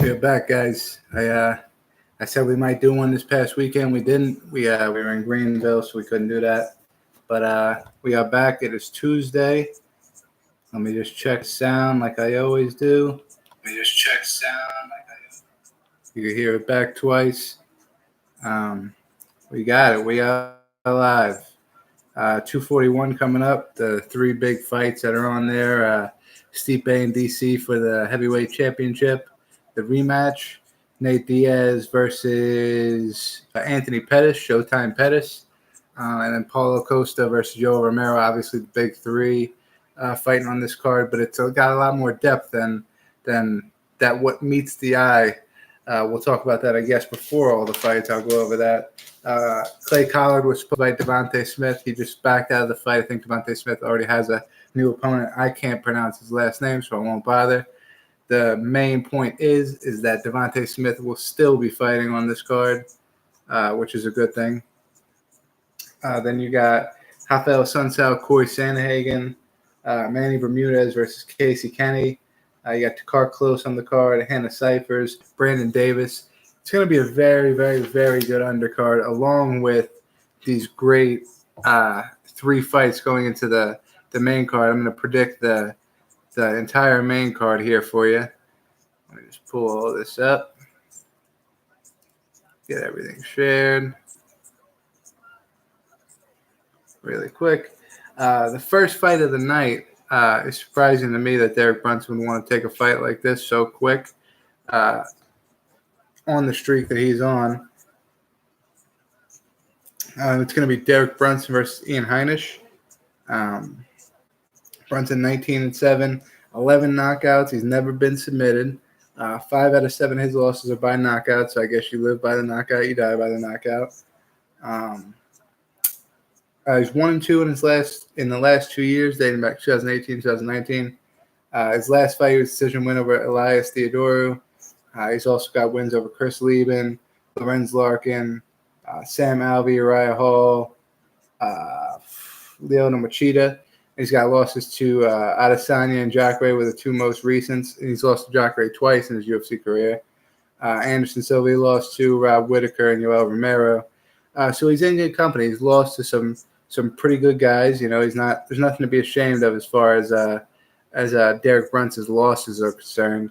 We're back, guys. I said we might do one this past weekend. We didn't. We were in Greenville, so we couldn't do that. But we are back. It is Tuesday. Let me just check sound like I always do. You can hear it back twice. We got it. We are live. 241 coming up. The three big fights that are on there. Stipe and DC for the heavyweight championship. The rematch. Nate Diaz versus Anthony Pettis, Showtime Pettis. And then Paulo Costa versus Yoel Romero. Obviously, the big three fighting on this card. But it's got a lot more depth than that what meets the eye. We'll talk about that, I guess, before all the fights. I'll go over that. Clay Collard was supposed to fight Devontae Smith. He just backed out of the fight. I think Devontae Smith already has a new opponent. I can't pronounce his last name, so I won't bother. The main point is that Devontae Smith will still be fighting on this card, which is a good thing. Then you got Rafael Sunsao, Corey Sandhagen, Manny Bermudez versus Casey Kenny. You got Takar Close on the card, Hannah Cyphers, Brandon Davis. It's going to be a very, very, very good undercard, along with these great three fights going into the main card. I'm going to predict the entire main card here for you. Let me just pull all this up. Get everything shared really quick. The first fight of the night. It's surprising to me that Derek Brunson would want to take a fight like this so quick on the streak that he's on. It's going to be Derek Brunson versus Ian Heinisch. Brunson 19-7, 11 knockouts. He's never been submitted. 5 out of 7 of his losses are by knockout, so I guess you live by the knockout, you die by the knockout. He's 1-2 in the last 2 years, dating back to 2018, 2019. His last fight was a decision win over Elias Theodorou. He's also got wins over Chris Lieben, Lorenz Larkin, Sam Alvey, Uriah Hall, Leona Machida. He's got losses to Adesanya and Jacare were the two most recent. And he's lost to Jacare twice in his UFC career. Anderson Silva lost to Rob Whitaker and Yoel Romero. So he's in good company. He's lost to some pretty good guys. You know, there's nothing to be ashamed of as far as Derek Brunson's losses are concerned.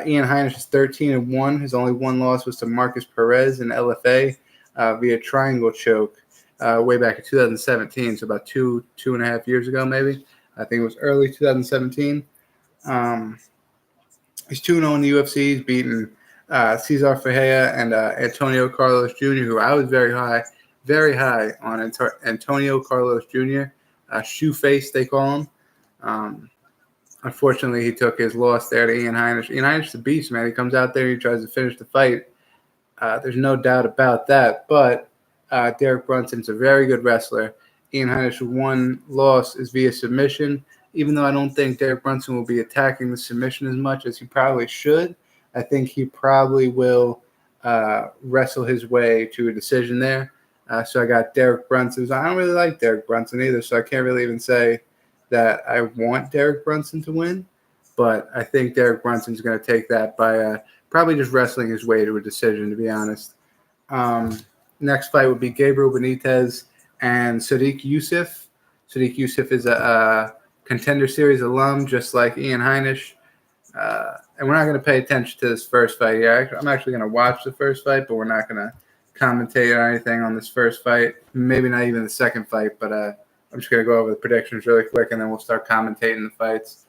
Ian Heinisch is 13-1. His only one loss was to Marcus Perez in LFA via triangle choke way back in 2017, so about two and a half years ago maybe. I think it was early 2017. He's 2-0 in the UFC. He's beaten Cesar Ferreira and Antonio Carlos Jr., who I was very high on. Antonio Carlos Jr., shoe face they call him. Unfortunately, he took his loss there to Ian Heinisch. Ian Heinisch's a beast, man. He comes out there, he tries to finish the fight. There's no doubt about that. But Derek Brunson's a very good wrestler. Ian Heinisch's one loss is via submission. Even though I don't think Derek Brunson will be attacking the submission as much as he probably should, I think he probably will wrestle his way to a decision there. So I got Derek Brunson. I don't really like Derek Brunson either, so I can't really even say that I want Derek Brunson to win. But I think Derek Brunson's going to take that by probably just wrestling his way to a decision, to be honest. Next fight would be Gabriel Benitez and Sadiq Youssef. Sadiq Youssef is a Contender Series alum, just like Ian Heinisch. And we're not going to pay attention to this first fight here. I'm actually going to watch the first fight, but we're not going to commentate or anything on this first fight. Maybe not even the second fight, but I'm just going to go over the predictions really quick, and then we'll start commentating the fights.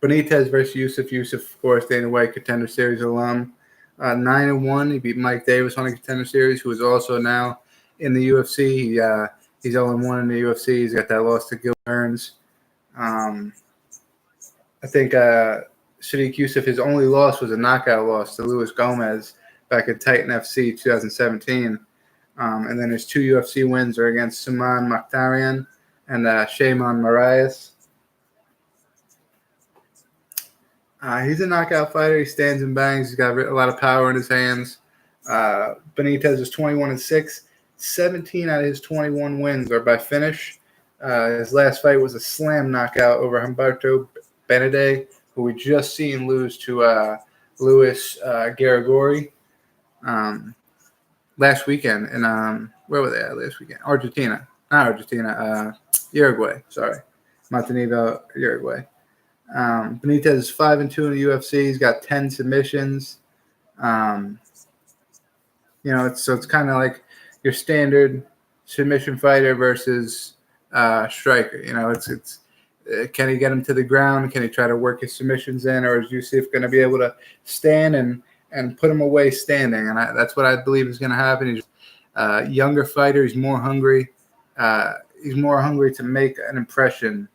Benitez versus Youssef. Youssef, of course, Dana White Contender Series alum. 9-1. He beat Mike Davis on a Contender Series, who is also now in the UFC. He's 0-1 in the UFC. He's got that loss to Gil Burns. I think Sadiq Youssef, his only loss was a knockout loss to Luis Gomez back at Titan FC 2017. And then his 2 UFC wins are against Suman Mokhtarian and Shimon Moraes. He's a knockout fighter. He stands and bangs. He's got a lot of power in his hands. Benitez is 21-6. 17 out of his 21 wins are by finish. His last fight was a slam knockout over Humberto Benede, who we just seen lose to Luis Garagori last weekend. And where were they at last weekend? Argentina. Not Argentina. Uruguay. Sorry. Montenegro, Uruguay. Benitez is 5-2 in the UFC. He's got 10 submissions. It's kind of like your standard submission fighter versus striker. It's can he get him to the ground? Can he try to work his submissions in, or is Yusuf going to be able to stand and put him away standing? And that's what I believe is going to happen. He's a younger fighter. He's more hungry. He's more hungry to make an impression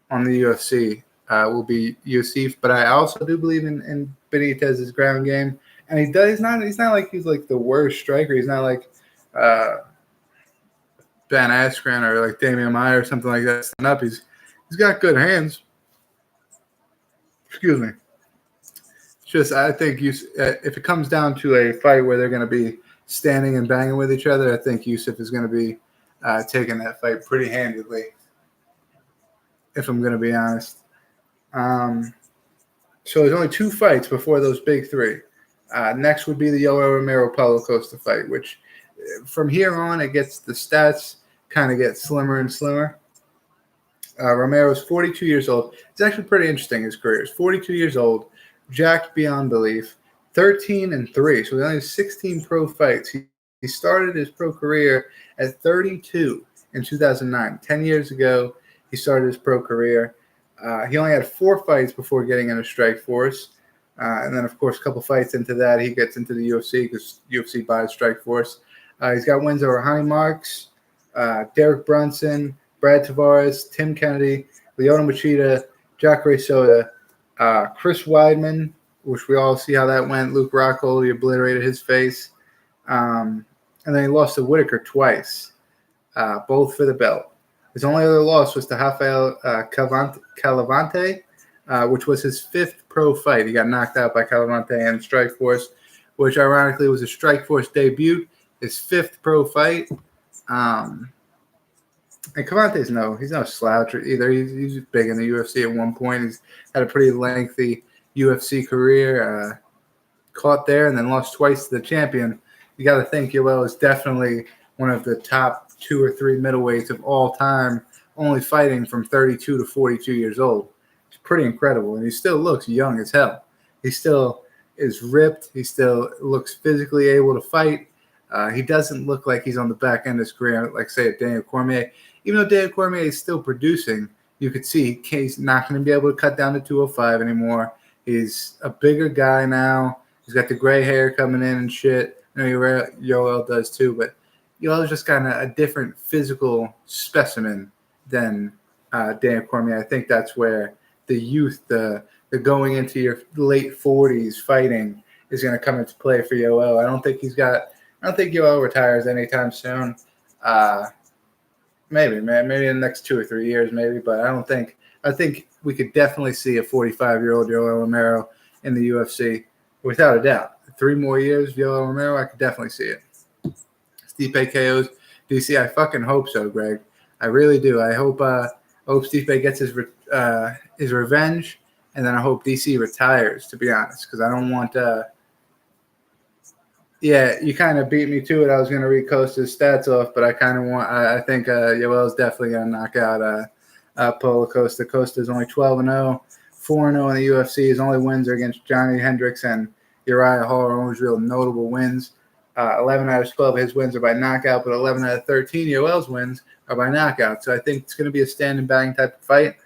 on the UFC. Will be Yusuf, but I also do believe in Benitez's ground game. And he does. He's not like he's like the worst striker. He's not like Ben Askren or like Damian Maia or something like that. Stand up. He's got good hands. Excuse me. It's just I think if it comes down to a fight where they're going to be standing and banging with each other, I think Yusuf is going to be taking that fight pretty handedly. If I'm going to be honest. So there's only 2 fights before those big 3. Next would be the Yoel Romero-Paulo Costa fight, which from here on, the stats kind of get slimmer and slimmer. Romero's 42 years old. It's actually pretty interesting, his career. He's 42 years old, jacked beyond belief, 13-3. So he only has 16 pro fights. He started his pro career at 32 in 2009. 10 years ago, he started his pro career. He only had 4 fights before getting into Strikeforce. And then, of course, a couple fights into that, he gets into the UFC because UFC buys Strikeforce. He's got wins over Honey Marks, Derek Brunson, Brad Tavares, Tim Kennedy, Lyoto Machida, Jacare Soda, Chris Weidman, which we all see how that went. Luke Rockhold, he obliterated his face. And then he lost to Whitaker twice, both for the belt. His only other loss was to Rafael Calavante, which was his 5th pro fight. He got knocked out by Calavante in Strikeforce, which ironically was a Strikeforce debut, his 5th pro fight. And Cavante's he's no slouch either. He's big in the UFC at one point. He's had a pretty lengthy UFC career, caught there and then lost twice to the champion. You got to think Yoel is definitely one of the top 2 or 3 middleweights of all time, only fighting from 32 to 42 years old. It's pretty incredible, and he still looks young as hell. He still is ripped. He still looks physically able to fight. He doesn't look like he's on the back end of his career, like, say, Daniel Cormier. Even though Daniel Cormier is still producing, you could see he's not going to be able to cut down to 205 anymore. He's a bigger guy now. He's got the gray hair coming in and shit. I know Yoel does too, but Yoel's just kind of a different physical specimen than Daniel Cormier. I think that's where the youth, the going into your late 40s fighting is going to come into play for Yoel. I don't think Yoel retires anytime soon. Maybe in the next 2 or 3 years, maybe, but I think we could definitely see a 45-year-old Yoel Romero in the UFC without a doubt. 3 more years, Yoel Romero, I could definitely see it. Stipe KOs DC. I fucking hope so, Greg. I really do. I hope Stipe gets his revenge, and then I hope DC retires, to be honest, because I don't want yeah, you kind of beat me to it. I was going to read Costa's stats off, but I think Yoel is definitely going to knock out Paulo Costa. Costa's only 12-0, 4-0 in the UFC. His only wins are against Johnny Hendricks and Uriah Hall, are always real notable wins. 11 out of 12 of his wins are by knockout, but 11 out of 13 Yoel's wins are by knockout. So I think it's going to be a stand and bang type of fight,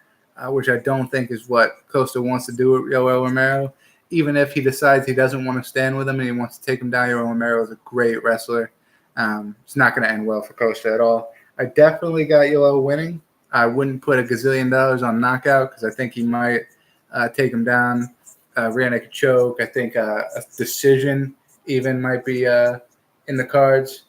which I don't think is what Costa wants to do with Yoel Romero. Even if he decides he doesn't want to stand with him and he wants to take him down, Yoel Romero is a great wrestler. It's not going to end well for Costa at all. I definitely got Yoel winning. I wouldn't put $1 gazillion on knockout because I think he might take him down. Rear naked choke. I think a decision even might be in the cards.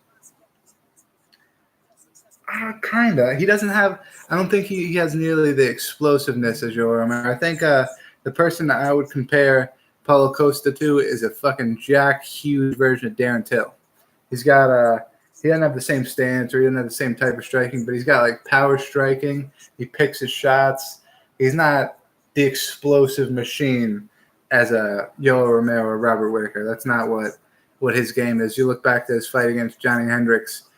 Kinda. He doesn't have. I don't think he has nearly the explosiveness as Yoel Romero. I think the person that I would compare Paulo Costa to is a fucking jack huge version of Darren Till. He's got he doesn't have the same stance or he doesn't have the same type of striking, but he's got like power striking. He picks his shots. He's not the explosive machine as a Yoel Romero or Robert Whitaker. That's not what his game is. You look back to his fight against Johnny Hendricks,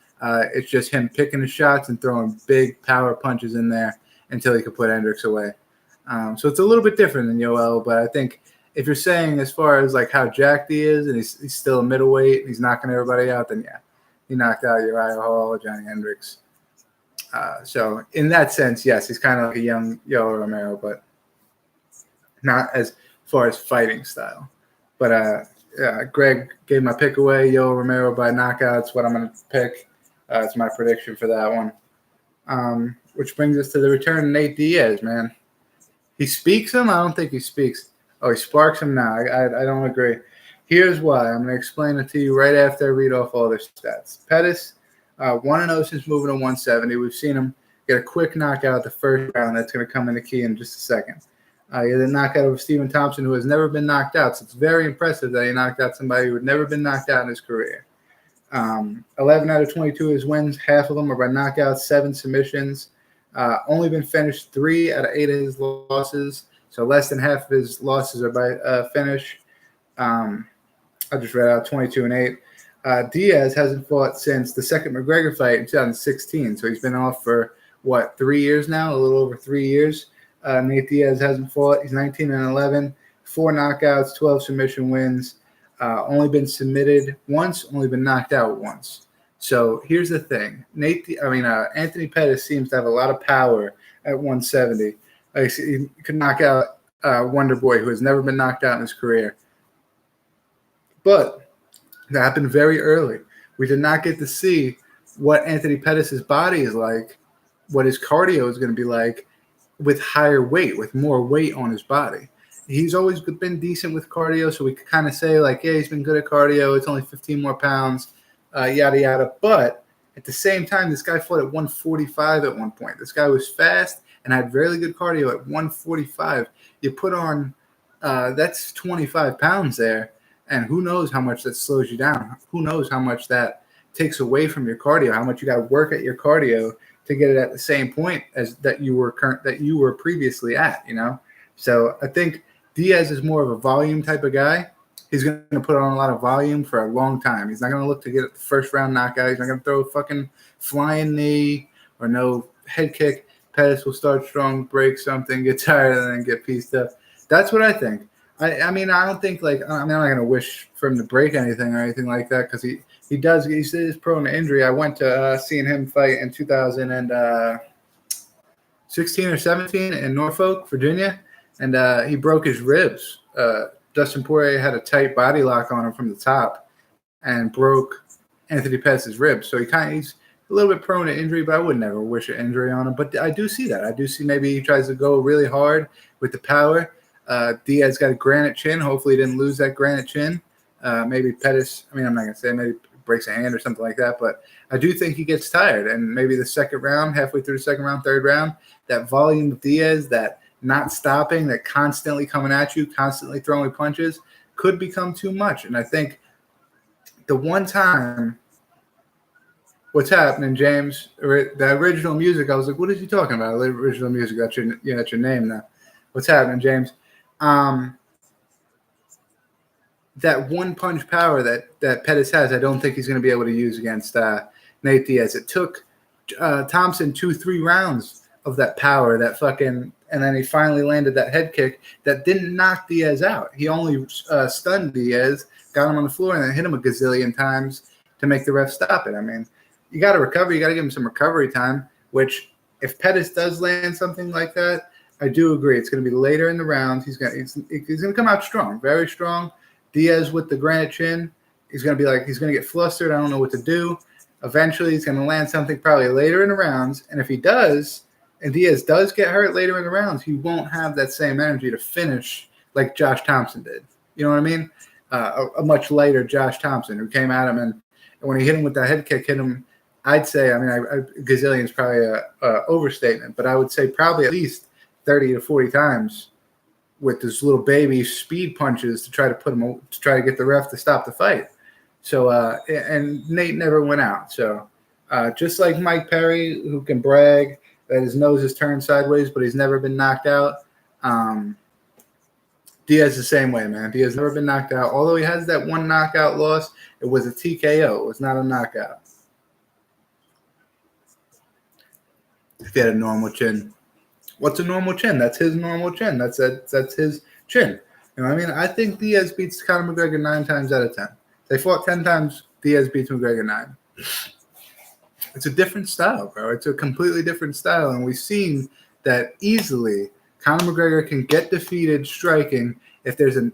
it's just him picking his shots and throwing big power punches in there until he could put Hendricks away. So it's a little bit different than Yoel, but I think if you're saying as far as like how jacked he is and he's still a middleweight and he's knocking everybody out, then yeah, he knocked out Uriah Hall, Johnny Hendricks. So in that sense, yes, he's kind of like a young Yoel Romero, but not as far as fighting style. But Greg gave my pick away, Yoel Romero by knockout. It's what I'm going to pick. It's my prediction for that one. Which brings us to the return of Nate Diaz, man. He speaks him? I don't think he speaks. Oh, he sparks him now. I don't agree. Here's why. I'm going to explain it to you right after I read off all their stats. Pettis, 1-0 since moving to 170. We've seen him get a quick knockout the first round. That's going to come in the key in just a second. He had a knockout over Stephen Thompson, who has never been knocked out. So it's very impressive that he knocked out somebody who had never been knocked out in his career. 11 out of 22 of his wins, half of them are by knockouts, 7 submissions. Only been finished 3 out of 8 of his losses. So less than half of his losses are by finish. I just read out 22 and 8. Diaz hasn't fought since the second McGregor fight in 2016. So he's been off for, 3 years now, a little over 3 years. Nate Diaz hasn't fought. He's 19 and 11, 4 knockouts, 12 submission wins. Only been submitted once, only been knocked out once. So here's the thing. Anthony Pettis seems to have a lot of power at 170. He could knock out Wonder Boy, who has never been knocked out in his career. But that happened very early. We did not get to see what Anthony Pettis' body is like, what his cardio is going to be like with higher weight, with more weight on his body. He's always been decent with cardio, so we could kind of say, like, yeah, he's been good at cardio. It's only 15 more pounds, yada, yada. But at the same time, this guy fought at 145 at one point. This guy was fast and had really good cardio at 145. You put on that's 25 pounds there, and who knows how much that slows you down. Who knows how much that takes away from your cardio, how much you got to work at your cardio to get it at the same point as that you were previously at, you know? So I think Diaz is more of a volume type of guy. He's going to put on a lot of volume for a long time. He's not going to look to get the first round knockout. He's not going to throw a fucking flying knee or no head kick. Pettis will start strong, break something, get tired, and then get pieced up. That's what I think. I mean, I don't think I'm not going to wish for him to break anything or anything like that because he is prone to injury. I went to seeing him fight in 2016 or 17 in Norfolk, Virginia, and he broke his ribs. Dustin Poirier had a tight body lock on him from the top and broke Anthony Pettis' ribs. So he's a little bit prone to injury, but I would never wish an injury on him. But I do see that. I do see maybe he tries to go really hard with the power. Diaz got a granite chin. Hopefully he didn't lose that granite chin. Maybe Pettis, I'm not going to say maybe breaks a hand or something like that, but I do think he gets tired. And maybe the second round, halfway through the second round, third round, that volume of Diaz, that not stopping, that constantly coming at you, constantly throwing punches, could become too much. And I think the one time, what's happening, James, the original music, I was like, what is he talking about? The original music, that's your name now. What's happening, James? That one punch power that Pettis has, I don't think he's going to be able to use against Nate Diaz. It took Thompson 2-3 rounds of that power, and then he finally landed that head kick that didn't knock Diaz out. He only stunned Diaz, got him on the floor, and then hit him a gazillion times to make the ref stop it. I mean, you got to recover. You got to give him some recovery time, which if Pettis does land something like that, I do agree. It's going to be later in the rounds. He's going to come out strong, very strong. Diaz with the granite chin, he's going to get flustered. I don't know what to do. Eventually, he's going to land something probably later in the rounds. And if he does, and Diaz does get hurt later in the rounds, he won't have that same energy to finish like Josh Thompson did. You know what I mean? A much lighter Josh Thompson who came at him, and when he hit him with that head kick, hit him, I'd say, gazillion is probably a overstatement, but I would say probably at least 30 to 40 times with this little baby speed punches to try to get the ref to stop the fight. So, and Nate never went out. So, just like Mike Perry, who can brag that his nose is turned sideways, but he's never been knocked out. Diaz the same way, man. Diaz never been knocked out. Although he has that one knockout loss, it was a TKO. It was not a knockout. If he had a normal chin. What's a normal chin? That's his normal chin. That's his chin. You know what I mean? I think Diaz beats Conor McGregor 9 times out of 10. They fought 10 times. Diaz beats McGregor 9. It's a different style, bro. It's a completely different style, and we've seen that easily. Conor McGregor can get defeated striking if there's a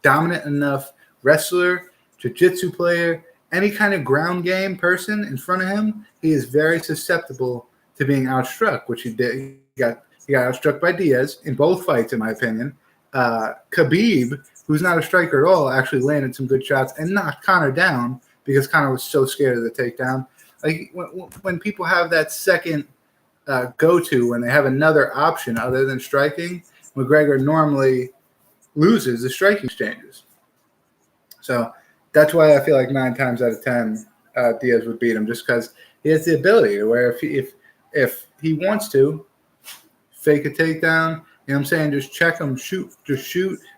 dominant enough wrestler, jiu-jitsu player, any kind of ground game person in front of him. He is very susceptible to being outstruck, which he did. He got outstruck by Diaz in both fights, in my opinion. Khabib, who's not a striker at all, actually landed some good shots and knocked Conor down because Conor was so scared of the takedown. Like when people have that second go-to, when they have another option other than striking, McGregor normally loses the striking exchanges. So that's why I feel like 9 times out of 10 Diaz would beat him, just because he has the ability to where if he wants to fake a takedown, you know what I'm saying, just check him, shoot,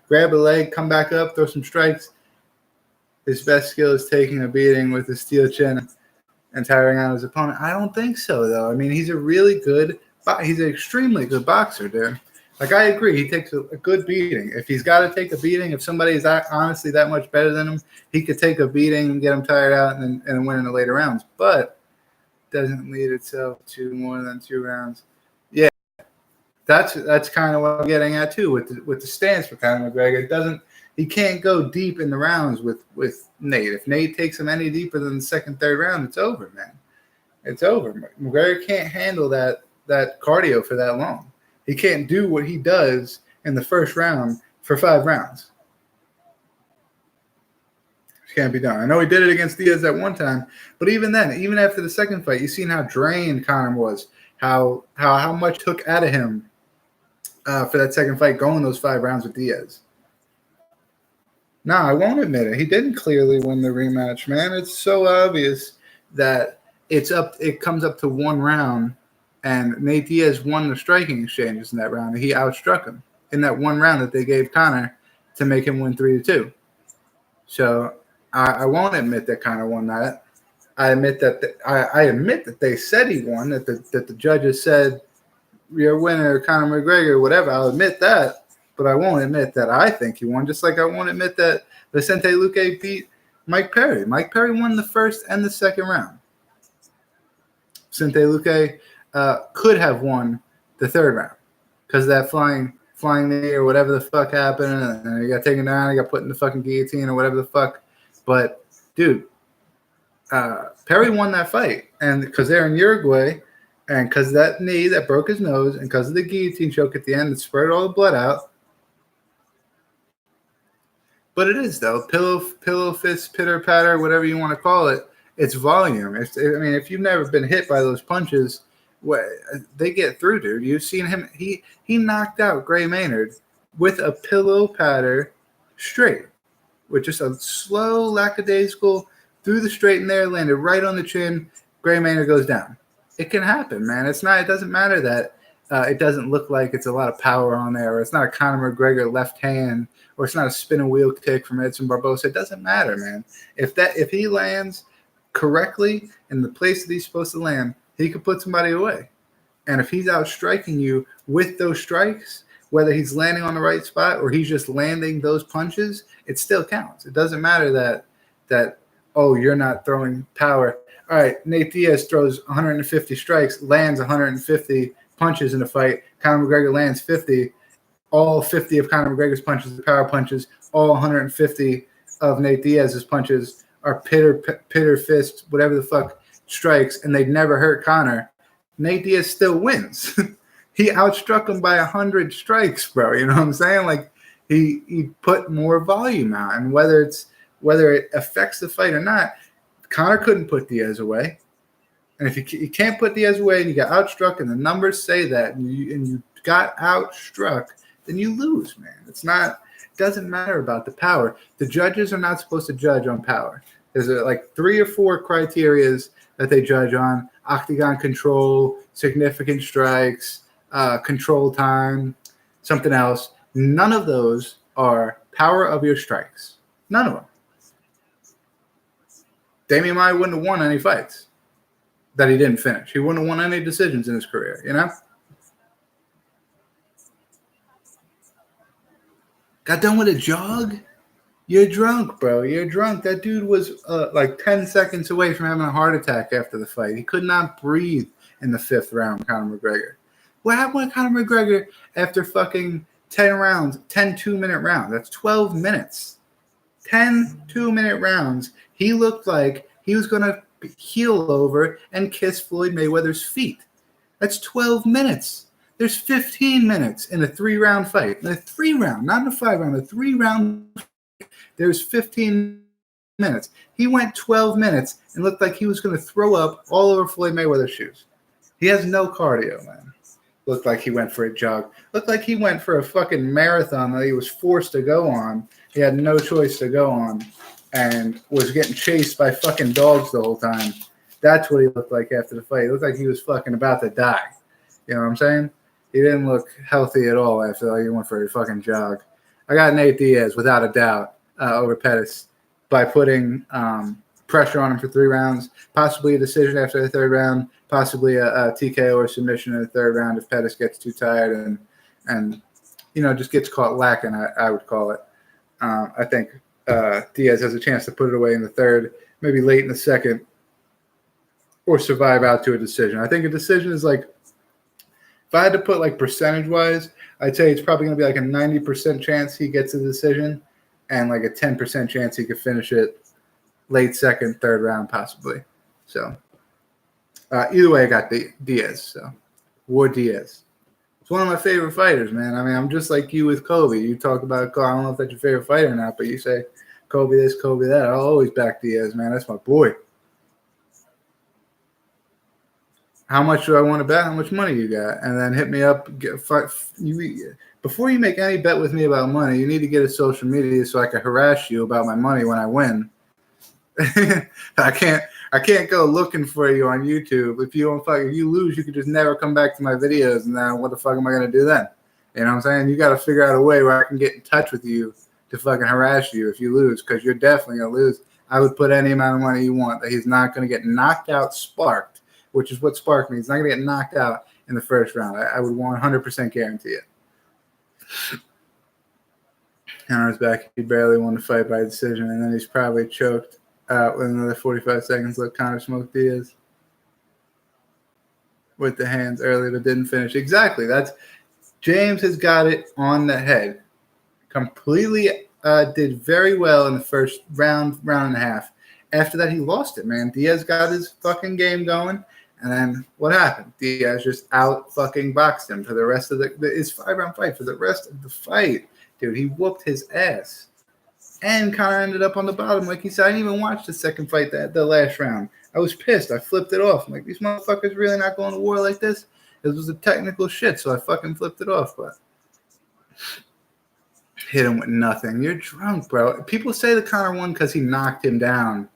grab a leg, come back up, throw some strikes. His best skill is taking a beating with a steel chin and tiring out his opponent. I don't think so, though. I mean, he's an extremely good boxer, dude. Like, I agree, he takes a good beating. If he's got to take a beating, if somebody is honestly that much better than him, he could take a beating and get him tired out and win in the later rounds. But doesn't lead itself to more than 2 rounds. Yeah, that's kind of what I'm getting at too with the stance for Conor McGregor. He can't go deep in the rounds with Nate. If Nate takes him any deeper than the second, third round, it's over, man. It's over. McGregor can't handle that cardio for that long. He can't do what he does in the first round for 5 rounds. It can't be done. I know he did it against Diaz at one time, but even then, even after the second fight, you seen how drained Conor was, how much took out of him for that second fight, going those 5 rounds with Diaz. No, I won't admit it. He didn't clearly win the rematch, man. It's so obvious that it comes up to 1 round, and Nate Diaz won the striking exchanges in that round, and he outstruck him in that 1 round that they gave Conor to make him win 3-2. So I won't admit that Conor won that. I admit that they said he won, that the judges said your winner, Conor McGregor, whatever. I'll admit that. But I won't admit that I think he won, just like I won't admit that Vicente Luque beat Mike Perry. Mike Perry won the first and the second round. Vicente Luque could have won the third round because that flying knee or whatever the fuck happened, and he got taken down, he got put in the fucking guillotine or whatever the fuck. But, dude, Perry won that fight, and because they're in Uruguay, and because that knee that broke his nose, and because of the guillotine choke at the end that sprayed all the blood out. But it is, though. Pillow fist, pitter patter, whatever you want to call it. It's volume. If you've never been hit by those punches, they get through, dude. You've seen him. He knocked out Gray Maynard with a pillow patter straight, with just a slow, lackadaisical through the straight in there, landed right on the chin. Gray Maynard goes down. It can happen, man. It doesn't matter that it doesn't look like it's a lot of power on there, or it's not a Conor McGregor left hand, or it's not a spinning wheel kick from Edson Barbosa. It doesn't matter, man. If he lands correctly in the place that he's supposed to land, he could put somebody away. And if he's out striking you with those strikes, whether he's landing on the right spot or he's just landing those punches, it still counts. It doesn't matter that you're not throwing power. All right, Nate Diaz throws 150 strikes, lands 150 punches in a fight. Conor McGregor lands 50. All 50 of Conor McGregor's punches are power punches. All 150 of Nate Diaz's punches are pitter fist, whatever the fuck, strikes, and they'd never hurt Conor. Nate Diaz still wins. He outstruck him by 100 strikes, bro. You know what I'm saying? Like he put more volume out, and whether it affects the fight or not, Conor couldn't put Diaz away. And if you can't put Diaz away and you got outstruck, and the numbers say that, and you got outstruck, then you lose, man. It doesn't matter about the power. The judges are not supposed to judge on power. There's like 3 or 4 criterias that they judge on: octagon control, significant strikes, control time, something else. None of those are power of your strikes. None of them. Damian Maia wouldn't have won any fights that he didn't finish. He wouldn't have won any decisions in his career, you know? Got done with a jog? You're drunk, bro. You're drunk. That dude was like 10 seconds away from having a heart attack after the fight. He could not breathe in the 5th round, Conor McGregor. What happened with Conor McGregor after fucking 10 rounds, 10 2-minute rounds? That's 12 minutes. 10 2-minute rounds. He looked like he was going to heel over and kiss Floyd Mayweather's feet. That's 12 minutes. There's 15 minutes in a 3-round fight. In a 3-round, not in a 5-round, a 3-round fight. There's 15 minutes. He went 12 minutes and looked like he was going to throw up all over Floyd Mayweather's shoes. He has no cardio, man. Looked like he went for a jog. Looked like he went for a fucking marathon that he was forced to go on. He had no choice to go on and was getting chased by fucking dogs the whole time. That's what he looked like after the fight. He looked like he was fucking about to die. You know what I'm saying? He didn't look healthy at all after he went for a fucking jog. I got Nate Diaz, without a doubt, over Pettis by putting pressure on him for 3 rounds, possibly a decision after the 3rd round, possibly a TKO or submission in the 3rd round if Pettis gets too tired and just gets caught lacking, I would call it. I think Diaz has a chance to put it away in the 3rd, maybe late in the 2nd, or survive out to a decision. I think a decision is like, if I had to put like percentage-wise, I'd say it's probably going to be like a 90% chance he gets a decision and like a 10% chance he could finish it late 2nd, 3rd round possibly. So either way, I got Diaz. So War Diaz. It's one of my favorite fighters, man. I mean, I'm just like you with Kobe. You talk about, I don't know if that's your favorite fighter or not, but you say Kobe this, Kobe that. I'll always back Diaz, man. That's my boy. How much do I want to bet? How much money you got? And then hit me up. Before you make any bet with me about money, you need to get a social media so I can harass you about my money when I win. I can't go looking for you on YouTube. If you lose, you could just never come back to my videos. And then what the fuck am I gonna do then? You know what I'm saying? You got to figure out a way where I can get in touch with you to fucking harass you if you lose, because you're definitely gonna lose. I would put any amount of money you want that he's not gonna get knocked out, sparked, which is what spark means. He's not gonna get knocked out in the 1st round. I would 100% guarantee it. Conor's back. He barely won the fight by decision, and then he's probably choked out with another 45 seconds. Let Conor smoke Diaz with the hands early, but didn't finish. Exactly. James has got it on the head. Completely did very well in the 1st round and a half. After that, he lost it, man. Diaz got his fucking game going. And then what happened? Diaz just out fucking boxed him for the rest of his 5-round fight. For the rest of the fight, dude, he whooped his ass. And Conor ended up on the bottom. Like he said, I didn't even watch the 2nd fight, the last round. I was pissed. I flipped it off. I'm like, these motherfuckers really not going to war like this? This was a technical shit, so I fucking flipped it off. But hit him with nothing. You're drunk, bro. People say the Conor won because he knocked him down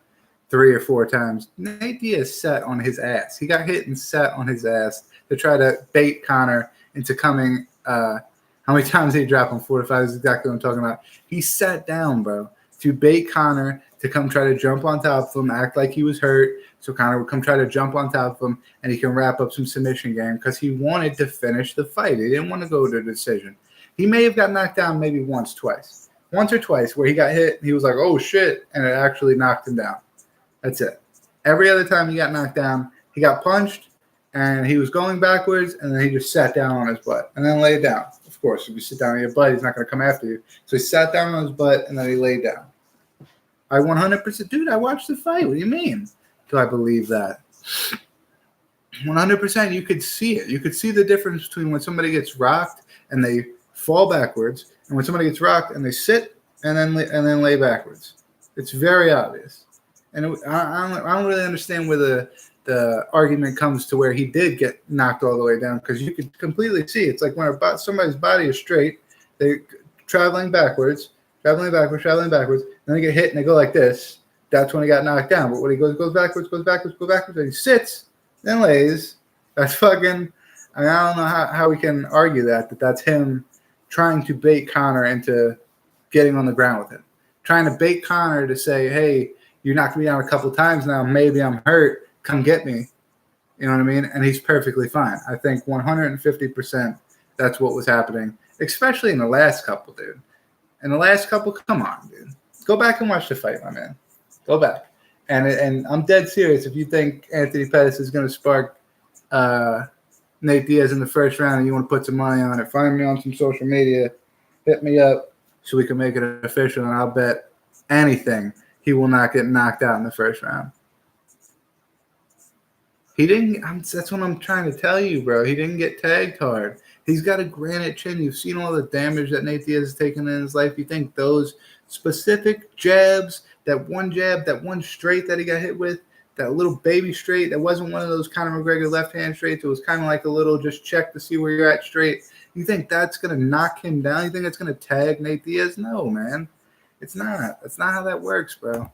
3 or 4 times. Nate Diaz sat on his ass. He got hit and sat on his ass to try to bait Conor into coming. How many times did he drop him? 4 to 5 is exactly what I'm talking about. He sat down, bro, to bait Conor to come try to jump on top of him, act like he was hurt, so Conor would come try to jump on top of him, and he can wrap up some submission game because he wanted to finish the fight. He didn't want to go to a decision. He may have got knocked down maybe once or twice, where he got hit, and he was like, oh, shit, and it actually knocked him down. That's it. Every other time he got knocked down, he got punched, and he was going backwards, and then he just sat down on his butt and then laid down. Of course, if you sit down on your butt, he's not going to come after you. So he sat down on his butt, and then he laid down. I 100%, dude, I watched the fight. What do you mean? Do I believe that? 100%, you could see it. You could see the difference between when somebody gets rocked and they fall backwards, and when somebody gets rocked and they sit and then lay backwards. It's very obvious. And I don't really understand where the argument comes to where he did get knocked all the way down, because you could completely see. It's like when somebody's body is straight, they're traveling backwards, and then they get hit and they go like this. That's when he got knocked down. But when he goes backwards, and he sits, then lays, that's fucking – I don't know how we can argue that's him trying to bait Conor into getting on the ground with him, trying to bait Conor to say, hey, you knocked me down a couple times now. Maybe I'm hurt. Come get me. You know what I mean? And he's perfectly fine. I think 150% that's what was happening, especially in the last couple, dude. In the last couple, come on, dude. Go back and watch the fight, my man. Go back. And I'm dead serious. If you think Anthony Pettis is going to spark Nate Diaz in the first round and you want to put some money on it, find me on some social media. Hit me up so we can make it official, and I'll bet anything he will not get knocked out in the first round. He didn't. That's what I'm trying to tell you, bro. He didn't get tagged hard. He's got a granite chin. You've seen all the damage that Nate Diaz has taken in his life. You think those specific jabs, that one straight that he got hit with, that little baby straight, that wasn't one of those Conor McGregor left-hand straights. It was kind of like a little just check to see where you're at straight. You think that's going to knock him down? You think that's going to tag Nate Diaz? No, man. It's not. That's not how that works, bro.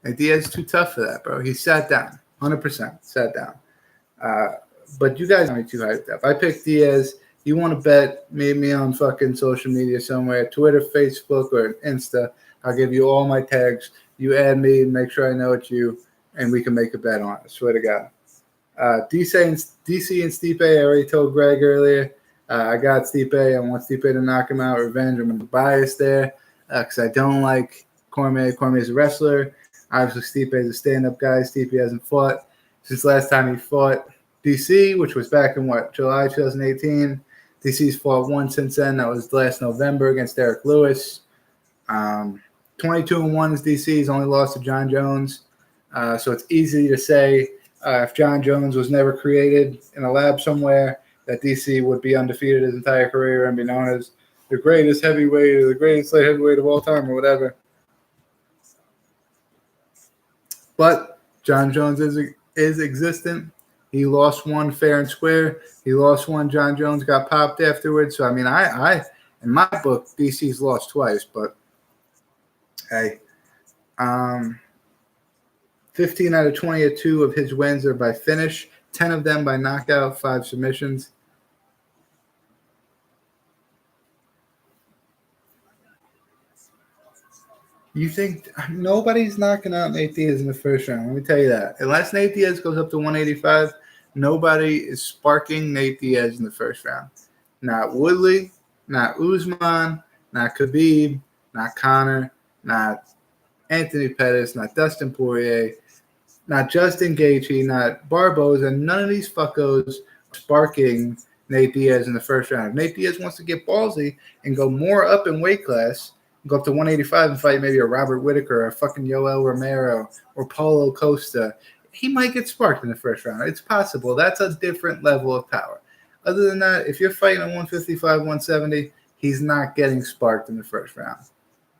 Nate Diaz is too tough for that, bro. He sat down. 100% sat down. But you guys are too hyped up. I picked Diaz. You want to bet me on fucking social media somewhere, Twitter, Facebook, or Insta. I'll give you all my tags. You add me, make sure I know it's you, and we can make a bet on it. I swear to God. DC and Stipe, I already told Greg earlier. I got Stipe. I want Stipe to knock him out. Revenge. I'm biased there because I don't like Cormier. Cormier's a wrestler. Obviously, Stipe is a stand-up guy. Stipe hasn't fought since last time he fought DC, which was back in, July 2018. DC's fought one since then. That was last November against Derek Lewis. 22-1 is DC. He's only lost to John Jones. So it's easy to say if John Jones was never created in a lab somewhere, that DC would be undefeated his entire career and be known as the greatest heavyweight or the greatest light heavyweight of all time or whatever. But John Jones is existent. He lost one fair and square. He lost one. John Jones got popped afterwards. So, I mean, I in my book, DC's lost twice. But, hey, 15 out of 22 of his wins are by finish, 10 of them by knockout, 5 submissions. You think nobody's knocking out Nate Diaz in the first round? Let me tell you that. Unless Nate Diaz goes up to 185, nobody is sparking Nate Diaz in the first round. Not Woodley, not Usman, not Khabib, not Conor, not Anthony Pettis, not Dustin Poirier, not Justin Gaethje, not Barboza. None of these fuckos are sparking Nate Diaz in the first round. If Nate Diaz wants to get ballsy and go more up in weight class, go up to 185 and fight maybe a Robert Whittaker or a fucking Yoel Romero or Paulo Costa, he might get sparked in the first round. It's possible. That's a different level of power. Other than that, if you're fighting at 155, 170, he's not getting sparked in the first round.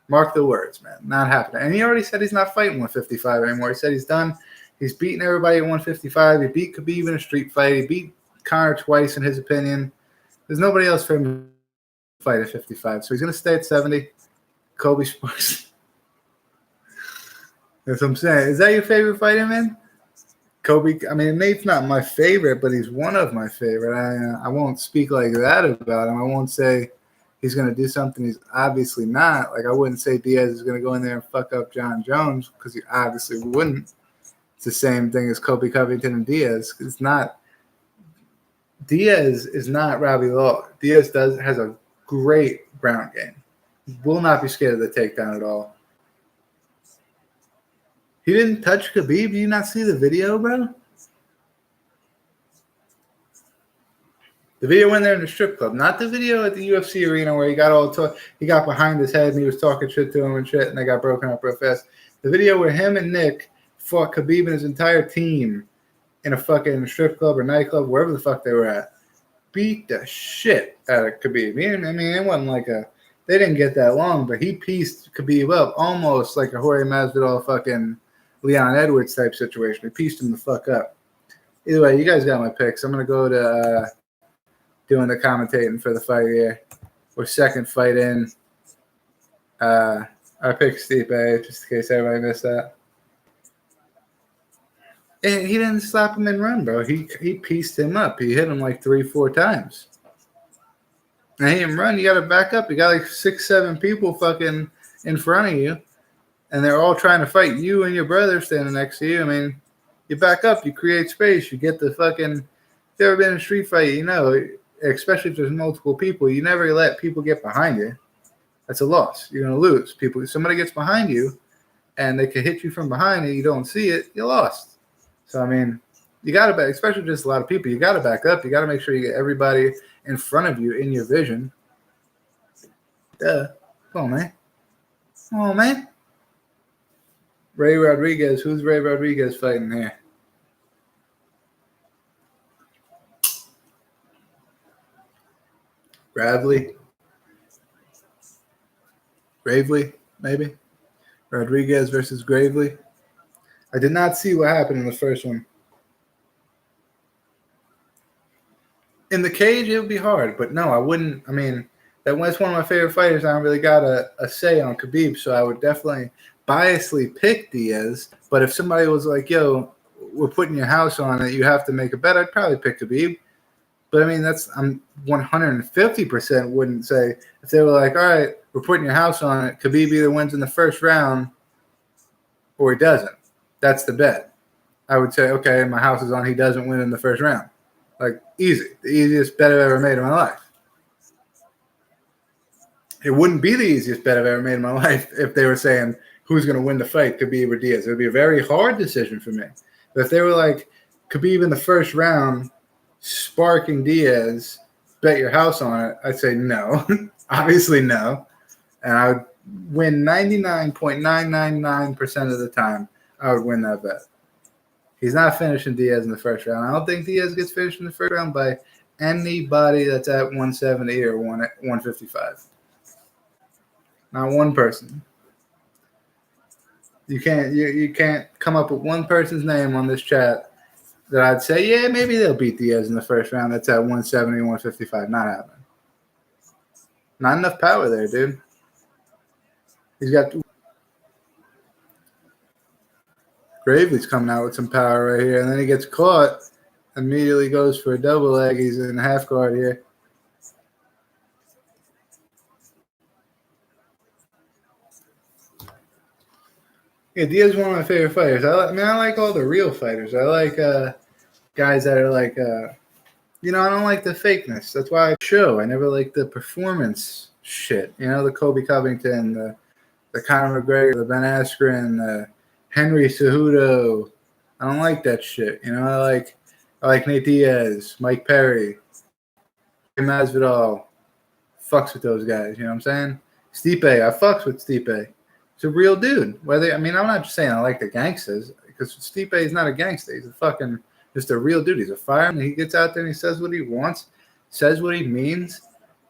Mark the words, man. Not happening. And he already said he's not fighting 155 anymore. He said he's done. He's beaten everybody at 155. He beat Khabib in a street fight. He beat Conor twice, in his opinion. There's nobody else for him to fight at 55. So he's going to stay at 70. Kobe Sparks. That's what I'm saying. Is that your favorite fighter, man? Kobe. I mean, Nate's not my favorite, but he's one of my favorite. I won't speak like that about him. I won't say he's going to do something he's obviously not. Like, I wouldn't say Diaz is going to go in there and fuck up John Jones because he obviously wouldn't. It's the same thing as Kobe Covington and Diaz. It's not. Diaz is not Robbie Law. Diaz has a great ground game. Will not be scared of the takedown at all. He didn't touch Khabib. Do you not see the video, bro? The video when they're in the strip club, not the video at the UFC arena where he got behind his head and he was talking shit to him and shit, and they got broken up real fast. The video where him and Nick fought Khabib and his entire team in a fucking strip club or nightclub, wherever the fuck they were at, beat the shit out of Khabib. I mean, it wasn't like they didn't get that long, but he pieced Khabib up almost like a Jorge Masvidal fucking Leon Edwards type situation. He pieced him the fuck up. Either way, you guys got my picks. I'm going to go to doing the commentating for the fight here. We're second fight in. I picked Stipe just in case everybody missed that. He didn't slap him and run, bro. He pieced him up. He hit him like 3-4 times. And he didn't run. You got to back up. You got like 6, 7 people fucking in front of you, and they're all trying to fight you and your brother standing next to you. I mean, you back up. You create space. You get the fucking. If you've ever been in a street fight, you know, especially if there's multiple people, you never let people get behind you. That's a loss. You're going to lose. People. Somebody gets behind you, and they can hit you from behind, and you don't see it. You lost. So I mean, you got to back, especially just a lot of people. You got to back up. You got to make sure you get everybody in front of you in your vision. Duh. Come on, man. Come on, man. Ray Rodriguez. Who's Ray Rodriguez fighting here? Gravely, maybe. Rodriguez versus Gravely. I did not see what happened in the first one. In the cage, it would be hard, but no, I wouldn't. I mean, that was one of my favorite fighters. I don't really got a say on Khabib, so I would definitely biasly pick Diaz. But if somebody was like, yo, we're putting your house on it, you have to make a bet, I'd probably pick Khabib. But I mean, I'm 150% wouldn't say if they were like, all right, we're putting your house on it, Khabib either wins in the first round or he doesn't. That's the bet. I would say, okay, my house is on, he doesn't win in the first round. Like, easy. The easiest bet I've ever made in my life. It wouldn't be the easiest bet I've ever made in my life if they were saying who's going to win the fight, Khabib or Diaz. It would be a very hard decision for me. But if they were like, Khabib in the first round, sparking Diaz, bet your house on it, I'd say no. Obviously no. And I would win 99.999% of the time. I would win that bet. He's not finishing Diaz in the first round. I don't think Diaz gets finished in the first round by anybody that's at 170 or 155. Not one person. You can't come up with one person's name on this chat that I'd say, yeah, maybe they'll beat Diaz in the first round. That's at 170, 155. Not happening. Not enough power there, dude. He's got Gravely's coming out with some power right here, and then he gets caught, immediately goes for a double leg. He's in half guard here. Yeah, Diaz is one of my favorite fighters. I like all the real fighters. I like guys that are like, I don't like the fakeness. That's why I show. I never like the performance shit. You know, the Kobe Covington, the Conor McGregor, the Ben Askren, the Henry Cejudo. I don't like that shit. You know, I like Nate Diaz, Mike Perry, Masvidal. Fucks with those guys. You know what I'm saying? Stipe, I fucks with Stipe. He's a real dude. I'm not just saying I like the gangsters, because Stipe is not a gangster. He's just a real dude. He's a fireman. He gets out there and he says what he wants, says what he means,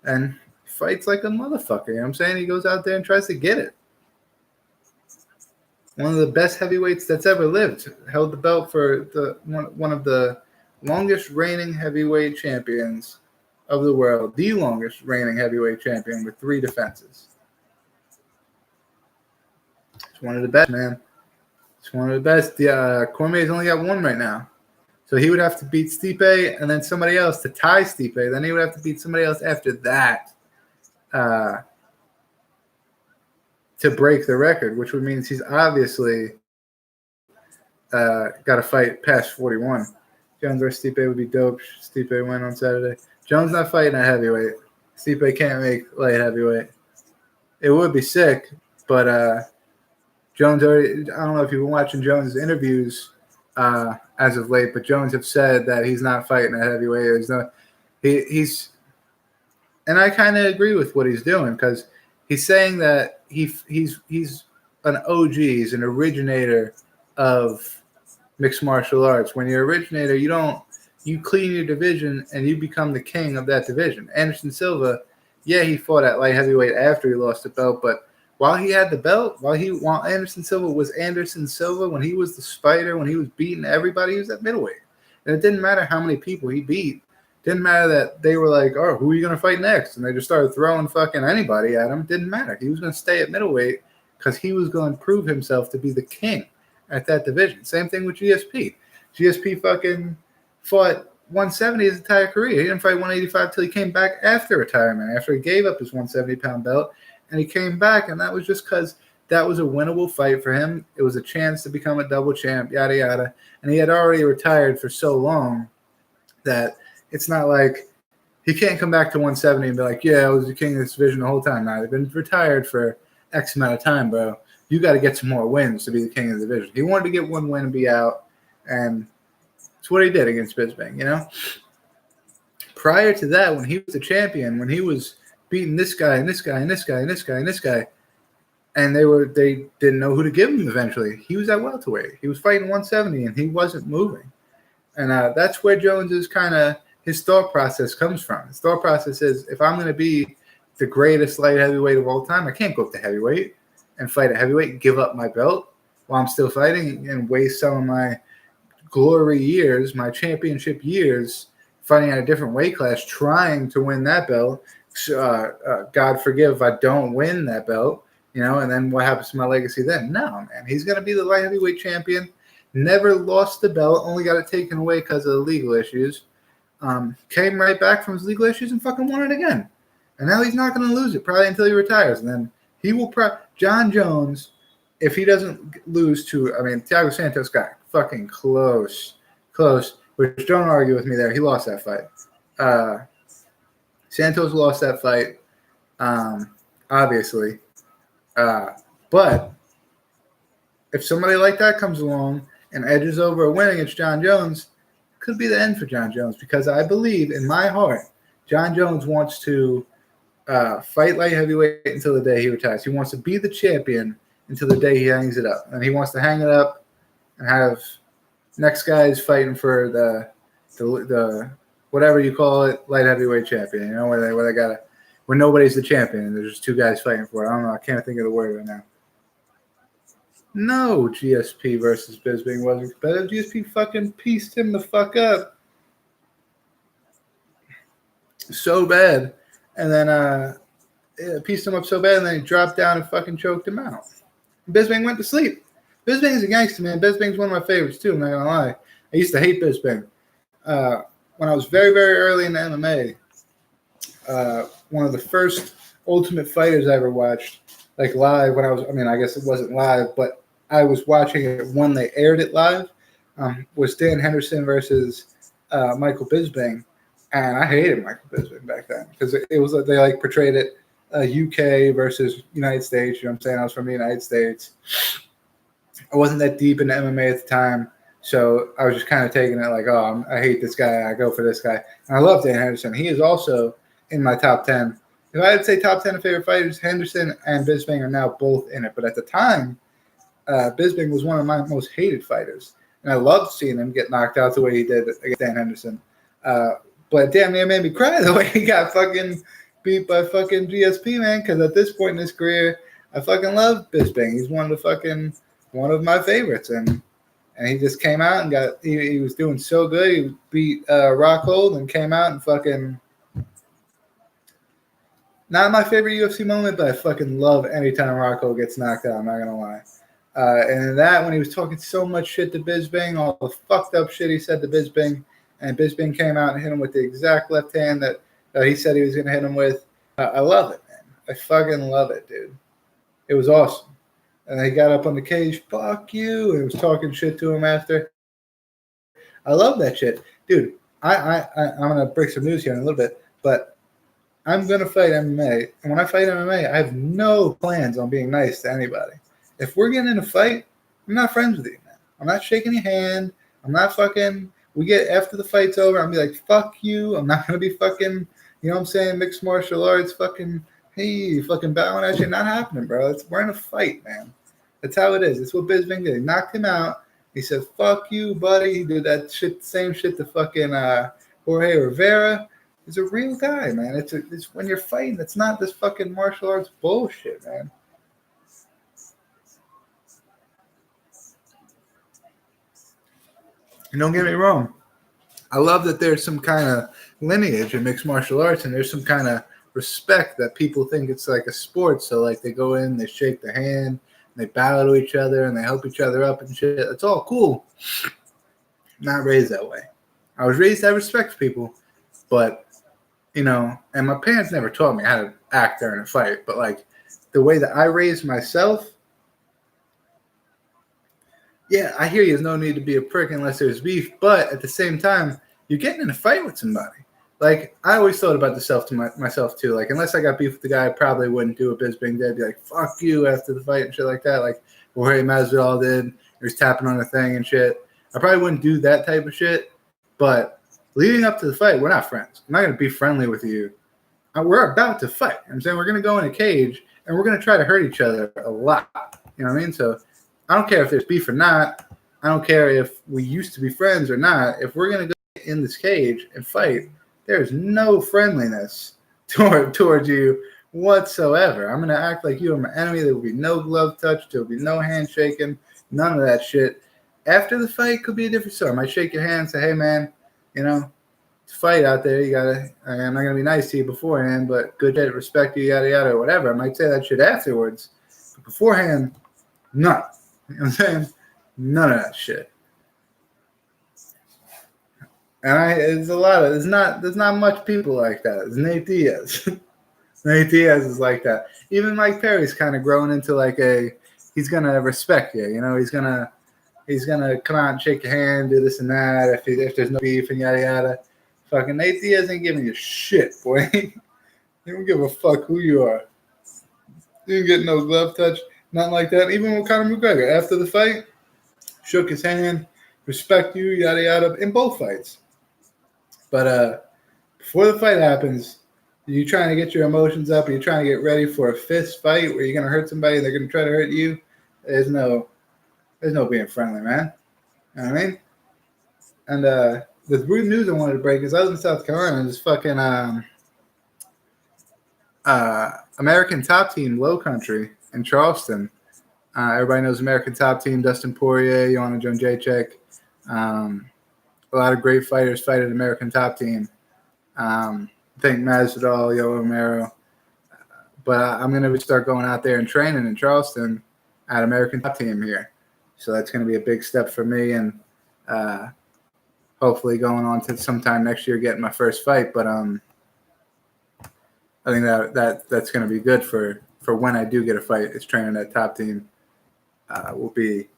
and fights like a motherfucker. You know what I'm saying? He goes out there and tries to get it. One of the best heavyweights that's ever lived. Held the belt for one of the longest reigning heavyweight champions of the world. The longest reigning heavyweight champion with 3 defenses. It's one of the best, man. It's one of the best. Cormier's only got 1 right now. So he would have to beat Stipe and then somebody else to tie Stipe. Then he would have to beat somebody else after that to break the record, which would mean he's obviously got to fight past 41. Jones versus Stipe would be dope. Stipe win on Saturday. Jones not fighting at heavyweight. Stipe can't make light heavyweight. It would be sick, but Jones already. I don't know if you've been watching Jones' interviews as of late, but Jones have said that he's not fighting at heavyweight. He's, and I kind of agree with what he's doing, because he's saying that he's an OG, he's an originator of mixed martial arts. When you're an originator, you clean your division and you become the king of that division. Anderson Silva, yeah, he fought at light heavyweight after he lost the belt, but while he had the belt, while Anderson Silva was Anderson Silva, when he was the Spider, when he was beating everybody, he was at middleweight. And it didn't matter how many people he beat. It didn't matter that they were like, oh, who are you going to fight next? And they just started throwing fucking anybody at him. It didn't matter. He was going to stay at middleweight because he was going to prove himself to be the king at that division. Same thing with GSP. GSP fucking fought 170 his entire career. He didn't fight 185 till he came back after retirement, after he gave up his 170-pound belt, and he came back, and that was just because that was a winnable fight for him. It was a chance to become a double champ, yada, yada. And he had already retired for so long that it's not like he can't come back to 170 and be like, yeah, I was the king of this division the whole time. Now, they've been retired for X amount of time, bro. You got to get some more wins to be the king of the division. He wanted to get one win and be out, and it's what he did against Bisping, you know? Prior to that, when he was the champion, when he was beating this guy and this guy and this guy and this guy and this guy, and they didn't know who to give him eventually. He was at welterweight. He was fighting 170, and he wasn't moving. And that's where Jones's kind of his thought process comes from. His thought process is, if I'm going to be the greatest light heavyweight of all time, I can't go up to heavyweight and fight at heavyweight and give up my belt while I'm still fighting and waste some of my glory years, my championship years, fighting at a different weight class, trying to win that belt. God forgive if I don't win that belt. You know, and then what happens to my legacy then? No, man. He's going to be the light heavyweight champion. Never lost the belt. Only got it taken away because of the legal issues. Came right back from his legal issues and fucking won it again. And now he's not going to lose it probably until he retires. And then he will John Jones, if he doesn't lose to, Thiago Santos got fucking close, which don't argue with me there. He lost that fight. Santos lost that fight, obviously. But if somebody like that comes along and edges over a win against John Jones, it could be the end for John Jones, because I believe in my heart John Jones wants to fight light heavyweight until the day he retires. He wants to be the champion until the day he hangs it up. And he wants to hang it up and have next guys fighting for the whatever you call it, light heavyweight champion, you know, where nobody's the champion and there's just two guys fighting for it. I don't know. I can't think of the word right now. No, GSP versus Bisping wasn't competitive. GSP fucking pieced him the fuck up so bad. And then pieced him up so bad, and then he dropped down and fucking choked him out. Bisping went to sleep. Bisping's a gangster, man. Bisping's one of my favorites, too. I'm not going to lie. I used to hate Bisping. When I was very, very early in the MMA, one of the first Ultimate Fighters I ever watched, like live, I guess it wasn't live, but I was watching it when they aired it live, was Dan Henderson versus Michael Bisping. And I hated Michael Bisping back then because it was like they portrayed it UK versus United States. You know what I'm saying? I was from the United States. I wasn't that deep into MMA at the time, so I was just kind of taking it like, oh, I hate this guy. I go for this guy. And I love Dan Henderson. He is also in my top 10. If I had to say top 10 of favorite fighters, Henderson and Bisping are now both in it. But at the time, Bisping was one of my most hated fighters. And I loved seeing him get knocked out the way he did against Dan Henderson. But damn near made me cry the way he got fucking beat by fucking GSP, man. Because at this point in his career, I fucking love Bisping. He's one of my favorites, and he just came out and he was doing so good. He beat Rockhold and came out and fucking. Not my favorite UFC moment, but I fucking love anytime Rockhold gets knocked out. I'm not gonna lie. And that when he was talking so much shit to Bisping, all the fucked up shit he said to Bisping. And Bisping came out and hit him with the exact left hand that he said he was going to hit him with. I love it, man. I fucking love it, dude. It was awesome. And he got up on the cage, fuck you, and was talking shit to him after. I love that shit. Dude, I'm going to break some news here in a little bit, but I'm going to fight MMA. And when I fight MMA, I have no plans on being nice to anybody. If we're getting in a fight, I'm not friends with you, man. I'm not shaking your hand. I'm not fucking... We get after the fight's over, I'm gonna be like, fuck you. I'm not gonna be fucking, you know what I'm saying, mixed martial arts, fucking, hey, fucking bowing at you. Not happening, bro. We're in a fight, man. That's how it is. It's what Bisping did. He knocked him out. He said, fuck you, buddy. He did that shit, same shit to fucking Jorge Rivera. He's a real guy, man. It's when you're fighting, it's not this fucking martial arts bullshit, man. And don't get me wrong. I love that there's some kind of lineage in mixed martial arts and there's some kind of respect that people think it's like a sport. So, like, they go in, they shake the hand, and they bow to each other, and they help each other up and shit. It's all cool. Not raised that way. I was raised to have respect for people, but and my parents never taught me how to act during a fight. But like the way that I raised myself, yeah, I hear you. There's no need to be a prick unless there's beef. But at the same time, you're getting in a fight with somebody. Like, I always thought about myself, too. Like, unless I got beef with the guy, I probably wouldn't do a Bisbing dead. Be like, fuck you after the fight and shit like that. Like, Jorge Masvidal did. He was tapping on the thing and shit. I probably wouldn't do that type of shit. But leading up to the fight, we're not friends. I'm not going to be friendly with you. We're about to fight. I'm saying we're going to go in a cage, and we're going to try to hurt each other a lot. You know what I mean? So I don't care if there's beef or not. I don't care if we used to be friends or not. If we're going to go in this cage and fight, there's no friendliness towards you whatsoever. I'm going to act like you are my enemy. There will be no glove touch. There will be no handshaking. None of that shit. After the fight could be a different story. I might shake your hand and say, hey, man, it's a fight out there. I'm not going to be nice to you beforehand, but good shit, respect you, yada, yada, or whatever. I might say that shit afterwards. But beforehand, none. You know what I'm saying? None of that shit. And there's not much people like that. There's Nate Diaz. Nate Diaz is like that. Even Mike Perry's kind of grown into like he's gonna respect you. He's gonna come out and shake your hand, do this and that. If there's no beef and yada yada. Fucking Nate Diaz ain't giving you shit, boy. He don't give a fuck who you are. You didn't get no glove touch, nothing like that. Even with Conor McGregor, after the fight, shook his hand, respect you, yada yada, in both fights. But before the fight happens, are you trying to get your emotions up? Are you trying to get ready for a fist fight where you're gonna hurt somebody and they're gonna try to hurt you? There's no being friendly, man. You know what I mean? And the rude news I wanted to break is I was in South Carolina and this fucking American Top Team Low Country in Charleston. Everybody knows American Top Team, Dustin Poirier, Joanna Jędrzejczyk. A lot of great fighters fight at American Top Team. I think Masvidal, Yoel Romero. But I'm going to start going out there and training in Charleston at American Top Team here. So that's going to be a big step for me and hopefully going on to sometime next year getting my first fight. But I think that's going to be good for when I do get a fight. It's training at Top Team will be,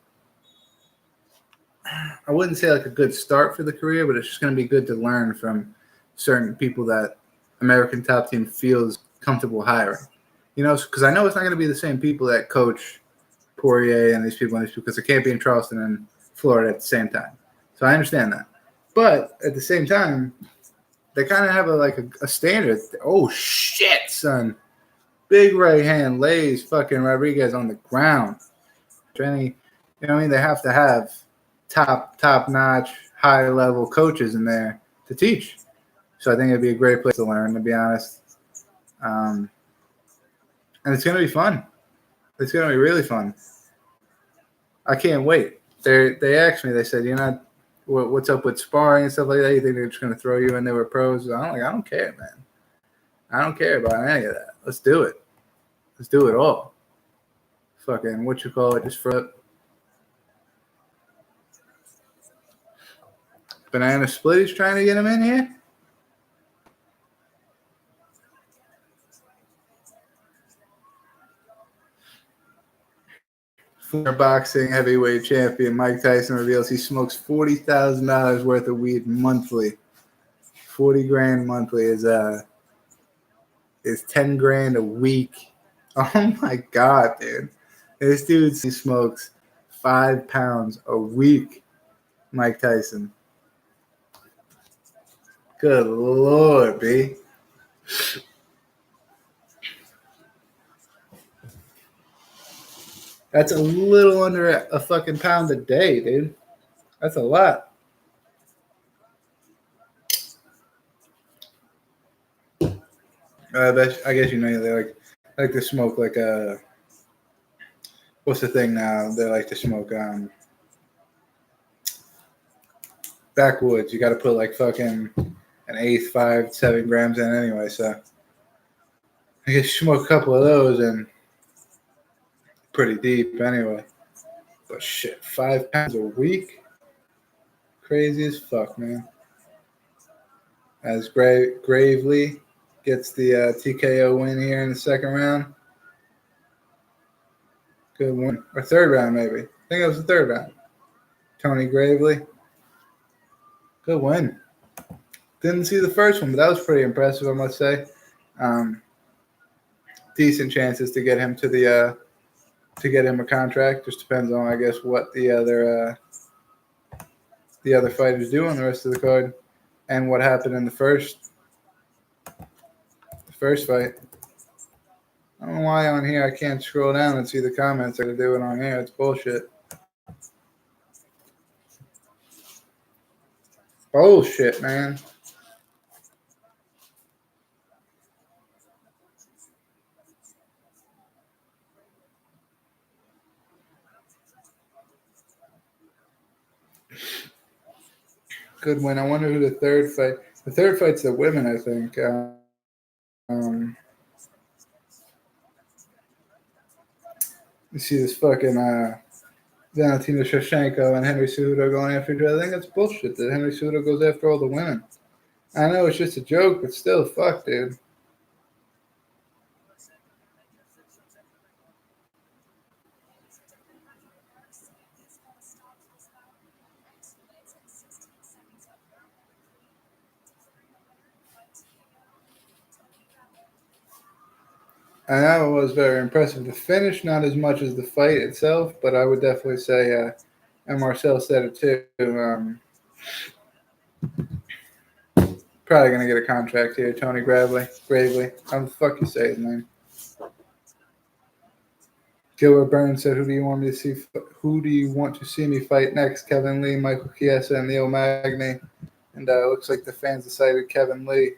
I wouldn't say like a good start for the career, but it's just going to be good to learn from certain people that American Top Team feels comfortable hiring. Because I know it's not going to be the same people that coach Poirier and these people because they can't be in Charleston and Florida at the same time. So I understand that. But at the same time, they kind of have a standard. Oh, shit, son. Big right hand lays fucking Rodriguez on the ground. They have to have top-notch, high-level coaches in there to teach. So I think it'd be a great place to learn, to be honest. And it's going to be fun. It's going to be really fun. I can't wait. They asked me, they said, what's up with sparring and stuff like that? You think they're just going to throw you in there with pros? I'm like, I don't care, man. I don't care about any of that. Let's do it. Let's do it all. Fucking, just for Banana Splitty's trying to get him in here? Former boxing heavyweight champion Mike Tyson reveals he smokes $40,000 worth of weed monthly. $40,000 monthly is $10,000 a week. Oh my god, dude! This dude smokes 5 pounds a week. Mike Tyson. Good lord, B. That's a little under a fucking pound a day, dude. That's a lot. I guess they like to smoke like a. What's the thing now? They like to smoke backwoods. You got to put like fucking an eighth, 5, 7 grams in anyway. So I guess you smoke a couple of those and pretty deep anyway. But shit, 5 pounds a week? Crazy as fuck, man. as Gravely gets the TKO win here in the second round. Good win. Or third round, maybe. I think it was the third round. Tony Gravely. Good win. Didn't see the first one, but that was pretty impressive, I must say. Decent chances to get him to get him a contract. Just depends on, I guess, what the other fighters do on the rest of the card and what happened in the first fight. I don't know why on here I can't scroll down and see the comments. I gotta do it on here. It's bullshit. Bullshit, man. Good win. I wonder who the third fight. The third fight's the women, I think. You see this fucking Valentina Shevchenko and Henry Cejudo going after each other. I think that's bullshit that Henry Cejudo goes after all the women. I know it's just a joke, but still, fuck, dude. And that was very impressive. The finish, not as much as the fight itself, but I would definitely say, and Marcel said it too, probably going to get a contract here, Tony Gravely. How the fuck you say his name? Gilbert Burns said, Who do you want to see me fight next? Kevin Lee, Michael Chiesa, and Neil Magny. And it looks like the fans decided Kevin Lee.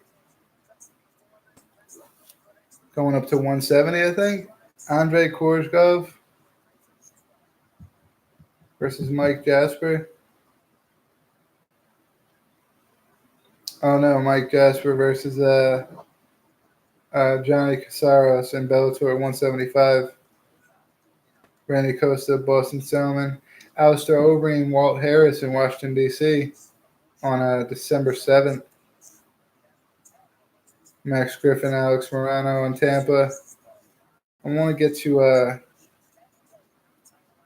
Going up to 170, I think. Andrei Korshkov versus Mike Jasper. Oh, no, Mike Jasper versus Johnny Casaros in Bellator 175. Randy Costa, Boston Salmon. Alistair Overeem and Walt Harris in Washington, D.C. on December 7th. Max Griffin, Alex Morano in Tampa. I want to get to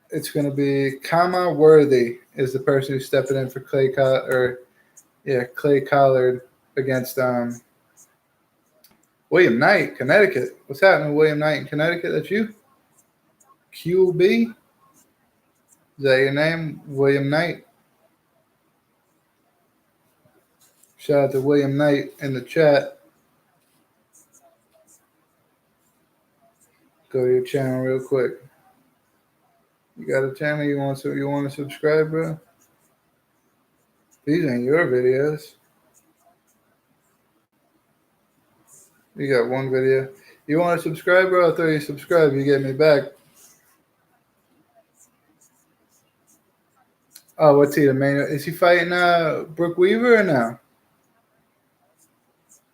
it's going to be Kama Worthy is the person who's stepping in for Clay Collard against William Knight, Connecticut. What's happening, William Knight in Connecticut? That's you? QB? Is that your name? William Knight? Shout out to William Knight in the chat. Go to your channel real quick. You got a channel you want to subscribe, bro? These ain't your videos. You got one video. You want to subscribe, bro? I'll throw you subscribe. You get me back. Oh, what's he, the main? Is he fighting Brooke Weaver or no?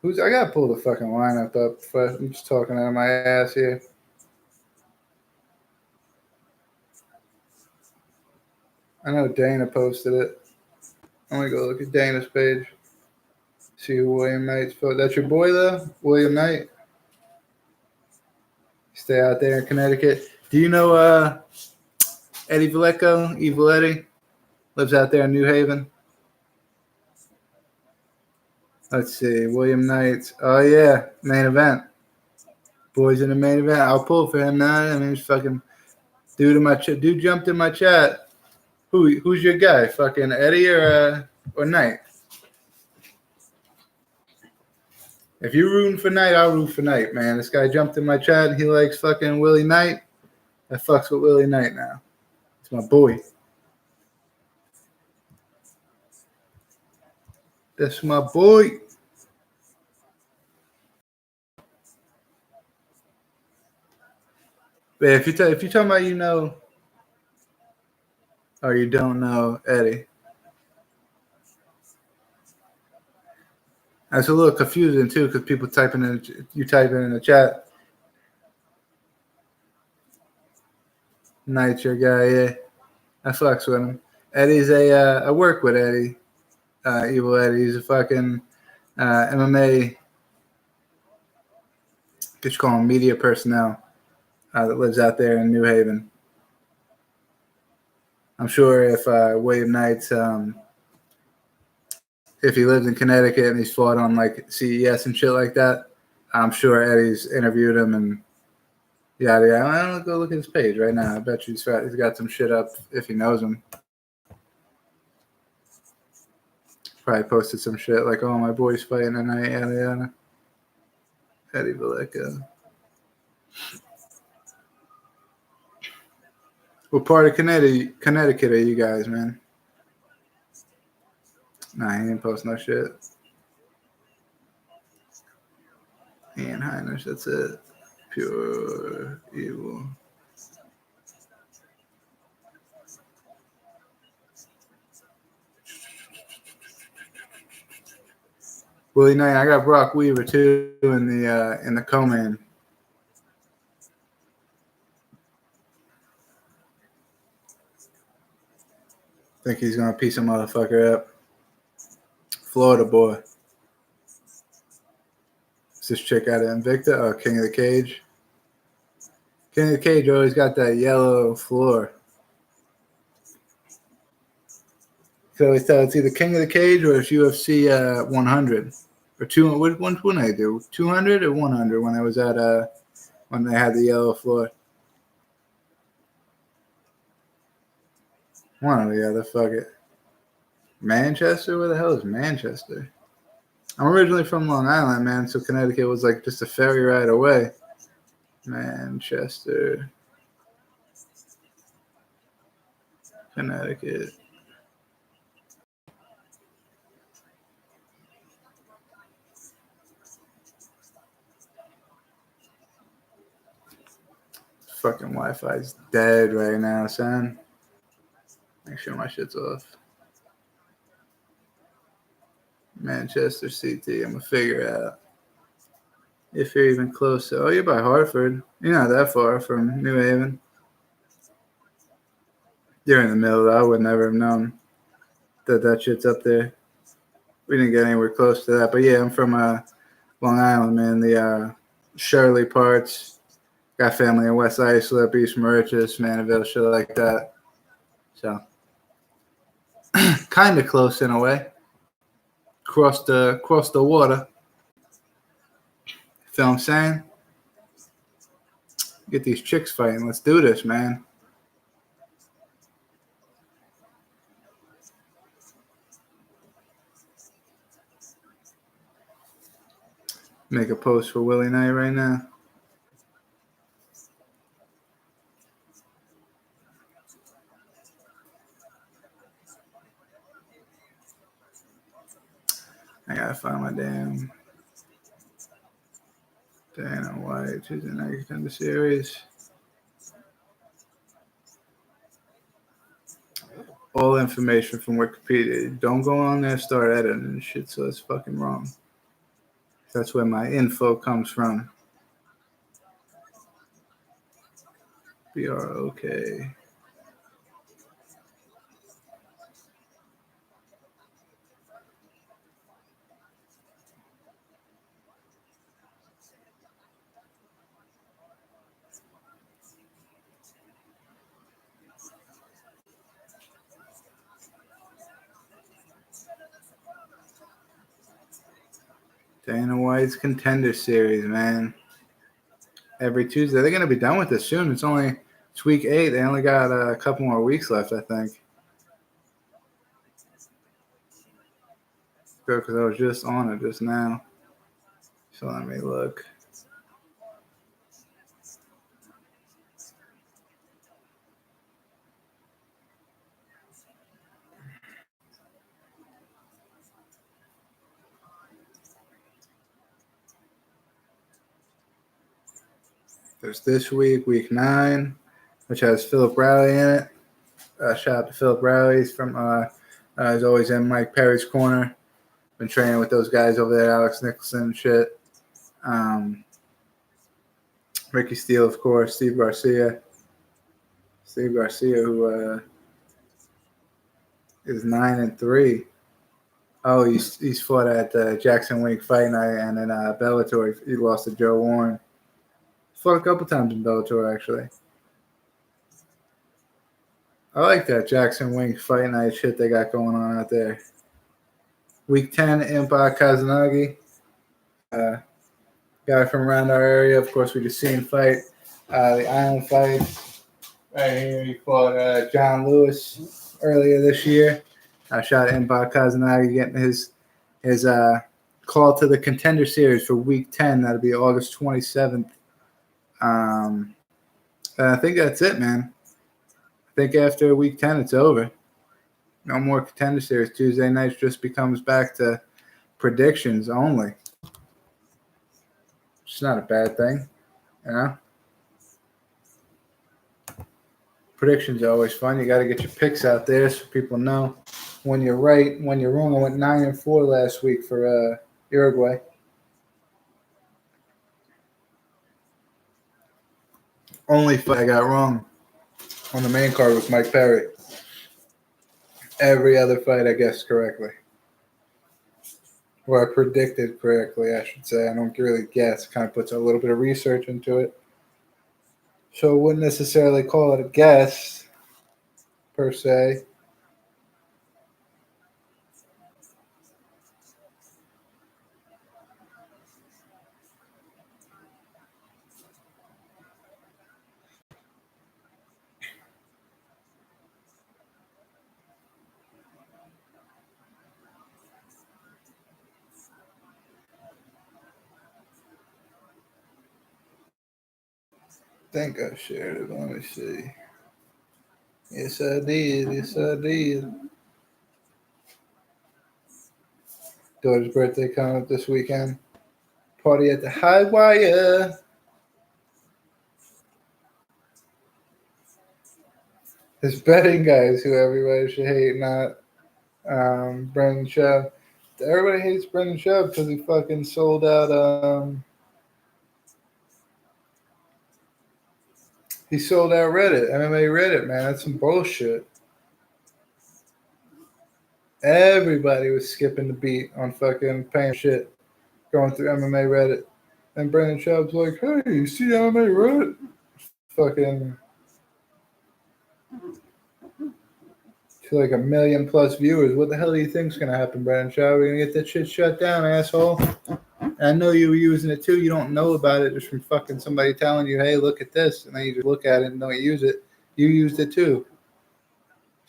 I gotta pull the fucking lineup up. I'm just talking out of my ass here. I know Dana posted it. I'm gonna go look at Dana's page. See who William Knight's for. That's your boy though, William Knight. Stay out there in Connecticut. Do you know Eddie Vlecko? Evil Eddie lives out there in New Haven. Let's see, William Knight. Oh yeah, main event. Boys in the main event. I'll pull for him now. I mean, he's fucking dude jumped in my chat. Who's your guy? Fucking Eddie or Knight? If you're rooting for Knight, I'll root for Knight, man. This guy jumped in my chat. He likes fucking Willie Knight. I fucks with Willie Knight now. It's my boy. That's my boy. But if you're talking about you know or you don't know Eddie, that's a little confusing too because people type in the chat. Knight's your guy, yeah. I fucks with him. Eddie's I work with Eddie. Evil Eddie. He's a fucking MMA, just call him media personnel that lives out there in New Haven. I'm sure if William Knight's, if he lives in Connecticut and he's fought on like CES and shit like that, I'm sure Eddie's interviewed him and yada yada. I don't go look at his page right now. I bet you he's got some shit up if he knows him. Probably posted some shit like, "Oh, my boy's fighting tonight." Yada yada. Eddie Valleca. What part of Connecticut are you guys, man? Nah, he didn't post no shit. Ian Heinrich, that's it. Pure evil. Willie Knight, I got Brock Weaver too in the co-main. Think he's gonna piece a motherfucker up. Florida boy. Is this chick out of Invicta? Oh, King of the Cage. King of the Cage always got that yellow floor. So always tell it's either King of the Cage or it's UFC 100 or 200. Which one would they do? 200 or 100 when I was at when they had the yellow floor. One or the other. Fuck it. Manchester? Where the hell is Manchester? I'm originally from Long Island, man, so Connecticut was like just a ferry ride away. Manchester, Connecticut. Fucking Wi-Fi's dead right now, son. Make sure my shit's off. Manchester CT. I'm gonna figure it out if you're even close. Oh, you're by Hartford. You're not that far from New Haven. You're in the middle, though. I would never have known that shit's up there. We didn't get anywhere close to that. But yeah, I'm from Long Island, man. The Shirley parts. Got family in West Islip, East Mauritius, Mandeville, shit like that. So kind of close in a way. Cross the water. Feel what I'm saying? Get these chicks fighting. Let's do this, man. Make a post for Willie Knight right now. I gotta find my damn Dana White, who's in the Contender series. All information from Wikipedia. Don't go on there and start editing shit, so it's fucking wrong. That's where my info comes from. BROK. Dana White's Contender series, man. Every Tuesday. They're going to be done with this soon. It's week 8. They only got a couple more weeks left, I think. Good, because I was just on it just now. So let me look. There's this week 9, which has Philip Rowley in it. Shout out to Philip Rowley. He's from, he's always in Mike Perry's corner. Been training with those guys over there, Alex Nicholson and shit. Ricky Steele, of course. Steve Garcia. Who is 9-3. Oh, he's fought at Jackson Wink Fight Night and then Bellator. He lost to Joe Warren. Fought a couple times in Bellator actually. I like that Jackson Wink Fight Night shit they got going on out there. Week 10, Impa Kazunagi. Guy from around our area. Of course, we just seen fight. The Island fight. Right here, he fought John Lewis earlier this year. Shot at Impa Kazunagi getting his call to the Contender Series for Week 10. That'll be August 27th. And I think that's it, man. I think after Week 10, it's over. No more Contender Series. Tuesday nights just becomes back to predictions only. It's not a bad thing, you know? Predictions are always fun. You got to get your picks out there so people know when you're right, when you're wrong. I went 9-4 last week for Uruguay. Only fight I got wrong on the main card was Mike Perry. Every other fight I guessed correctly. Or I predicted correctly, I should say. I don't really guess. It kind of puts a little bit of research into it. So I wouldn't necessarily call it a guess, per se. I think I shared it. Let me see. Yes, I did. Yes, I did. Daughter's birthday coming up this weekend. Party at the High Wire. His betting guys who everybody should hate, not Brendan Schaub. Everybody hates Brendan Schaub because he fucking sold out. He sold out Reddit, MMA Reddit, man. That's some bullshit. Everybody was skipping the beat on fucking paying shit, going through MMA Reddit. And Brendan Schaub's like, hey, you see MMA Reddit? Fucking to like 1 million plus viewers. What the hell do you think's gonna happen, Brendan Schaub? We're gonna get that shit shut down, asshole. And I know you were using it too. You don't know about it just from fucking somebody telling you, hey, look at this. And then you just look at it and don't use it. You used it too.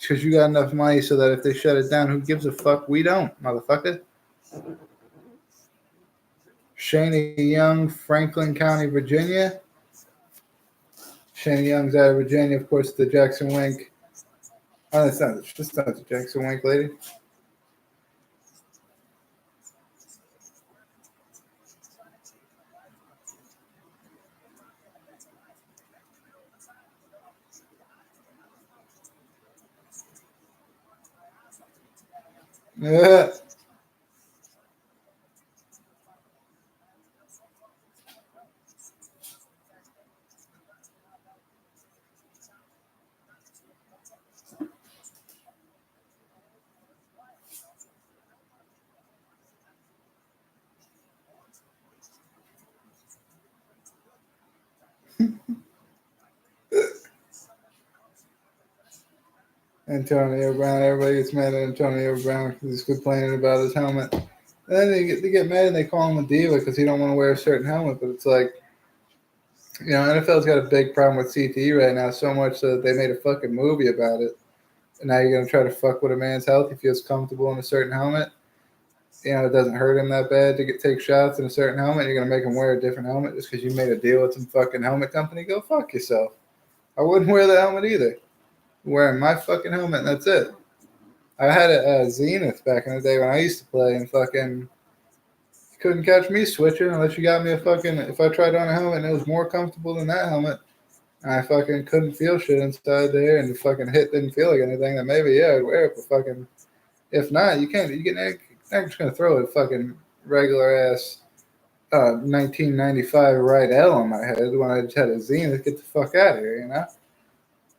Because you got enough money so that if they shut it down, who gives a fuck? We don't, motherfucker. Shana Young, Franklin County, Virginia. Shana Young's out of Virginia, of course, the Jackson Wink. Oh, that's not the Jackson Wink lady. Yeah. Antonio Brown. Everybody gets mad at Antonio Brown because he's complaining about his helmet. And then they get mad and they call him a diva because he don't want to wear a certain helmet. But it's like, you know, NFL's got a big problem with CTE right now, so much so that they made a fucking movie about it. And now you're going to try to fuck with a man's health. He feels comfortable in a certain helmet. You know, it doesn't hurt him that bad to take shots in a certain helmet. You're going to make him wear a different helmet just because you made a deal with some fucking helmet company. Go fuck yourself. I wouldn't wear the helmet either. I'm wearing my fucking helmet and that's it. I had a Zenith back in the day when I used to play and fucking couldn't catch me switching unless you got me a fucking, if I tried on a helmet and it was more comfortable than that helmet and I fucking couldn't feel shit inside there and the fucking hit didn't feel like anything, then maybe, yeah, I'd wear it, but fucking, if not, you can't, you get, I'm just going to throw a fucking regular ass 1995 Ride L on my head when I just had a Zenith. Get the fuck out of here, you know?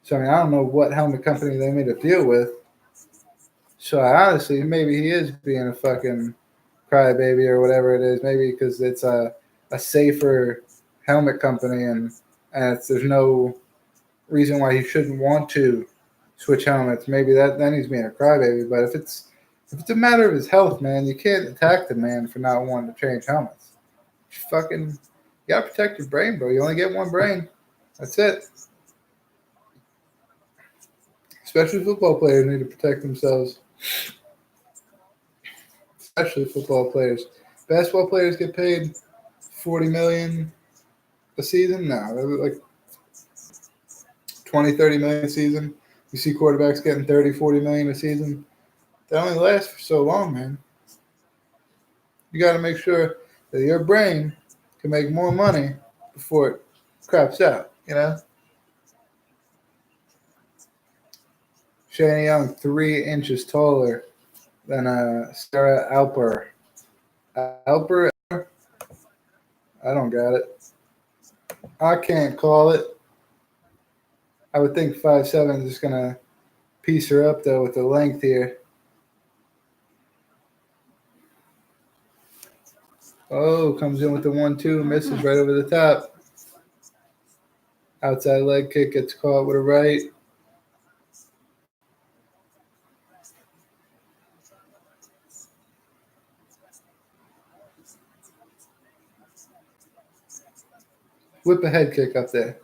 So, I mean, I don't know what helmet company they made a deal with. So honestly, maybe he is being a fucking crybaby or whatever it is. Maybe because it's a safer helmet company and there's no reason why he shouldn't want to switch helmets. Maybe then he's being a crybaby. But if it's a matter of his health, man, you can't attack the man for not wanting to change helmets. You gotta protect your brain, bro. You only get one brain. That's it. Especially football players need to protect themselves. Especially football players. Basketball players get paid $40 million a season. No, they're like 20, 30 million a season. You see quarterbacks getting 30, 40 million a season. They only last for so long, man. You got to make sure that your brain can make more money before it craps out, you know? Shane Young, 3 inches taller than Sarah Alper. Alper? I don't got it. I can't call it. I would think 5'7" is just going to piece her up, though, with the length here. Oh, comes in with the 1-2, misses right over the top. Outside leg kick gets caught with a right. Whip a head kick up there.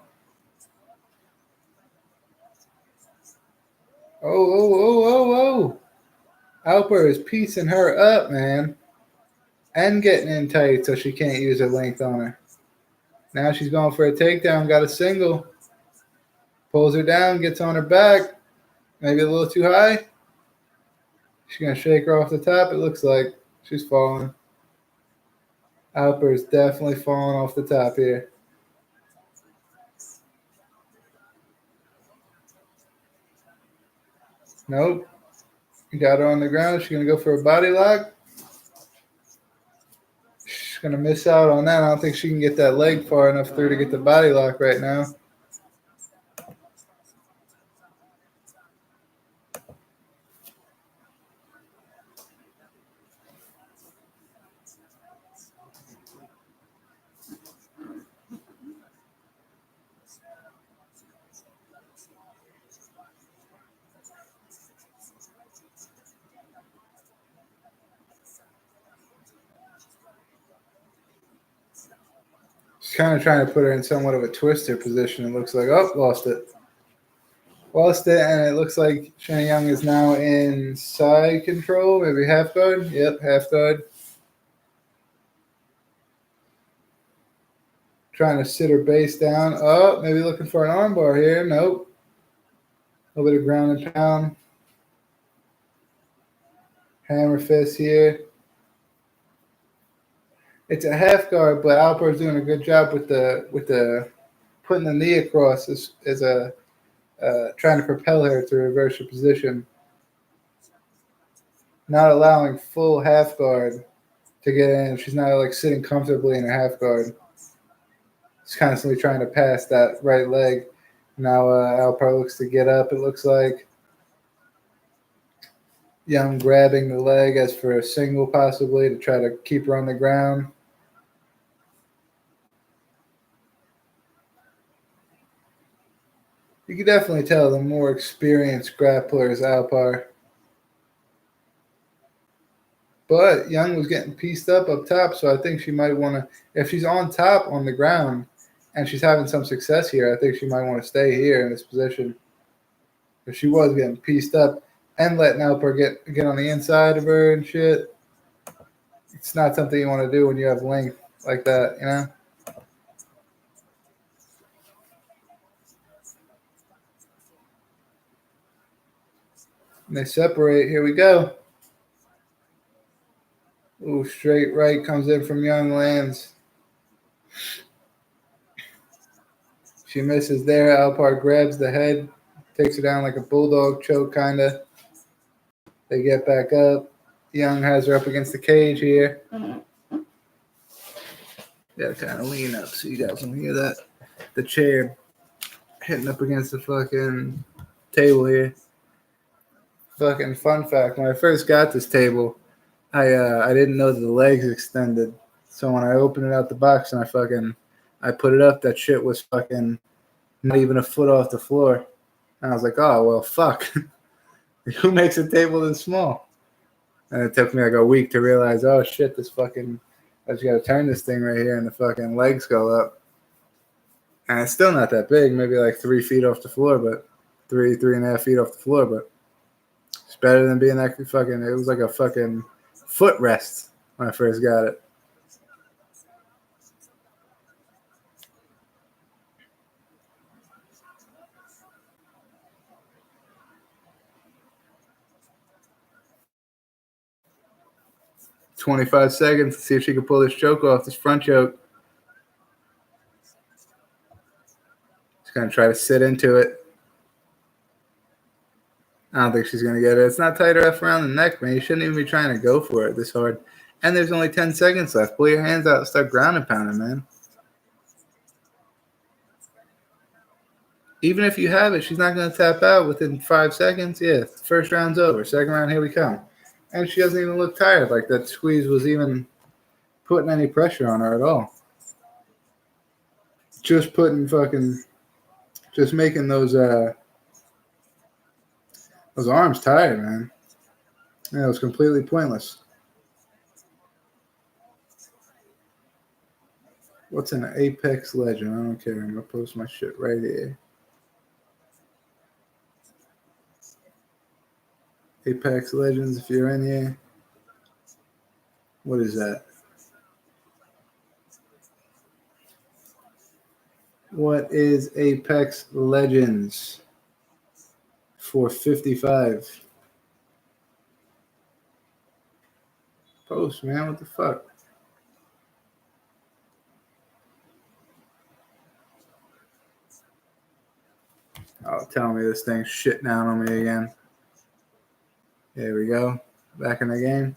Oh. Alper is piecing her up, man. And getting in tight so she can't use her length on her. Now she's going for a takedown. Got a single. Pulls her down. Gets on her back. Maybe a little too high. She's going to shake her off the top. It looks like she's falling. Alper is definitely falling off the top here. Nope. Got her on the ground. She's going to go for a body lock. She's going to miss out on that. I don't think she can get that leg far enough through to get the body lock right now. She's kind of trying to put her in somewhat of a twister position. It looks like, oh, lost it. Lost it, and it looks like Shane Young is now in side control, maybe half guard. Yep, half guard. Trying to sit her base down. Oh, maybe looking for an armbar here. Nope. A little bit of ground and pound. Hammer fist here. It's a half guard, but Alper's doing a good job with the putting the knee across as a trying to propel her to reverse her position. Not allowing full half guard to get in. She's not like sitting comfortably in a half guard. She's constantly trying to pass that right leg. Now Alper looks to get up, it looks like. Young grabbing the leg as for a single possibly to try to keep her on the ground. You can definitely tell the more experienced grappler is Alper. But Young was getting pieced up top, so I think she might want to, if she's on top on the ground and she's having some success here, I think she might want to stay here in this position. If she was getting pieced up and letting Alper get on the inside of her and shit, it's not something you want to do when you have length like that, you know? And they separate. Here we go. Ooh, straight right comes in from Young, lands. She misses there. Alper grabs the head, takes her down like a bulldog choke, kind of. They get back up. Young has her up against the cage here. Gotta kind of lean up so you guys can hear that. The chair hitting up against the fucking table here. Fucking fun fact: when I first got this table, I didn't know that the legs extended. So when I opened it out the box and I put it up, that shit was fucking not even a foot off the floor. And I was like, oh well, fuck. Who makes a table this small? And it took me like a week to realize, oh shit, I just gotta turn this thing right here and the fucking legs go up. And it's still not that big, maybe like 3 feet off the floor, but 3.5 feet off the floor, but it's better than being that fucking, it was like a fucking footrest when I first got it. "25 seconds to see if she can pull this choke off, this front choke." She's gonna try to sit into it. I don't think she's gonna get it. It's not tight enough around the neck, man. You shouldn't even be trying to go for it this hard. And there's only 10 seconds left. Pull your hands out and start ground and pounding, man. Even if you have it, she's not going to tap out within 5 seconds. Yeah, first round's over. Second round, here we come. And she doesn't even look tired. Like that squeeze was even putting any pressure on her at all. Just making those arms tired, man. Yeah, it was completely pointless. What's an Apex Legend? I don't care. I'm going to post my shit right here. Apex Legends, if you're in here. What is that? What is Apex Legends for 55? Post, man. What the fuck? Oh, tell me this thing's shit down on me again. There we go. Back in the game.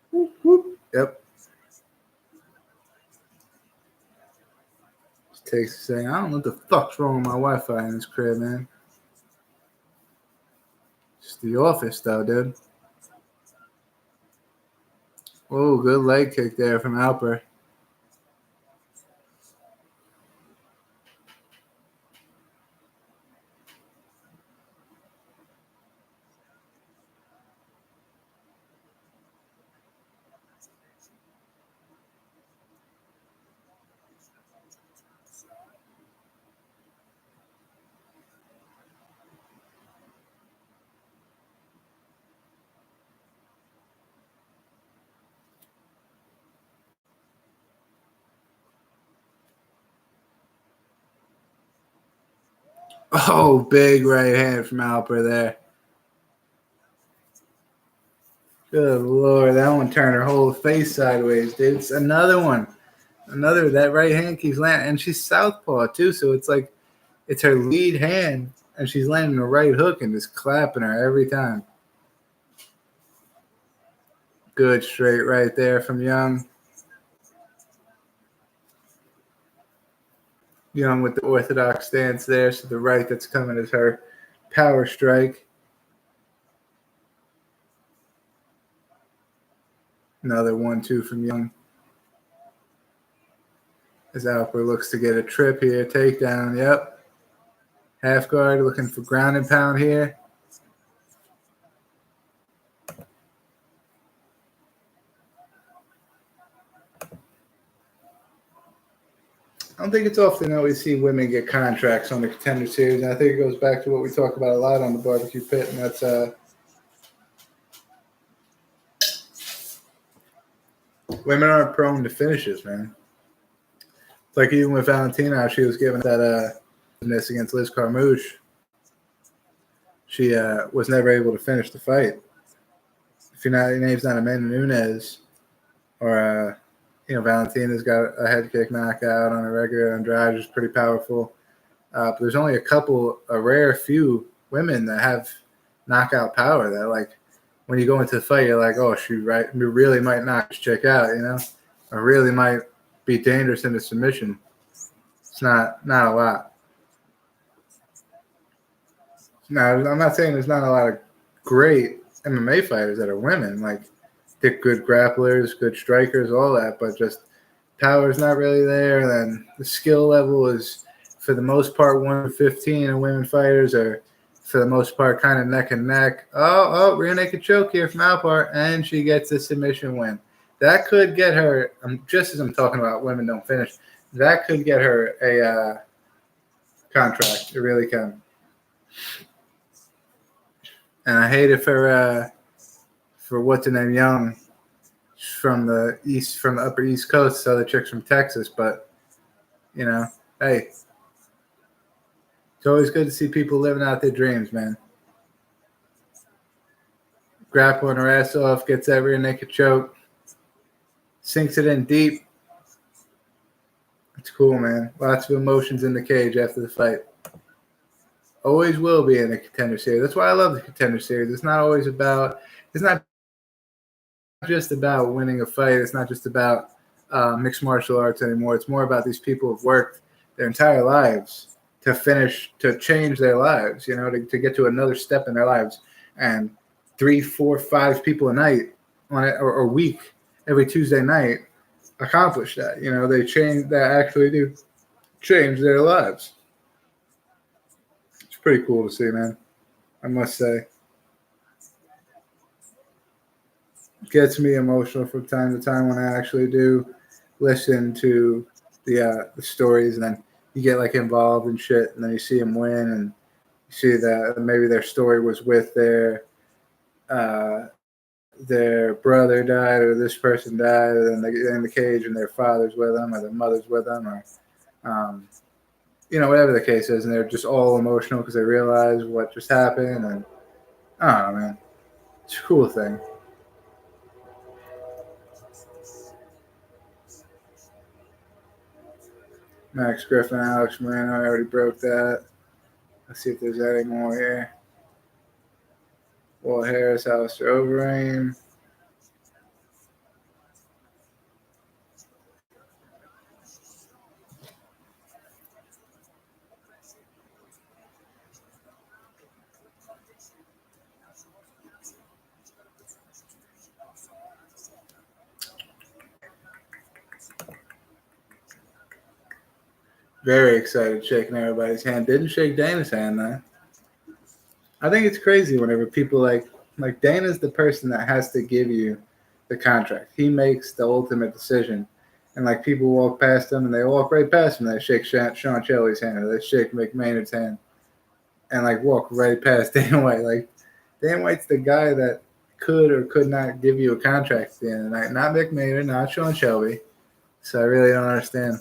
Whoop, whoop. Yep. Just takes a second. I don't know what the fuck's wrong with my Wi-Fi in this crib, man. It's the office, though, dude. Oh, good leg kick there from Alper. Oh, big right hand from Alper there. Good Lord, that one turned her whole face sideways, dude. It's another one. That right hand keeps landing. And she's southpaw, too, so it's like it's her lead hand, and she's landing a right hook and just clapping her every time. Good straight right there from Young. Young with the orthodox stance there, so the right that's coming is her power strike. Another 1-2 from Young. As Alper looks to get a trip here. Takedown, yep. Half guard looking for ground and pound here. I don't think it's often that we see women get contracts on the Contender Series, and I think it goes back to what we talk about a lot on the Barbecue Pit, and that's women aren't prone to finishes, man. It's like even with Valentina, she was given that miss against Liz Carmouche. She was never able to finish the fight. If your name's not Amanda Nunes or Valentina's got a head kick knockout on a regular. Andrade is pretty powerful. But there's only a rare few women that have knockout power that, like, when you go into the fight, you're like, oh, she really might knock this chick out, or really might be dangerous in the submission. It's not a lot. Now, I'm not saying there's not a lot of great MMA fighters that are women, like they're good grapplers, good strikers, all that, but just power's not really there. Then the skill level is, for the most part, 1 to 15, and women fighters are, for the most part, kind of neck and neck. Rear naked choke here from Alpart, and she gets the submission win. That could get her, just as I'm talking about women don't finish, that could get her a contract. It really can. And I hate it for what's her name, Young, from the upper East Coast, so the chicks from Texas. But hey, it's always good to see people living out their dreams, man. Grappling her ass off, gets that rear naked choke, sinks it in deep. It's cool, man. Lots of emotions in the cage after the fight. Always will be in the Contender Series. That's why I love the Contender Series. It's not just about winning a fight. It's not just about mixed martial arts anymore. It's more about these people who've worked their entire lives to change their lives, to get to another step in their lives. And 3, 4, 5 people a night on it, or a week, every Tuesday night, accomplish that. They actually do change their lives. It's pretty cool to see, man. I must say. Gets me emotional from time to time when I actually do listen to the stories, and then you get like involved in shit, and then you see them win, and you see that maybe their story was with their brother died, or this person died, and they get in the cage, and their father's with them, or their mother's with them, or whatever the case is, and they're just all emotional because they realize what just happened, and I don't know, man, it's a cool thing. Max Griffin, Alex Moreno, I already broke that. Let's see if there's any more here. Walt Harris, Alistair Overeem. Very excited, shaking everybody's hand. Didn't shake Dana's hand, though. I think it's crazy whenever people like Dana's the person that has to give you the contract. He makes the ultimate decision. And like people walk past him and they walk right past him. They shake Sean Shelby's hand, or they shake McMahon's hand, and like walk right past Dana White. Like Dana White's the guy that could or could not give you a contract at the end of the night. Not McMahon, not Sean Shelby. So I really don't understand.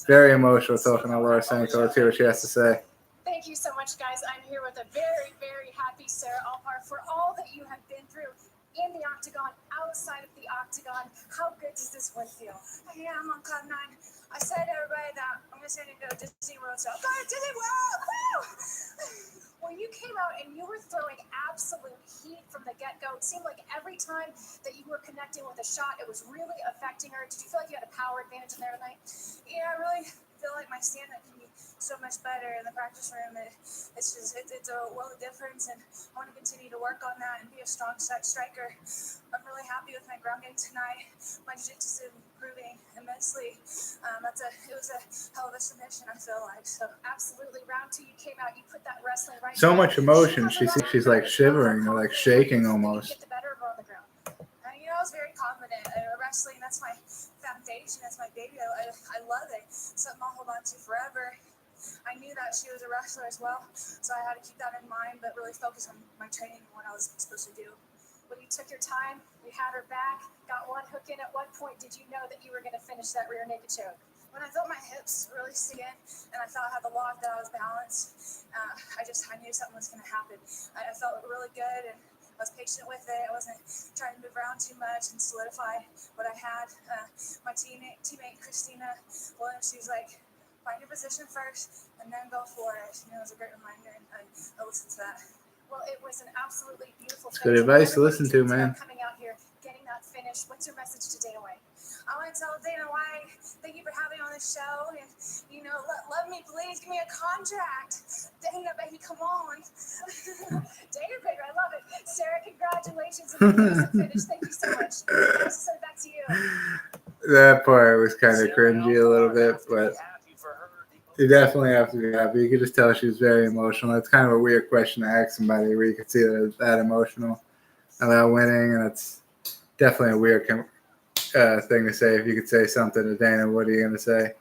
Very emotional talking to Laura Sanko. Let's hear what she has to say. Thank you so much, guys. I'm here with a very, very happy Sarah Alpart for all that you have been through in the octagon, outside of the octagon. How good does this one feel? Yeah, I'm on cloud 9. I said to everybody that I'm just going to go to Disney World, so go to Disney World! Woo! When you came out and you were throwing absolute heat from the get-go, it seemed like every time that you were connecting with a shot, it was really affecting her. Did you feel like you had a power advantage in there tonight? Yeah, I really feel like my stand-up can be so much better in the practice room. It's a world of difference, and I want to continue to work on that and be a strong striker. I'm really happy with my ground game tonight. My jiu-jitsu is improving immensely. It was a hell of a submission, I feel like. So absolutely, round 2, you came out, you put that wrestling right. So much emotion. She's like shivering or like shaking almost. Get the better of her on the ground. I was very confident. Wrestling, that's my foundation. That's my baby. I love it. Something I'll hold on to forever. I knew that she was a wrestler as well, so I had to keep that in mind, but really focus on my training and what I was supposed to do. When you took your time, you had her back, got one hook in. At what point did you know that you were going to finish that rear naked choke? When I felt my hips really sink in, and I felt I had the lock, that I was balanced, I knew something was going to happen. I felt really good, and I was patient with it. I wasn't trying to move around too much and solidify what I had. My teammate Christina Williams, she was like, find your position first and then go for it. It was a great reminder, and I listened to that. Well, it was an absolutely beautiful It's good finish. advice to Everybody listen to, tunes man. out coming out here, getting that finish. What's your message to Dana White? I want to tell Dana White, thank you for having me on the show. And, love me, please. Give me a contract. Dana, baby, come on. Dana, baby, I love it. Sarah, congratulations on the awesome finish. Thank you so much. I'll just send it back to you. That part was kind of cringy a little bit, but you definitely have to be happy. You could just tell she was very emotional. It's kind of a weird question to ask somebody where you could see that it's that emotional about winning, and it's definitely a weird thing to say. If you could say something to Dana, what are you going to say?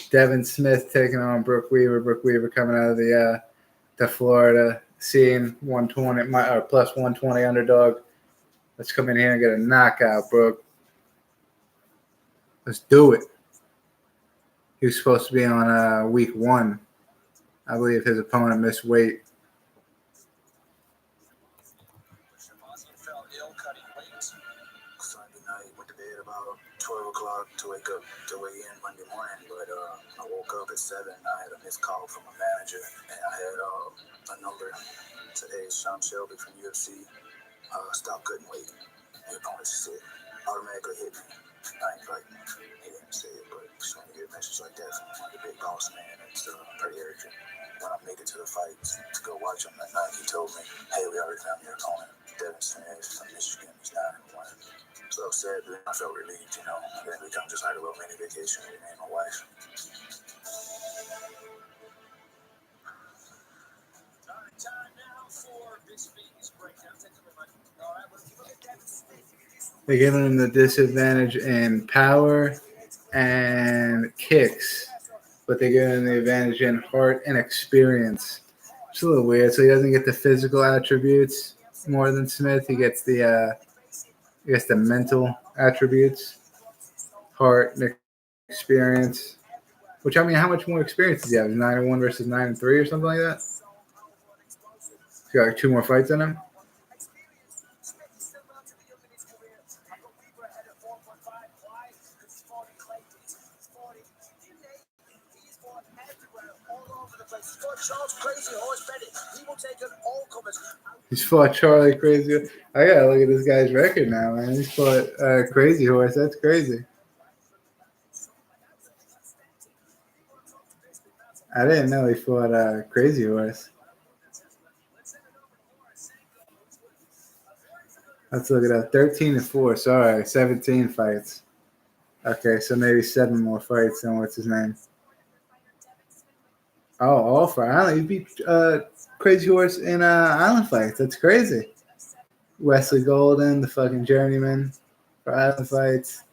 Devin Smith taking on Brooke Weaver. Brooke Weaver coming out of the Florida scene, 120 plus 120 underdog. Let's come in here and get a knockout, Brooke. Let's do it. He was supposed to be on week 1. I believe his opponent missed weight. Sunday night, went to bed about 12 o'clock to weigh in Monday morning, but I woke up at 7. I had a missed call from a manager, and I had a number. Today, Sean Shelby from UFC. Stop cutting weight. The opponent said, automatically hit me. I ain't fighting. He didn't say it, but when you get a message like that from one of the big boss man, it's pretty urgent. When I make it to the fight to go watch him that night, he told me, hey, we already found your opponent. Devin Smith from Michigan. He's 9-1. So sad, but I felt relieved, And then we come just like a little mini vacation with me and my wife. Time now for this week's breakdown. Thank you very much. All right, let's look at Devin Smith. They're giving him the disadvantage in power and kicks, but they're giving him the advantage in heart and experience. It's a little weird. So he doesn't get the physical attributes more than Smith. He gets the mental attributes, heart and experience. Which, I mean, how much more experience does he have? 9-1 versus 9-3 or something like that? He's got like 2 more fights in him. He's fought Charlie Crazy. I gotta look at this guy's record now, man. He's fought Crazy Horse. That's crazy. I didn't know he fought Crazy Horse. Let's look it up. 13-4. Sorry, 17 fights. Okay, so maybe 7 more fights than what's his name? Oh, all for Island. He beat Crazy Horse in Island fights. That's crazy. Wesley Golden, the fucking journeyman for Island fights.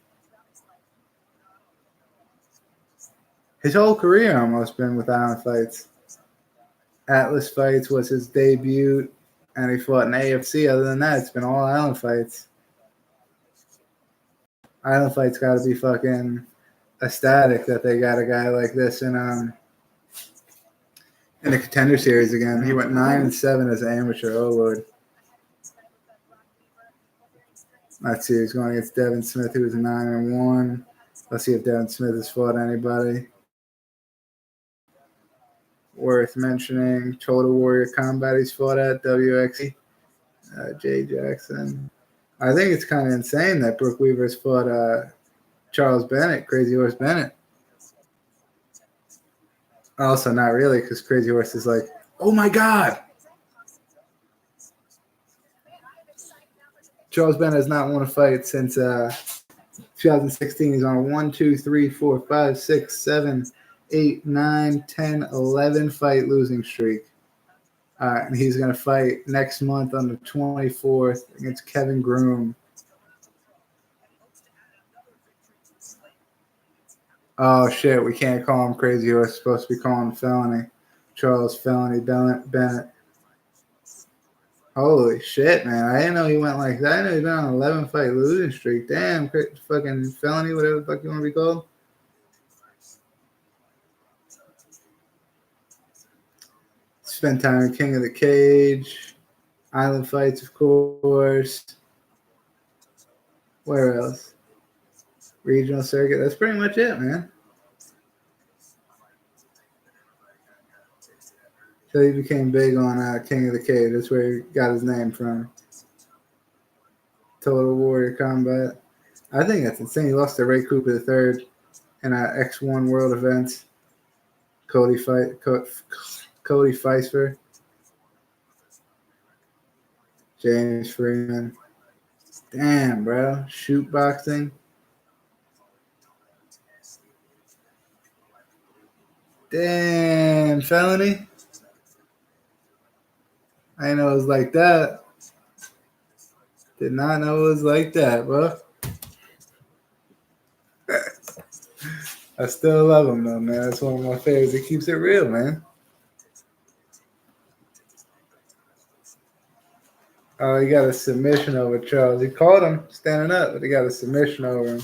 His whole career almost been with Island fights. Atlas fights was his debut, and he fought in AFC. Other than that, it's been all Island fights. Island fights got to be fucking ecstatic that they got a guy like this in the Contender series again. He went 9-7 as an amateur. Oh Lord. Let's see. He's going against Devin Smith, who was 9-1. Let's see if Devin Smith has fought anybody worth mentioning. Total Warrior Combat he's fought at. WXC. Jay Jackson. I think it's kind of insane that Brooke Weaver's fought Charles Bennett, Crazy Horse Bennett. Also, not really, because Crazy Horse is like, oh my God. Charles Bennett has not won a fight since 2016. He's on a 1, 2, 3, 4, 5, 6, 7, 8, 9, 10, 11 fight losing streak. And he's going to fight next month on the 24th against Kevin Groom. Oh, shit. We can't call him Crazy Horse. We're supposed to be calling him Felony. Charles Felony Bennett. Holy shit, man. I didn't know he went like that. I didn't know he'd been on an 11 fight losing streak. Damn, fucking Felony, whatever the fuck you want to be called. Spent time in King of the Cage. Island fights, of course. Where else? Regional circuit. That's pretty much it, man. So he became big on King of the Cage. That's where he got his name from. Total Warrior Combat. I think that's insane. He lost to Ray Cooper III in X1 World events. Cody Pfeiffer. James Freeman. Damn, bro. Shoot boxing. Damn, felony. I didn't know it was like that. Did not know it was like that, bro. I still love him, though, man. That's one of my favorites. He keeps it real, man. Oh, he got a submission over Charles. He caught him standing up, but he got a submission over him.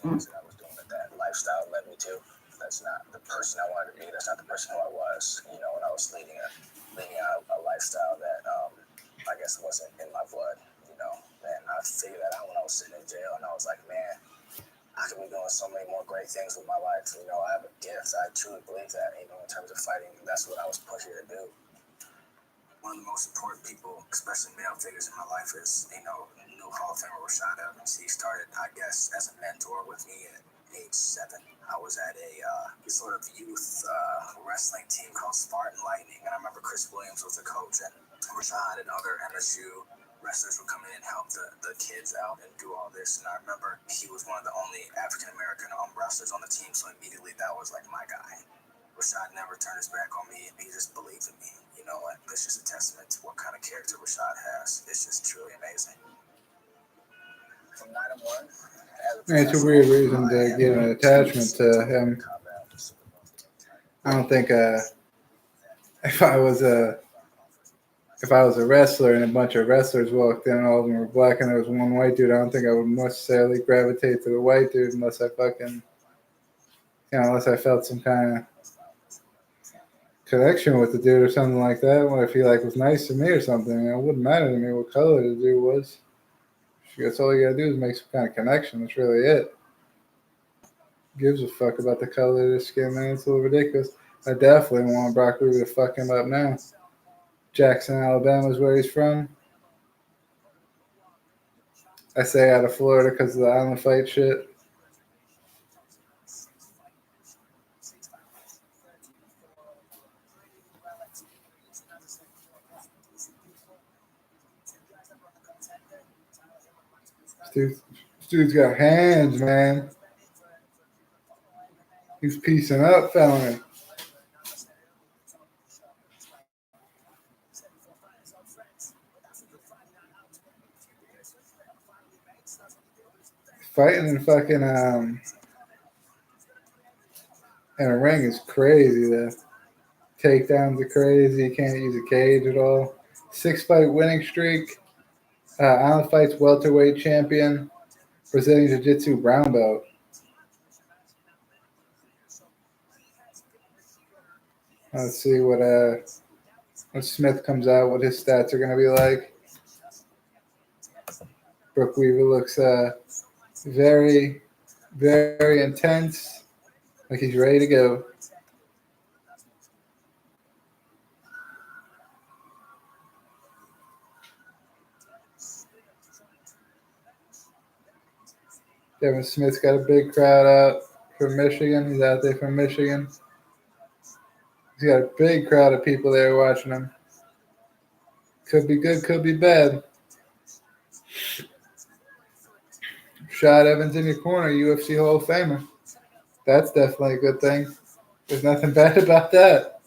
Things that I was doing that lifestyle led me to. That's not the person I wanted to be. That's not the person who I was. You know, when I was leading a lifestyle that I guess wasn't in my blood. You know, and I figured that out when I was sitting in jail, and I was like, man, I could be doing so many more great things with my life. You know, I have a gift. I truly believe that. You know, in terms of fighting, that's what I was put here to do. One of the most important people, especially male figures in my life, is, you know, new Hall of Famer Rashad Evans. He started, I guess, as a mentor with me at age 7. I was at a sort of youth wrestling team called Spartan Lightning, and I remember Chris Williams was the coach, and Rashad and other MSU wrestlers would come in and help the kids out and do all this. And I remember he was one of the only African-American wrestlers on the team, so immediately that was like my guy. Rashad never turned his back on me, and he just believed in me. You know, and it's just a testament to what kind of character Rashad has. It's just truly amazing. From 9-1, It's a weird reason to get an attachment to him. I don't think if I was a wrestler and a bunch of wrestlers walked in and all of them were black and there was one white dude, I don't think I would necessarily gravitate to the white dude unless I unless I felt some kind of connection with the dude or something like that. What if he was nice to me or something? It wouldn't matter to me what color the dude was. That's all you gotta do is make some kind of connection. That's really it. Gives a fuck about the color of the skin, man. It's a little ridiculous. I definitely want Brock Ruby to fuck him up now. Jackson, Alabama is where he's from. I say out of Florida because of the island fight shit. This dude's got hands, man. He's piecing up, felony. Fighting in fucking in a ring is crazy. The takedowns are crazy. You can't use a cage at all. 6-fight winning streak. Island Fights welterweight champion. Brazilian Jiu-Jitsu brown belt. Let's see what Smith comes out, what his stats are going to be like. Brooke Weaver looks very, very intense, like he's ready to go. Devin Smith's got a big crowd out from Michigan. He's out there from Michigan. He's got a big crowd of people there watching him. Could be good, could be bad. Rashad Evans in your corner, UFC Hall of Famer. That's definitely a good thing. There's nothing bad about that.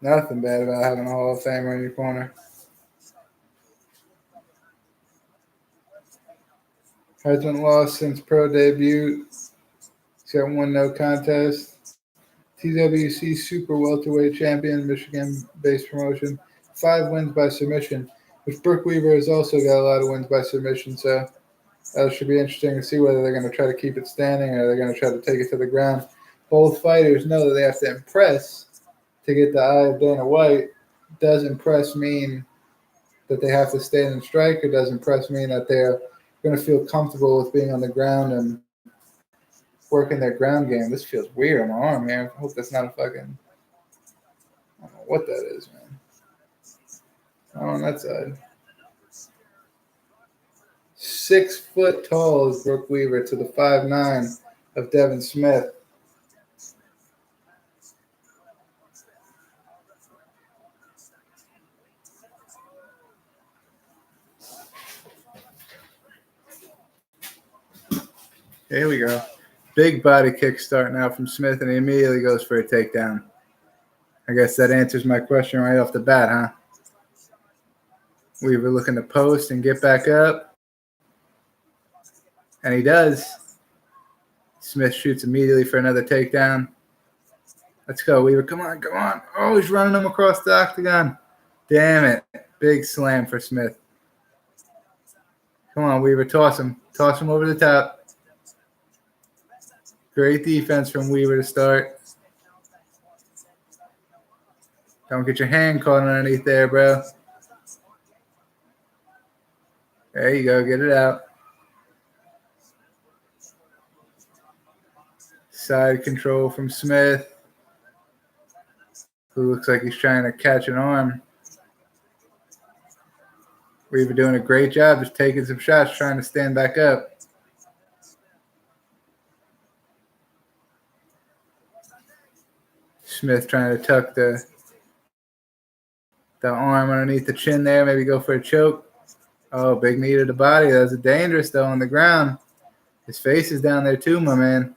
Nothing bad about having a Hall of Famer in your corner. Hasn't lost since pro debut. He's got 1 no contest. TWC Super Welterweight Champion, Michigan-based promotion. 5 wins by submission, which Brooke Weaver has also got a lot of wins by submission, so that should be interesting to see whether they're going to try to keep it standing or they're going to try to take it to the ground. Both fighters know that they have to impress to get the eye of Dana White. Does impress mean that they have to stand and strike, or does impress mean that they're going to feel comfortable with being on the ground and working their ground game? This feels weird on my arm, man. I hope that's not a fucking... I don't know what that is, man. Oh, on that side. 6 foot tall is Brooke Weaver to the 5'9" of Devin Smith. Here we go. Big body kick starting out from Smith, and he immediately goes for a takedown. I guess that answers my question right off the bat, huh? Weaver looking to post and get back up. And he does. Smith shoots immediately for another takedown. Let's go, Weaver. Come on, come on. Oh, he's running him across the octagon. Damn it. Big slam for Smith. Come on, Weaver. Toss him. Toss him over the top. Great defense from Weaver to start. Don't get your hand caught underneath there, bro. There you go. Get it out. Side control from Smith, who looks like he's trying to catch an arm. Weaver doing a great job just taking some shots, trying to stand back up. Smith trying to tuck the arm underneath the chin there, maybe go for a choke. Oh, big knee to the body. That was dangerous, though, on the ground. His face is down there, too, my man.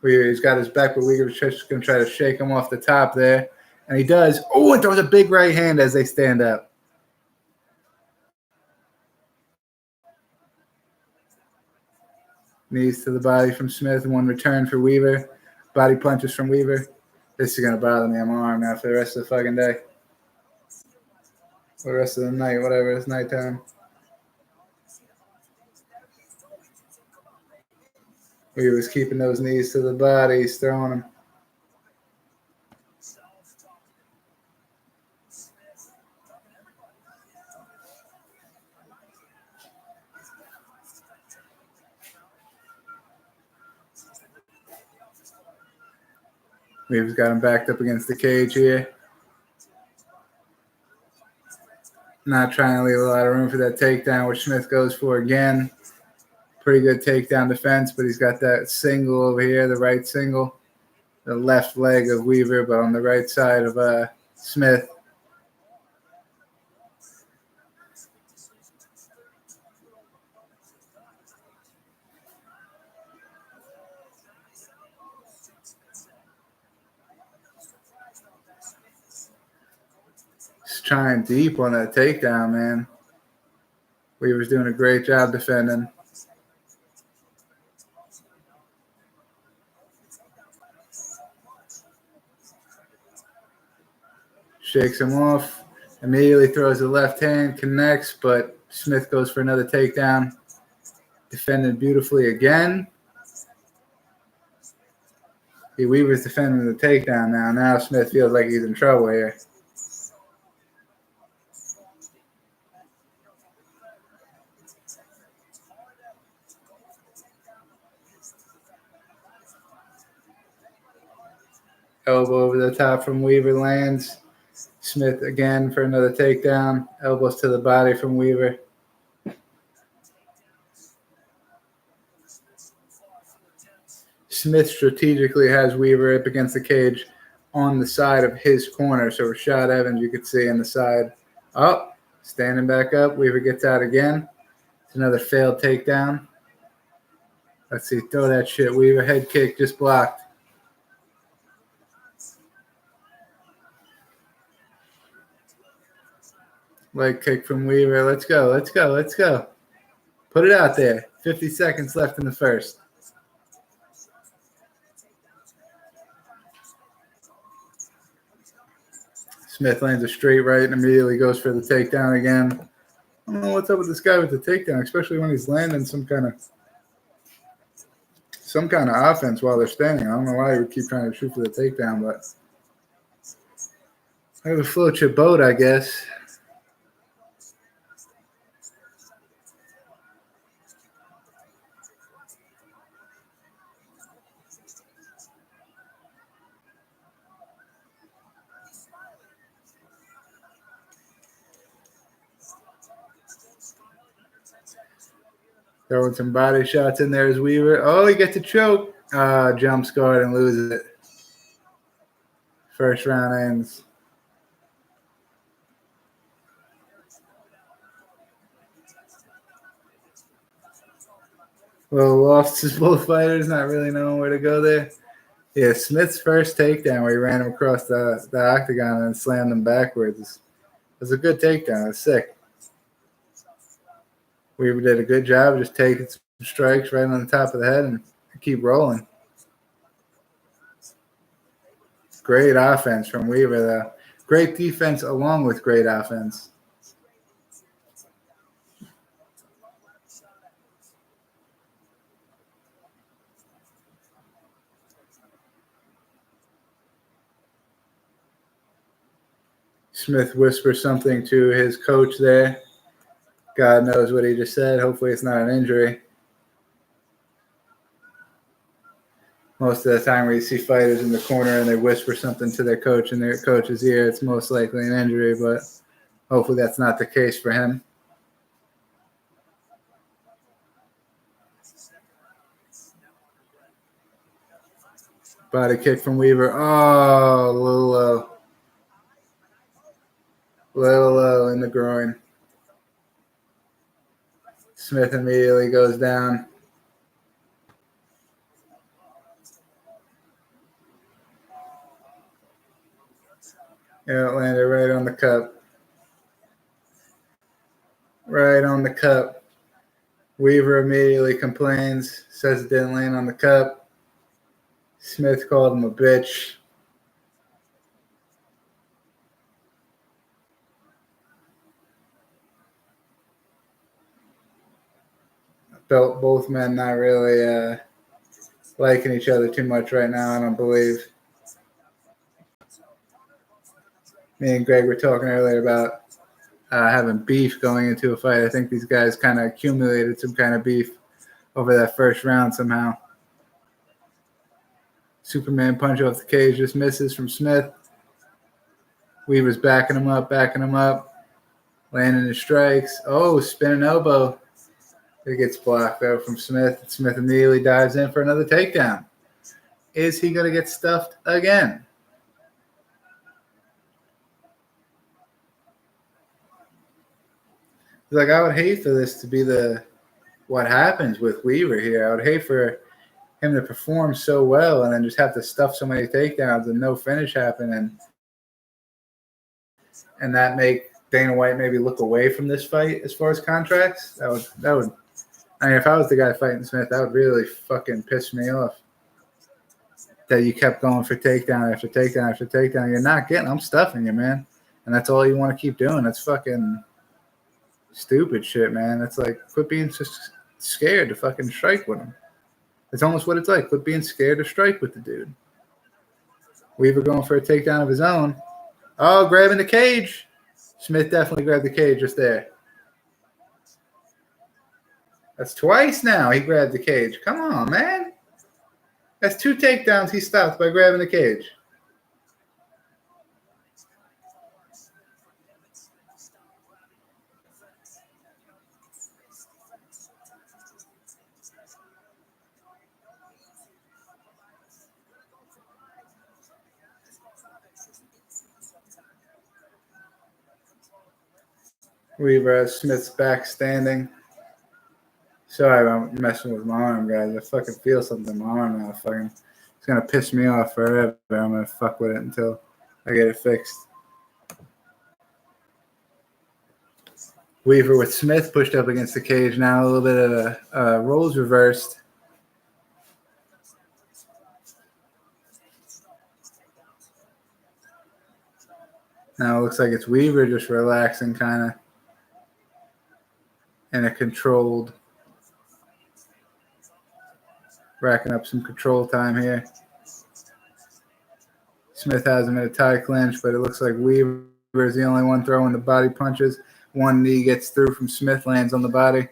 Weaver's got his back, but Weaver's just going to try to shake him off the top there. And he does. Oh, and throws a big right hand as they stand up. Knees to the body from Smith. One return for Weaver. Body punches from Weaver. This is going to bother me on my arm now for the rest of the fucking day. For the rest of the night, whatever. It's nighttime. Weaver's keeping those knees to the body. He's throwing them. Weaver's got him backed up against the cage here. Not trying to leave a lot of room for that takedown, which Smith goes for again. Pretty good takedown defense, but he's got that single over here, the right single. The left leg of Weaver, but on the right side of Smith. Trying deep on that takedown, man. Weaver's doing a great job defending. Shakes him off. Immediately throws the left hand, connects, but Smith goes for another takedown. Defended beautifully again. Weaver's defending the takedown now. Now Smith feels like he's in trouble here. Elbow over the top from Weaver lands. Smith again for another takedown. Elbows to the body from Weaver. Smith strategically has Weaver up against the cage on the side of his corner. So Rashad Evans, you could see on the side. Oh, standing back up. Weaver gets out again. It's another failed takedown. Let's see. Throw that shit, Weaver. Head kick just blocked. Leg kick from Weaver. Let's go. Let's go. Let's go. Put it out there. 50 seconds left in the first. Smith lands a straight right and immediately goes for the takedown again. I don't know what's up with this guy with the takedown, especially when he's landing some kind of offense while they're standing. I don't know why he would keep trying to shoot for the takedown, but there's a float your boat, I guess. Throwing some body shots in there as Weaver. Oh, he gets a choke. Jumps guard and loses it. First round ends. Little lost to both fighters, not really knowing where to go there. Yeah, Smith's first takedown where he ran him across the octagon and slammed him backwards. It was a good takedown. It was sick. Weaver did a good job just taking some strikes right on the top of the head and keep rolling. Great offense from Weaver, though. Great defense along with great offense. Smith whispers something to his coach there. God knows what he just said. Hopefully it's not an injury. Most of the time when you see fighters in the corner and they whisper something to their coach in their coach's ear, it's most likely an injury, but hopefully that's not the case for him. Body kick from Weaver. Oh, a little low. Little low in the groin. Smith immediately goes down. Yeah, it landed right on the cup. Right on the cup. Weaver immediately complains, says it didn't land on the cup. Smith called him a bitch. Felt both men not really liking each other too much right now, I don't believe. Me and Greg were talking earlier about having beef going into a fight. I think these guys kind of accumulated some kind of beef over that first round somehow. Superman punch off the cage just misses from Smith. Weaver's backing him up, landing his strikes. Oh, spinning elbow. It gets blocked though from Smith. Smith immediately dives in for another takedown. Is he going to get stuffed again? Like, I would hate for this to be what happens with Weaver here. I would hate for him to perform so well and then just have to stuff so many takedowns and no finish happen and that make Dana White maybe look away from this fight as far as contracts. That would. I mean, if I was the guy fighting Smith, that would really fucking piss me off. That you kept going for takedown after takedown after takedown. You're not getting. I'm stuffing you, man, and that's all you want to keep doing. That's fucking stupid shit, man. It's like, quit being just scared to fucking strike with him. It's almost what it's like. Quit being scared to strike with the dude. Weaver going for a takedown of his own. Oh, grabbing the cage. Smith definitely grabbed the cage just there. That's twice now he grabbed the cage. Come on, man. That's 2 takedowns he stopped by grabbing the cage. Weaver has Smith's back standing. Sorry, I'm messing with my arm, guys. I fucking feel something in my arm now. It's gonna piss me off forever. I'm gonna fuck with it until I get it fixed. Weaver with Smith pushed up against the cage. Now a little bit of roles reversed. Now it looks like it's Weaver just relaxing kind of in a controlled, racking up some control time here. Smith has him in a tie clinch, but it looks like Weaver is the only one throwing the body punches. One knee gets through from Smith, lands on the body.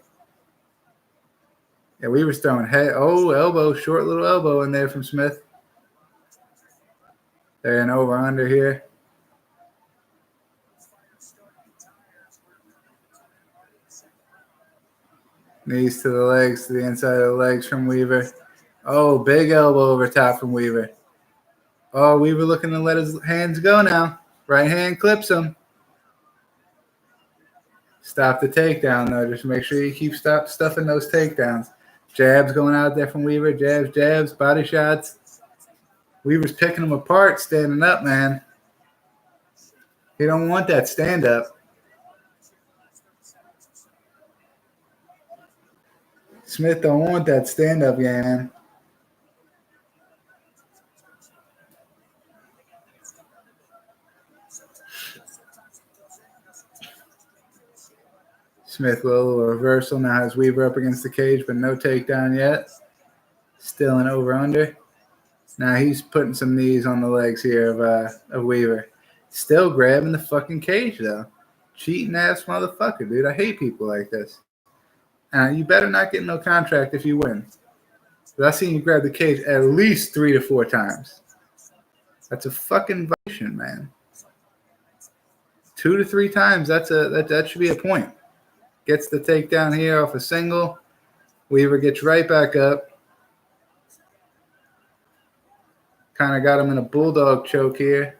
Yeah, Weaver's throwing head. Oh, elbow, short little elbow in there from Smith. They're in over under here. Knees to the legs, to the inside of the legs from Weaver. Oh, big elbow over top from Weaver. Oh, Weaver looking to let his hands go now. Right hand clips him. Stop the takedown, though. Just make sure you keep stuffing those takedowns. Jabs going out there from Weaver. Jabs, jabs, body shots. Weaver's picking them apart, standing up, man. He don't want that stand-up. Smith don't want that stand-up game, man. Smith with a little reversal. Now has Weaver up against the cage, but no takedown yet. Still an over-under. Now he's putting some knees on the legs here of Weaver. Still grabbing the fucking cage, though. Cheating ass motherfucker, dude. I hate people like this. You better not get no contract if you win. But I've seen you grab the cage at least 3 to 4 times. That's a fucking violation, man. 2 to 3 times, that should be a point. Gets the takedown here off a single. Weaver gets right back up. Kind of got him in a bulldog choke here.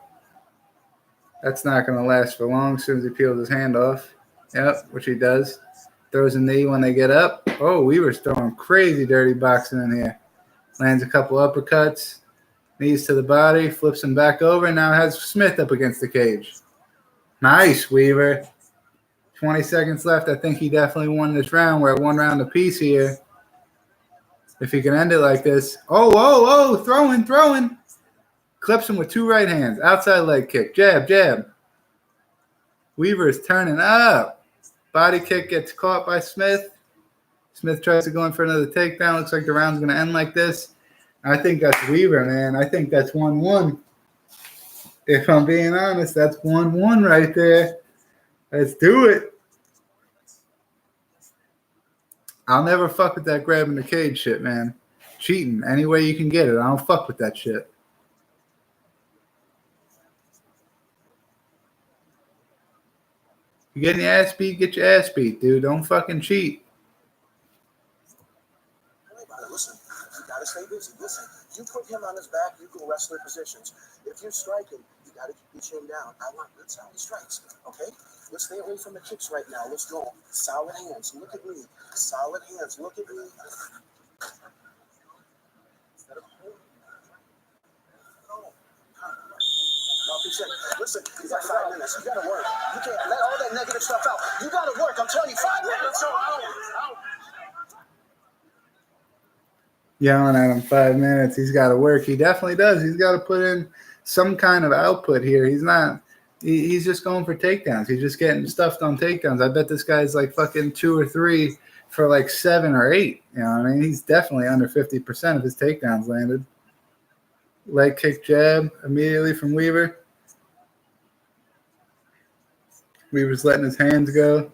That's not going to last for long as soon as he peels his hand off. Yep, which he does. Throws a knee when they get up. Oh, Weaver's throwing crazy dirty boxing in here. Lands a couple uppercuts. Knees to the body. Flips him back over. And now has Smith up against the cage. Nice, Weaver. 20 seconds left. I think he definitely won this round. We're at 1 round apiece here. If he can end it like this. Oh, throwing. Clips him with 2 right hands. Outside leg kick. Jab, jab. Weaver is turning up. Body kick gets caught by Smith. Smith tries to go in for another takedown. Looks like the round's going to end like this. I think that's Weaver, man. I think that's 1-1. If I'm being honest, that's 1-1 right there. Let's do it. I'll never fuck with that grabbing the cage shit, man. Cheating any way you can get it. I don't fuck with that shit. You getting your ass beat, get your ass beat, dude. Don't fucking cheat. Listen, you gotta stay busy. Listen, you put him on his back, you can wrestle positions. If you're striking, you gotta keep your chin down. I want good solid strikes, okay? Let's stay away from the kicks right now. Let's go. Solid hands. Look at me. Solid hands. Look at me. Listen, you got 5 minutes. You gotta work. You can't let all that negative stuff out. You gotta work. I'm telling you, 5 minutes. Out. Yelling at him 5 minutes. He's got to work. He definitely does. He's got to put in some kind of output here. He's just going for takedowns. He's just getting stuffed on takedowns. I bet this guy's like fucking 2 or 3 for like 7 or 8. You know what I mean? He's definitely under 50% of his takedowns landed. Leg kick jab immediately from Weaver. Weaver's letting his hands go.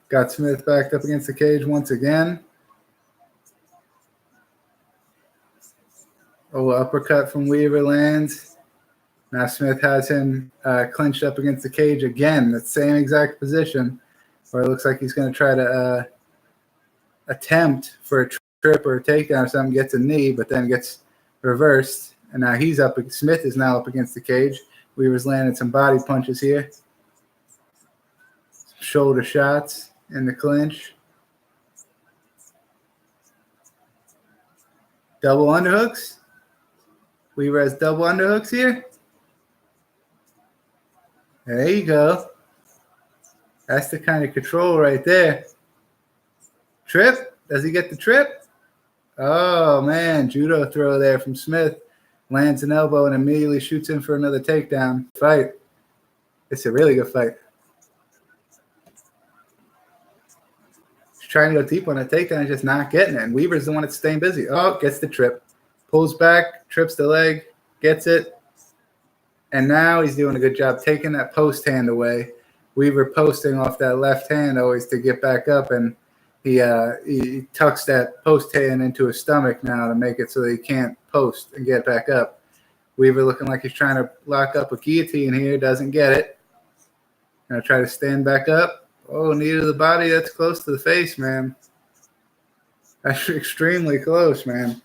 Got Smith backed up against the cage once again. Oh, uppercut from Weaver lands. Now Smith has him clinched up against the cage again. The same exact position where it looks like he's going to try to attempt for a trip or a takedown or something, gets a knee, but then gets reversed. And now he's up. Smith is now up against the cage. Weaver's landing some body punches here. Shoulder shots in the clinch. Double underhooks. Weaver has double underhooks here. There you go. That's the kind of control right there. Trip? Does he get the trip? Oh, man. Judo throw there from Smith. Lands an elbow and immediately shoots in for another takedown. Fight. It's a really good fight. He's trying to go deep on a takedown and just not getting it. And Weaver's the one that's staying busy. Oh, gets the trip. Pulls back, trips the leg, gets it. And now he's doing a good job taking that post hand away. Weaver posting off that left hand always to get back up, and he tucks that post hand into his stomach now to make it so that he can't post and get back up. Weaver looking like he's trying to lock up a guillotine here, doesn't get it. Gonna try to stand back up. Oh, knee to the body, that's close to the face, man. That's extremely close, man.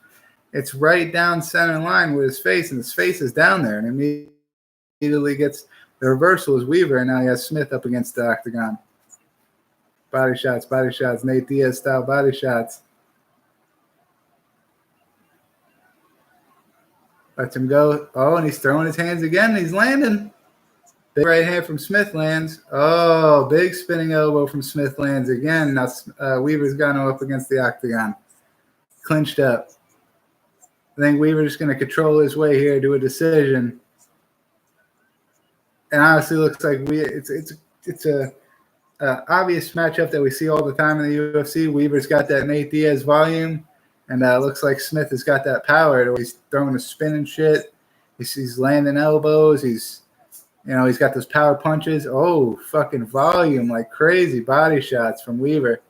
It's right down center line with his face, and his face is down there, and immediately gets the reversal is Weaver, and now he has Smith up against the octagon. Body shots, Nate Diaz style body shots. Lets him go. Oh, and he's throwing his hands again, and he's landing. Big right hand from Smith lands. Oh, big spinning elbow from Smith lands again. Now Weaver's gone up against the octagon. Clinched up. I think Weaver's going to control his way here to a decision. And honestly, looks like it's a obvious matchup that we see all the time in the UFC. Weaver's got that Nate Diaz volume, and looks like Smith has got that power. He's throwing a spin and shit. He's landing elbows. He's got those power punches. Oh, fucking volume like crazy. Body shots from Weaver.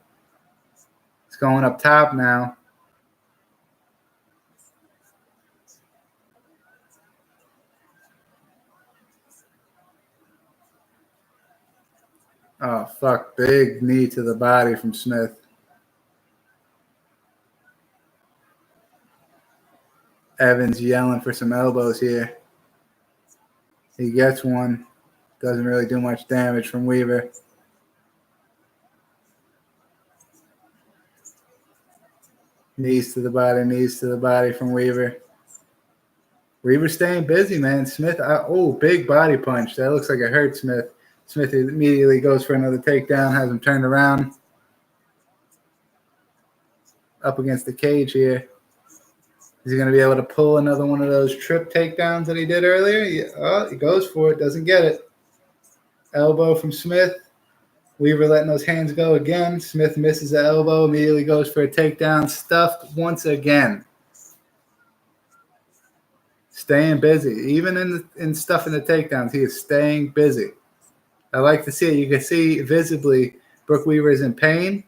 It's going up top now. Oh, fuck. Big knee to the body from Smith. Evans yelling for some elbows here. He gets one. Doesn't really do much damage from Weaver. Knees to the body from Weaver. Weaver staying busy, man. Smith, big body punch. That looks like it hurt Smith. Smith immediately goes for another takedown, has him turned around. Up against the cage here. Is he going to be able to pull another one of those trip takedowns that he did earlier? He goes for it, doesn't get it. Elbow from Smith. Weaver letting those hands go again. Smith misses the elbow, immediately goes for a takedown. Stuffed once again. Staying busy. Even in stuffing the takedowns, he is staying busy. I like to see it. You can see visibly Brooke Weaver is in pain,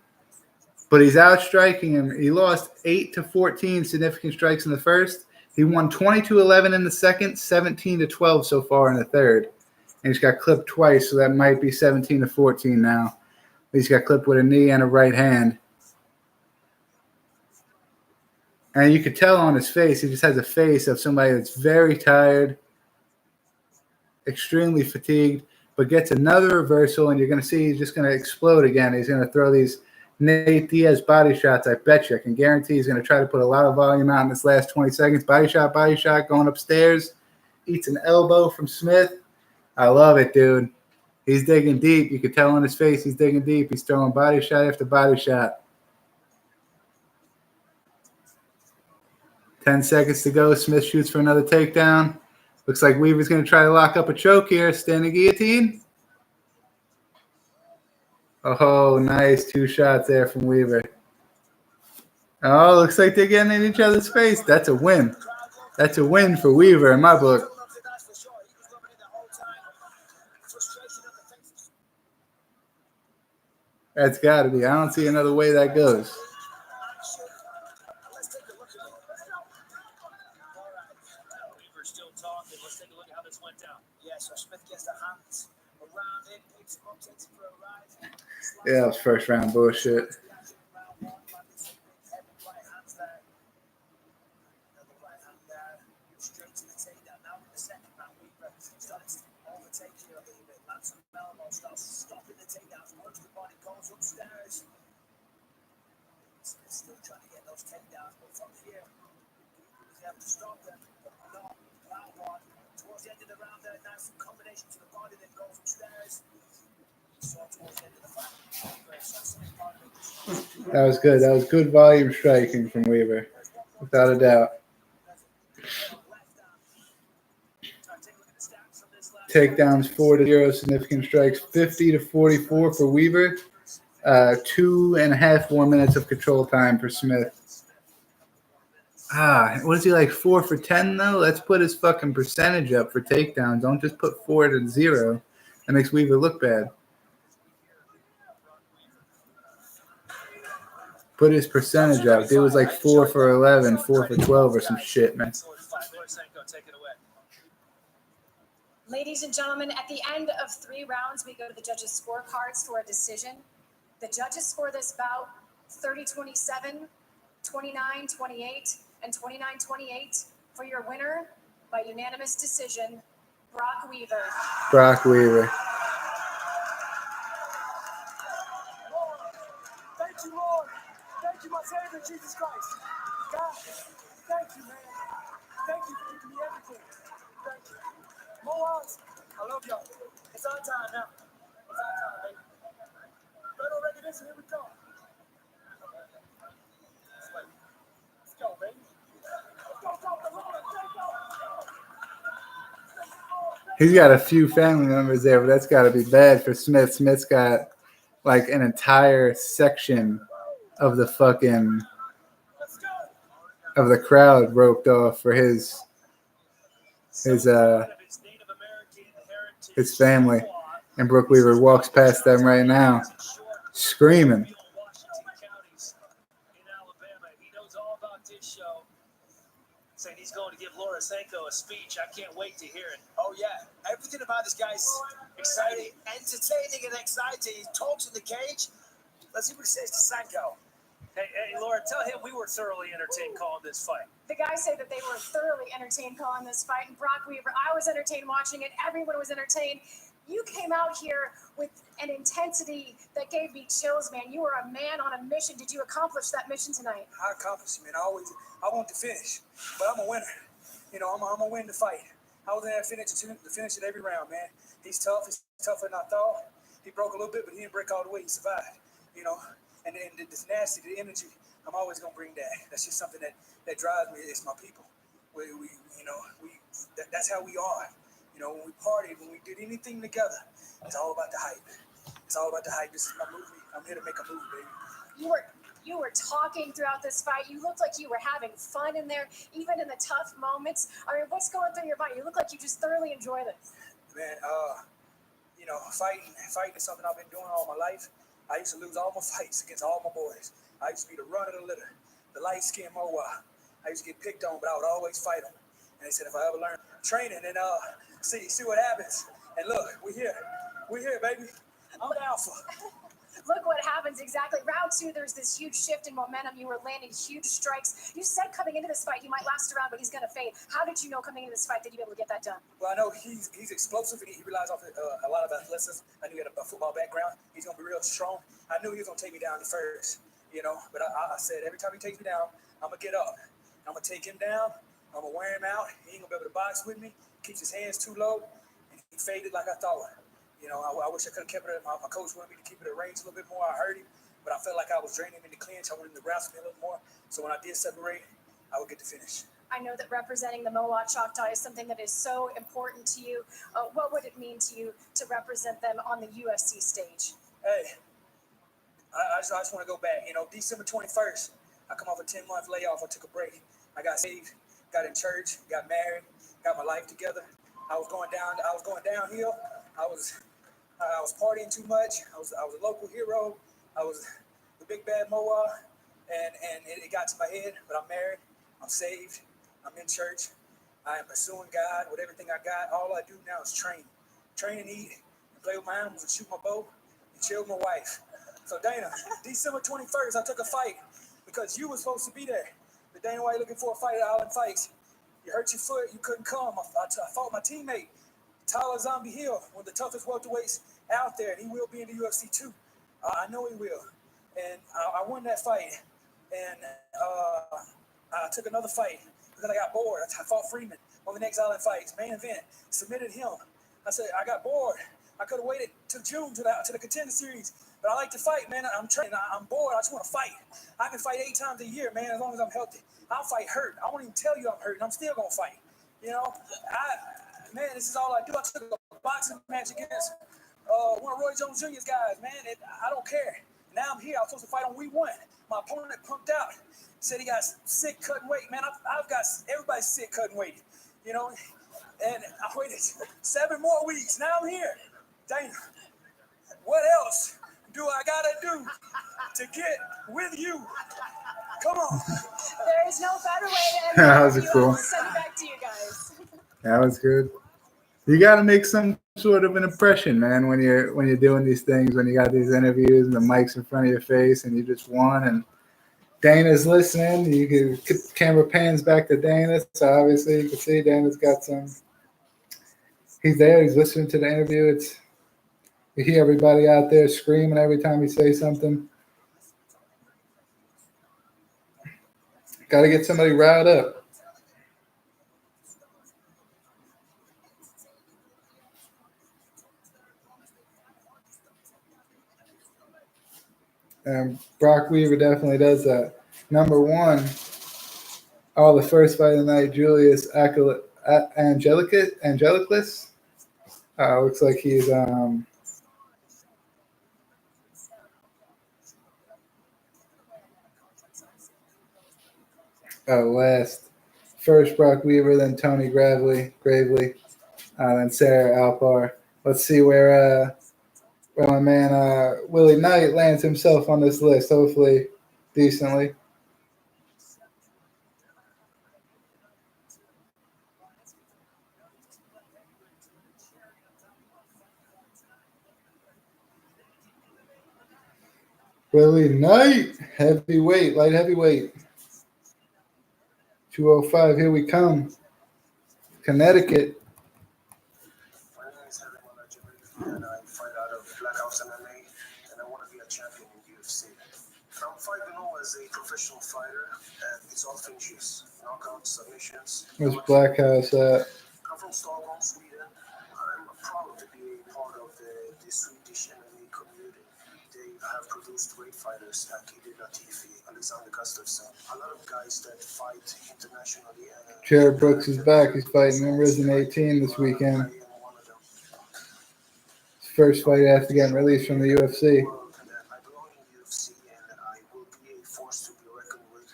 but he's outstriking him. He lost 8-14 significant strikes in the first. He won 20-11 in the second, 17-12 so far in the third. And he's got clipped twice, so that might be 17-14 now. He's got clipped with a knee and a right hand. And you could tell on his face, he just has a face of somebody that's very tired, extremely fatigued, but gets another reversal, and you're going to see he's just going to explode again. He's going to throw these Nate Diaz body shots. I bet you. I can guarantee he's going to try to put a lot of volume out in this last 20 seconds. Body shot, going upstairs. Eats an elbow from Smith. I love it, dude. He's digging deep. You can tell on his face he's digging deep. He's throwing body shot after body shot. 10 seconds to go. Smith shoots for another takedown. Looks like Weaver's going to try to lock up a choke here. Standing guillotine. Oh, nice. 2 shots there from Weaver. Oh, looks like they're getting in each other's face. That's a win. That's a win for Weaver in my book. That's got to be. I don't see another way that goes. Yeah, that was first round bullshit. Still trying to get those takedowns, but from here, he's able to stop them. No, round one. Towards the end of the round, there, nice combination to the body, then goes upstairs. That was good. That was good volume striking from Weaver, without a doubt. Takedowns 4-0, significant strikes 50-44 for Weaver. 2.5 more minutes of control time for Smith. What is he like 4 for 10 though? Let's put his fucking percentage up for takedowns. Don't just put 4 to 0. That makes Weaver look bad. Put his percentage up. Dude was like 4 for 11, 4 for 12 or some shit, man. Ladies and gentlemen, at the end of 3 rounds, we go to the judges' scorecards for a decision. The judges score this bout 30-27, 29-28, and 29-28 for your winner by unanimous decision, Brock Weaver. Brock Weaver. Thank you, Lord. Thank you, my Savior, Jesus Christ. God, thank you, man. Thank you for giving me everything. Thank you. Moaz, I love y'all. It's our time now. It's our time, baby. Federal recognition, here we go. Let's go, baby. He's got a few family members there, but that's got to be bad for Smith. Smith's got like an entire section of the crowd roped off for his family, and Brock Weaver walks past them right now, screaming. Saying he's going to give Lorisenko a speech. I can't wait to hear it. Oh, yeah. Everything about this guy's exciting, entertaining, and exciting. He talks in the cage. Let's see what he says to Senko. Hey, Laura, tell him we were thoroughly entertained calling this fight. The guys say that they were thoroughly entertained calling this fight, and Brock Weaver, I was entertained watching it. Everyone was entertained. You came out here with an intensity that gave me chills, man. You were a man on a mission. Did you accomplish that mission tonight? I accomplished it, man. I want to finish, but I'm a winner. You know, I'm gonna win the fight. I was in there to finish it every round, man. He's tough. He's tougher than I thought. He broke a little bit, but he didn't break all the way. He survived. You know, and then this nasty, the energy. I'm always gonna bring that. That's just something that drives me. It's my people. That's how we are. You know, when we partied, when we did anything together, it's all about the hype. It's all about the hype. This is my movie. I'm here to make a movie, baby. You were talking throughout this fight. You looked like you were having fun in there, even in the tough moments. I mean, what's going through your mind? You look like you just thoroughly enjoy this. Man, you know, fighting is something I've been doing all my life. I used to lose all my fights against all my boys. I used to be the run of the litter, the light-skinned Moa. I used to get picked on, but I would always fight them. And they said if I ever learn training, then see what happens. And look, we're here, baby. I'm the alpha. Look what happens exactly. Round 2, there's this huge shift in momentum. You were landing huge strikes. You said coming into this fight, he might last around, but he's going to fade. How did you know coming into this fight that you'd be able to get that done? Well, I know he's explosive, and he relies off a lot of athleticism. I knew he had a football background. He's going to be real strong. I knew he was going to take me down the first, you know. But I said every time he takes me down, I'm going to get up. I'm going to take him down. I'm going to wear him out. He ain't going to be able to box with me. Keeps his hands too low, and he faded like I thought. You know, I wish I could have kept it. My coach wanted me to keep it at range a little bit more. I heard him, but I felt like I was draining him in the clinch. I wanted him to wrestle me a little more. So when I did separate, I would get the finish. I know that representing the Moa Choctaw is something that is so important to you. What would it mean to you to represent them on the UFC stage? Hey, I just want to go back. You know, December 21st, I come off a 10-month layoff. I took a break. I got saved, got in church, got married, got my life together. I was going downhill. I was partying too much. I was a local hero. I was the big bad Moa, and it got to my head. But I'm married. I'm saved. I'm in church. I am pursuing God with everything I got. All I do now is train and eat, and play with my animals, and shoot my bow, and chill with my wife. So Dana, December 21st, I took a fight because you were supposed to be there. But Dana White looking for a fight at Island Fights. You hurt your foot. You couldn't come. I fought my teammate, Tyler Zombie Hill, one of the toughest welterweights out there, and he will be in the UFC too. I know he will. And I won that fight. And I took another fight because I got bored. I fought Freeman on the next Island Fights, main event, submitted him. I said, I got bored. I could have waited till June to the Contender series. But I like to fight, man. I'm training. I'm bored. I just want to fight. I can fight 8 times a year, man, as long as I'm healthy. I'll fight hurt. I won't even tell you I'm hurt, and I'm still going to fight. You know, man, this is all I do. I took a boxing match against one of Roy Jones Jr.'s guys, man. I don't care. Now I'm here. I was supposed to fight on week 1. My opponent pumped out. Said he got sick cutting weight. Man, I've got everybody sick cutting weight. You know, and I waited 7 more weeks. Now I'm here. Dana, what else do I gotta do to get with you? Come on. There is no better way to end That the was interview. cool. I'll send it back to you guys. That was good. You got to make some sort of an impression, man, when you're doing these things, when you got these interviews and the mic's in front of your face and you just won and Dana's listening. You can camera pans back to Dana, so obviously you can see Dana's got some. He's there. He's listening to the interview. You hear everybody out there screaming every time he says something. Got to get somebody riled up. And Brock Weaver definitely does that. Number 1, the first fight of the night, Julius Angelicus. Looks like he's last. First Brock Weaver, then Tony Gravely, then Sarah Alpar. Let's see where my man Willie Knight lands himself on this list, hopefully decently. Willie Knight, heavyweight, light heavyweight. 205, here we come. Connecticut. My name is Henry Malajibi, and I fight out of Black House MMA, and I want to be a champion in UFC. I'm fighting now as a professional fighter, and it's all finishes, knockouts, submissions. Where's Black House at? I'm from Stockholm, Sweden. I'm proud to be a part of the Swedish MMA community. They have produced great fighters like Idi Latifi, Alexander Gustafsson, a lot of guys that fight internationally. Jared Brooks is back. He's fighting in Risen 18 this weekend. I am one of them. His first fight after getting released from the UFC. I belong in UFC and I will be a force to be reckoned with.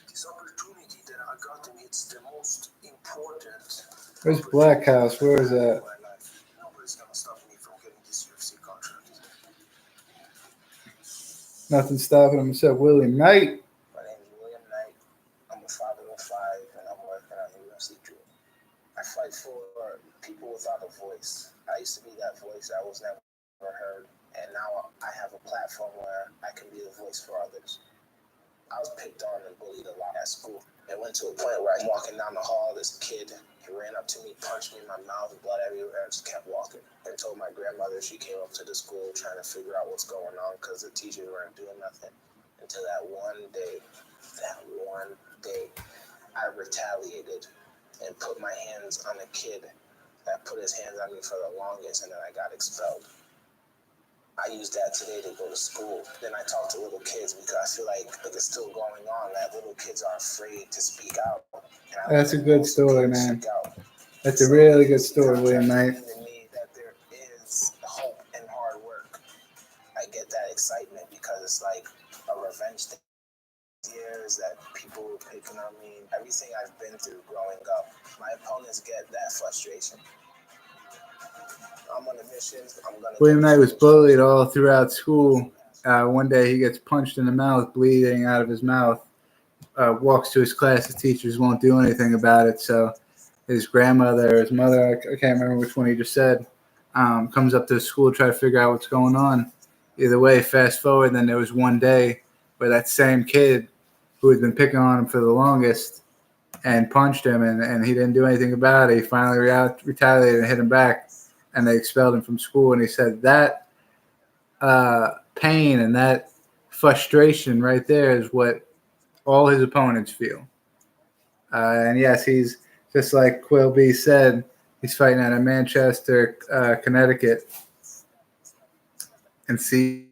This opportunity that I got, and it's the most important. Where's Black House? Where is that? Nobody's gonna stop me from getting this UFC contract. Nothing stopping him except Willie Knight. My name is William Knight. I'm a father of 5 and I'm working on the UFC tour. I fight for people without a voice. I used to be that voice I was never heard, and now I have a platform where I can be the voice for others. I was picked on and bullied a lot at school. It went to a point where I'm walking down the hall, this kid, he ran up to me, punched me in my mouth, blood everywhere, and just kept walking. And told my grandmother. She came up to the school trying to figure out what's going on because the teachers weren't doing nothing. Until that one day, I retaliated and put my hands on a kid that put his hands on me for the longest, and then I got expelled. I use that today to go to school. Then I talk to little kids because I feel like it's still going on, that little kids are afraid to speak out. That's a good story, man. That's a really good story, William Knight. That there is hope and hard work. I get that excitement because it's like a revenge thing. Years that people were picking on me, everything I've been through growing up, my opponents get that frustration. I'm on a mission. William Knight was bullied all throughout school. One day he gets punched in the mouth, bleeding out of his mouth. Walks to his class. The teachers won't do anything about it. So his grandmother or his mother, I can't remember which one he just said, comes up to the school to try to figure out what's going on. Either way, fast forward, then there was one day where that same kid who had been picking on him for the longest and punched him, and he didn't do anything about it. He finally retaliated and hit him back, and they expelled him from school. And he said that pain and that frustration right there is what all his opponents feel. And yes, he's just like Quill B said, He's fighting out of Manchester, Connecticut. And CES,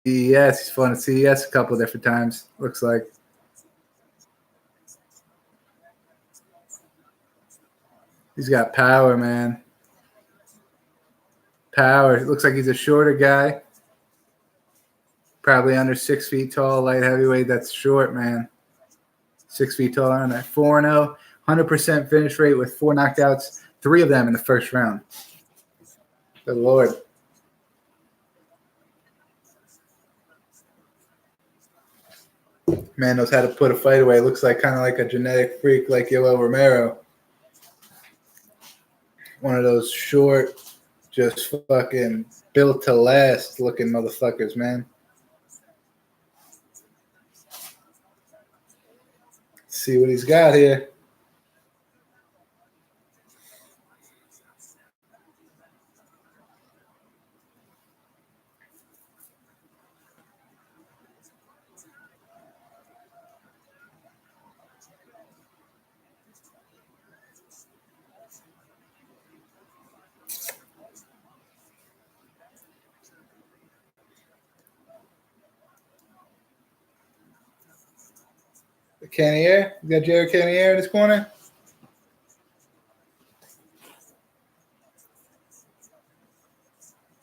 he's fought at CES a couple different times, looks like. He's got power, man. Power. It looks like he's a shorter guy. Probably under 6 feet tall, light heavyweight. That's short, man. 6 feet tall on that. 4-0, 100% finish rate with 4 knockouts, 3 of them in the first round. Good Lord. Man knows how to put a fight away. Looks like kind of like a genetic freak like Yoel Romero. One of those short, just fucking built to last looking motherfuckers, man. Let's see what he's got here. Cannonier? You got Jared Cannonier in his corner?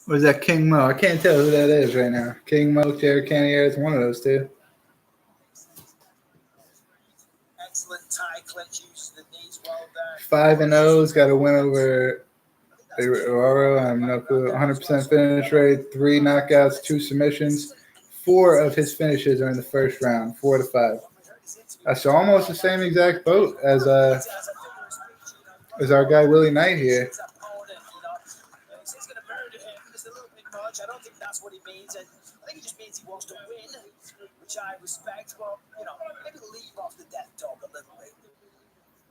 Or is that King Mo? I can't tell who that is right now. King Mo, Jared Cannonier is one of those two. Excellent tie clinch, uses the knees well done. 5-0's got a win over Aurora. I have no clue. 100% finish rate, 3 knockouts, 2 submissions. 4 of his finishes are in the first round, 4 to 5. So almost the same exact boat as our guy Willie Knight here. I don't think that's what he means, and I think he just means he wants to win, which I respect. Well, maybe leave off the death dog a little bit.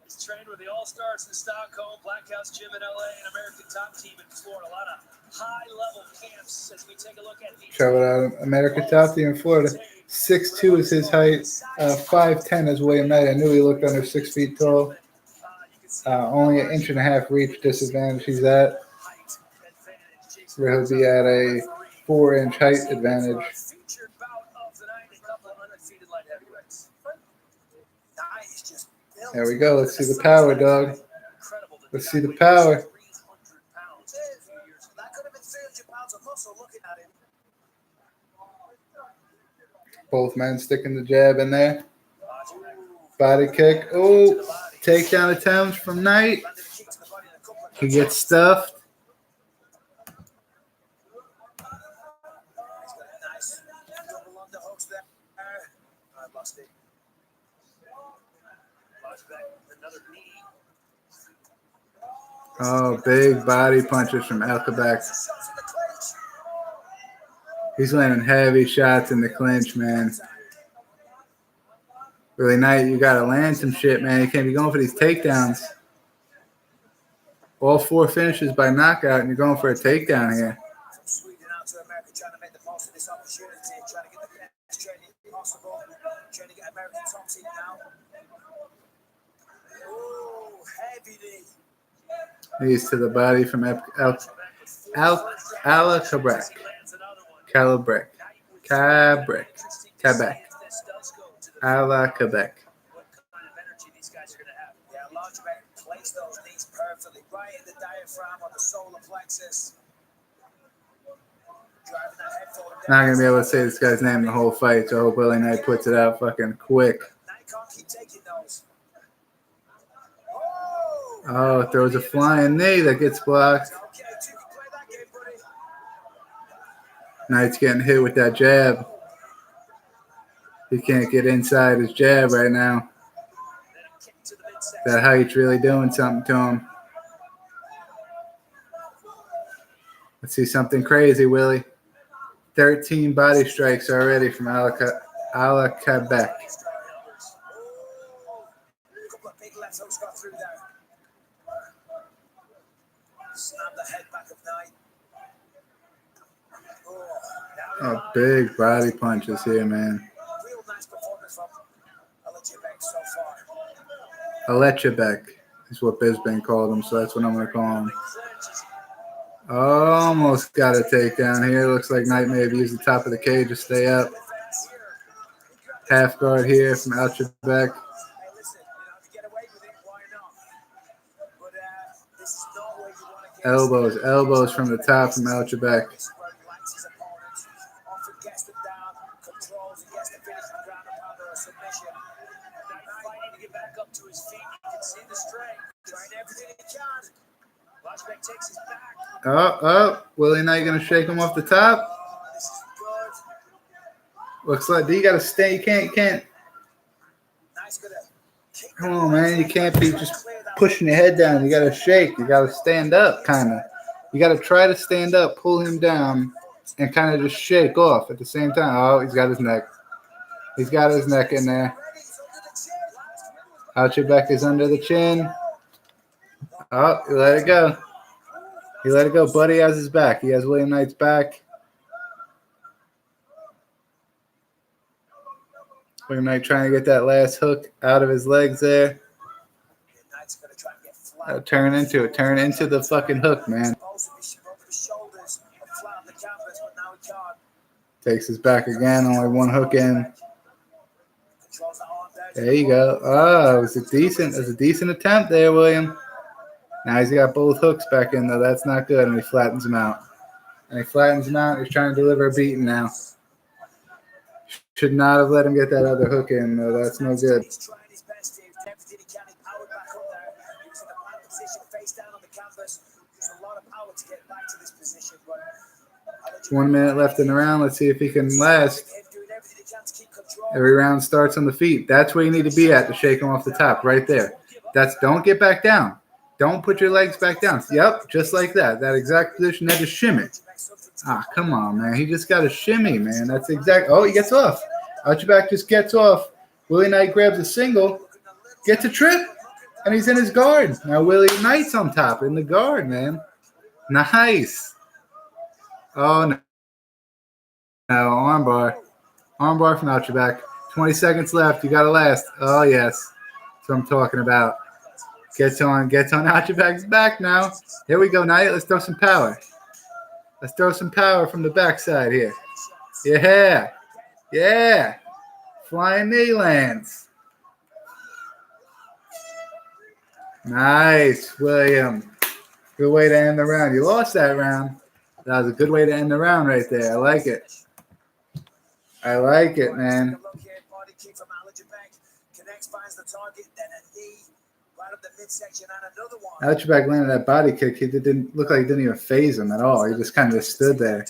He's trained with the All-Stars in Stockholm, Black House Gym in LA, and American Top Team in Florida. A lot of high-level camps as we take a look at these. Traveled out of American Top Team in Florida. 6'2" is his height. 5'10" is William Knight. I knew he looked under 6 feet tall. Only an 1.5 inch reach disadvantage he's at. Where he'll be at a 4-inch height advantage. There we go. Let's see the power, dog. Let's see the power. Both men sticking the jab in there. Body kick. Oh, takedown attempts from Knight. He gets stuffed. Oh, big body punches from Quebec. He's landing heavy shots in the clinch, man. Really Knight, you got to land some shit, man. You can't be going for these takedowns. All 4 finishes by knockout, and you're going for a takedown here. From Sweden out to America, trying to make the most of this opportunity, trying to get the best training possible, trying to get American top team now. Oh, heavy knee. Knees to the body from Quebec. A la Quebec. What kind of energy these guys are going to have. Yeah, Largebeck placed those knees perfectly right in the diaphragm on the solar plexus. Driving that head forward. Not going to be able to say this guy's name the whole fight, so I hope Willie Knight puts it out fucking quick. Knight can't keep taking those. Oh, throws a flying knee that gets blocked. Okay, you can play that game, buddy. Knight's getting hit with that jab. He can't get inside his jab right now. That height's really doing something to him. Let's see something crazy, Willie. 13 body strikes already from a la Quebec. A couple of big left hooks got through there. Snap the head back of Knight. Oh, big body punches here, man. Real nice performance from Quebec so far. Quebec. is what Bisbane called him, so that's what I'm going to call him. Almost got a takedown here. Looks like Knight may have used the top of the cage to stay up. Half guard here from Alchebek. Elbows from the top from Alchebek. Willie Knight gonna shake him off the top. Looks like you gotta stay. You can't. Come on, man. You can't be just pushing your head down. You gotta shake. You gotta stand up, kind of. You gotta try to stand up, pull him down, and kind of just shake off at the same time. Oh, he's got his neck. He's got his neck in there. Alchebek is under the chin. Oh, he let it go. He let it go. Buddy has his back. He has William Knight's back. William Knight trying to get that last hook out of his legs there. Turn into it. Turn into the fucking hook, man. Takes his back again. Only one hook in. There you go. Oh, it was a decent attempt there, William. Now he's got both hooks back in, though. That's not good, and he flattens him out. He's trying to deliver a beating now. Should not have let him get that other hook in, though. That's no good. 1 minute left in the round. Let's see if he can last. Every round starts on the feet. That's where you need to be at to shake him off the top, right there. Don't get back down. Don't put your legs back down. Yep, just like that. That exact position. That just shimmy. Ah, come on, man. He just got a shimmy, man. That's exact. Oh, he gets off. Alchebek just gets off. Willie Knight grabs a single, gets a trip, and he's in his guard. Now Willie Knight's on top in the guard, man. Nice. Oh, no. No, armbar. Armbar from Alchebek. 20 seconds left. You got to last. Oh, yes. That's what I'm talking about. Gets on Alchebek's back now. Here we go, Knight. Let's throw some power. Let's throw some power from the backside here. Yeah. Yeah. Flying knee lands. Nice, William. Good way to end the round. You lost that round. That was a good way to end the round right there. I like it. I like it, man. Alchebek landed that body kick. He didn't look like he didn't even phase him at all. He just kind of stood there.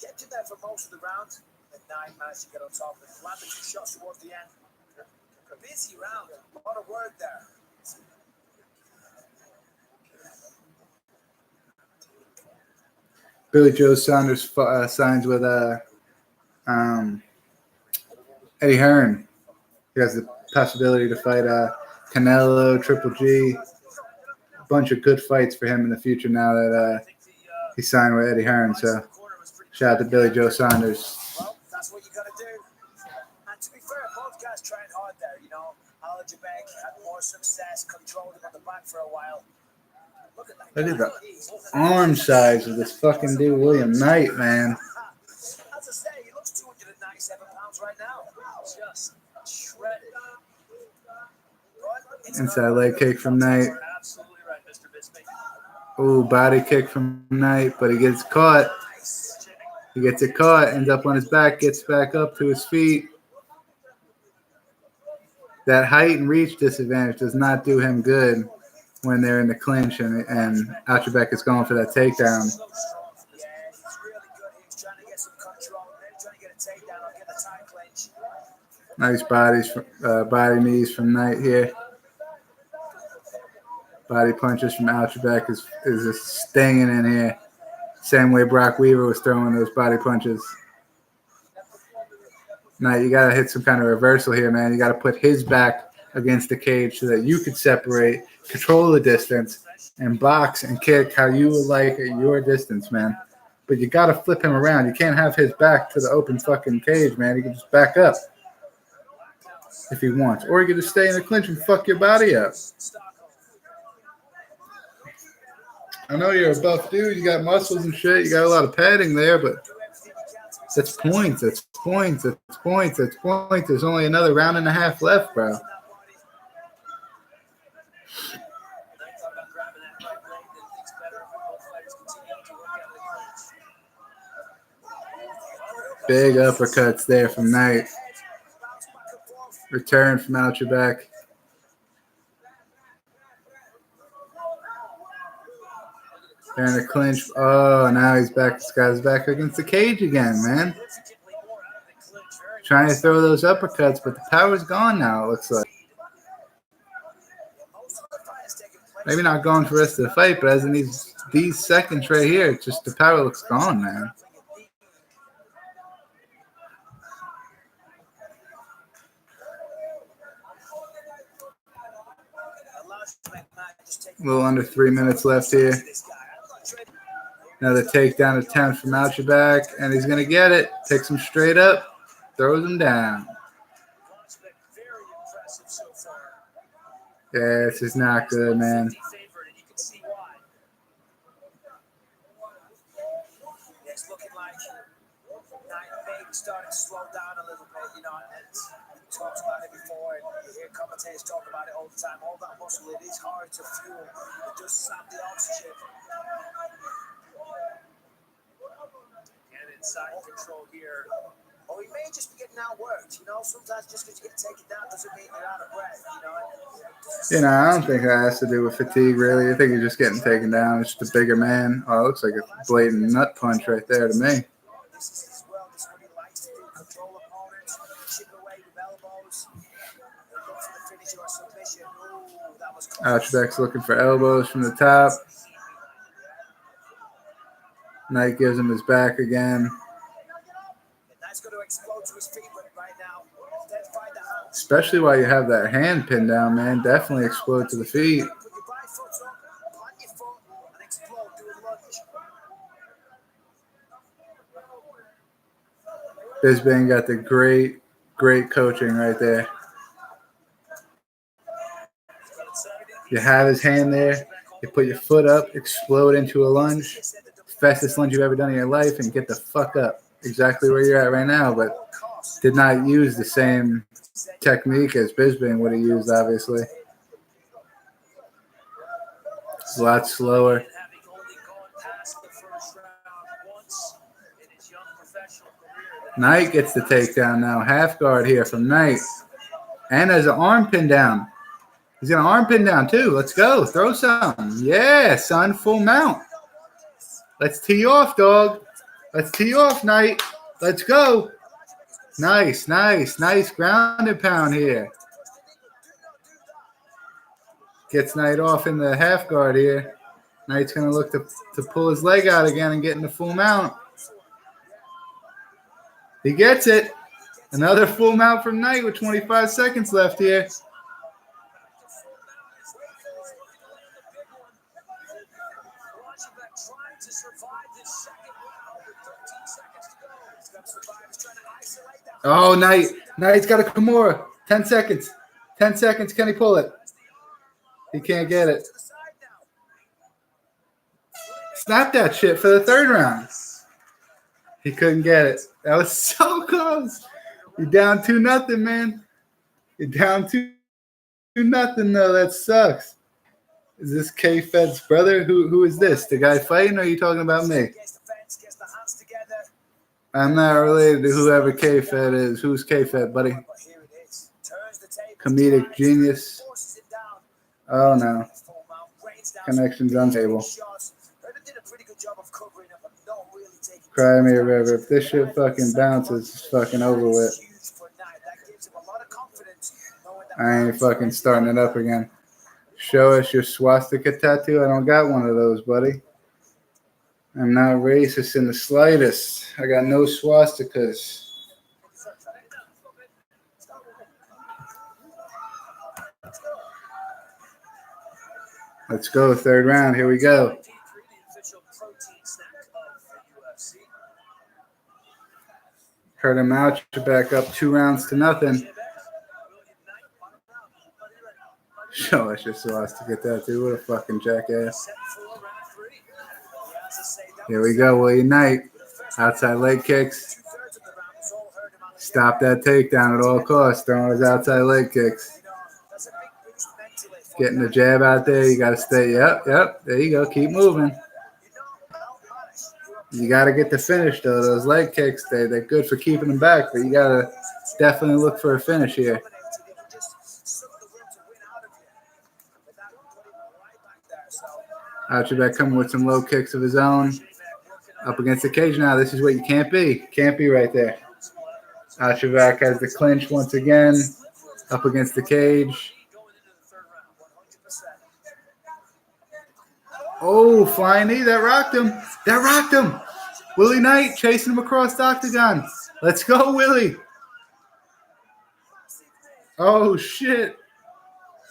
Kept him there for most of the round, and Knight managed to get on top of it. Landed 2 shots towards the end. A busy round. A lot of work there. Billy Joe Saunders signs with Eddie Hearn. He has the possibility to fight Canelo, Triple G. A bunch of good fights for him in the future now that he signed with Eddie Hearn. So shout out to Billy Joe Saunders. Well, that's what you got to do. And to be fair, both guys tried hard there. You know, Alchebek had more success, controlled him on the back for a while. Look at the arm size of this fucking dude, William Knight, man. As I say, he looks 297 pounds right now. Just shredded. Inside leg kick from Knight. Absolutely right, Mr. Bisbee. Ooh, body kick from Knight, but he gets caught. He gets it caught, ends up on his back, gets back up to his feet. That height and reach disadvantage does not do him good when they're in the clinch and Alchebek is going for that takedown. Yeah, he's really good. He's trying to get some control. Maybe trying to get a takedown or get a tight clinch. Nice body knees from Knight here. Body punches from Alchebek is just stinging in here. Same way Brock Weaver was throwing those body punches. Knight, you got to hit some kind of reversal here, man. You got to put his back against the cage so that you could separate, control the distance, and box and kick how you would like at your distance, man. but you got to flip him around. You can't have his back to the open fucking cage, man. He can just back up if he wants. Or he can just stay in the clinch and fuck your body up. I know you're a buff dude. You got muscles and shit. You got a lot of padding there, but that's points. That's points. That's points. That's points. There's only another round and a half left, bro. Big uppercuts there from Knight. Return from out your back. They're in a clinch. Oh, now he's back. This guy's back against the cage again, man. Trying to throw those uppercuts, but the power's gone now, it looks like. Maybe not going for the rest of the fight, but as in these seconds right here, just the power looks gone, man. A little under 3 minutes left here. Another takedown attempt from out your back, and he's going to get it. Takes him straight up, throws him down. Yeah, this is not good, man. It's looking like Knight maybe starting to slow down a little bit, you know, and we talked about it before, and you hear commentators talk about it all the time. All that muscle, it is hard to fuel. It does sap the oxygen. And inside control here. Or he may just be getting outworked, you know. Sometimes just because you get taken down doesn't mean you're out of breath, you know. I don't think that has to do with fatigue, really. I think he's just getting taken down. It's just a bigger man. Oh, it looks like a blatant nut punch right there to me. Ouchback's looking for elbows from the top. Knight gives him his back again. Especially while you have that hand pinned down, man. Definitely explode to the feet. Bisbane got the great coaching right there. You have his hand there. You put your foot up, explode into a lunge. Fastest lunge you've ever done in your life, and get the fuck up. Exactly where you're at right now, but did not use the same technique as Bisbane would have used, obviously. It's a lot slower. Knight gets the takedown now. Half guard here from Knight. And has an arm pin down. He's got an arm pin down too. Let's go. Throw some. Yeah, son. Full mount. Let's tee you off, dog. Let's tee you off, Knight. Let's go. Nice. Ground and pound here. Gets Knight off in the half guard here. Knight's going to look to pull his leg out again and get in the full mount. He gets it. Another full mount from Knight with 25 seconds left here. Oh, Knight's got a Kimura. 10 seconds. 10 seconds. Can he pull it? He can't get it. Snap that shit for the third round. He couldn't get it. That was so close. You're down 2-0, man. You're down 2-0, though. That sucks. Is this K-Fed's brother? Who is this? The guy fighting, or are you talking about me? I'm not related to whoever K-Fed is. Who's K-Fed, buddy? Comedic genius. Oh, no. Connection's unstable. Cry me a river. If this shit fucking bounces, it's fucking over with. I ain't fucking starting it up again. Show us your swastika tattoo. I don't got one of those, buddy. I'm not racist in the slightest. I got no swastikas. Let's go. Third round. Here we go. Heard him out. Back up 2-0. Show us just lost to get that, dude. What a fucking jackass. Here we go. Willie Knight. Outside leg kicks. Stop that takedown at all costs. Throwing his outside leg kicks. Getting the jab out there. You got to stay. Yep. There you go. Keep moving. You got to get the finish, though. Those leg kicks, they're good for keeping them back, but you got to definitely look for a finish here. Archibald coming with some low kicks of his own. Up against the cage now. This is what you can't be. Can't be right there. Archibald has the clinch once again. Up against the cage. Oh, flying knee. That rocked him. Willie Knight chasing him across the octagon. Let's go, Willie. Oh, shit.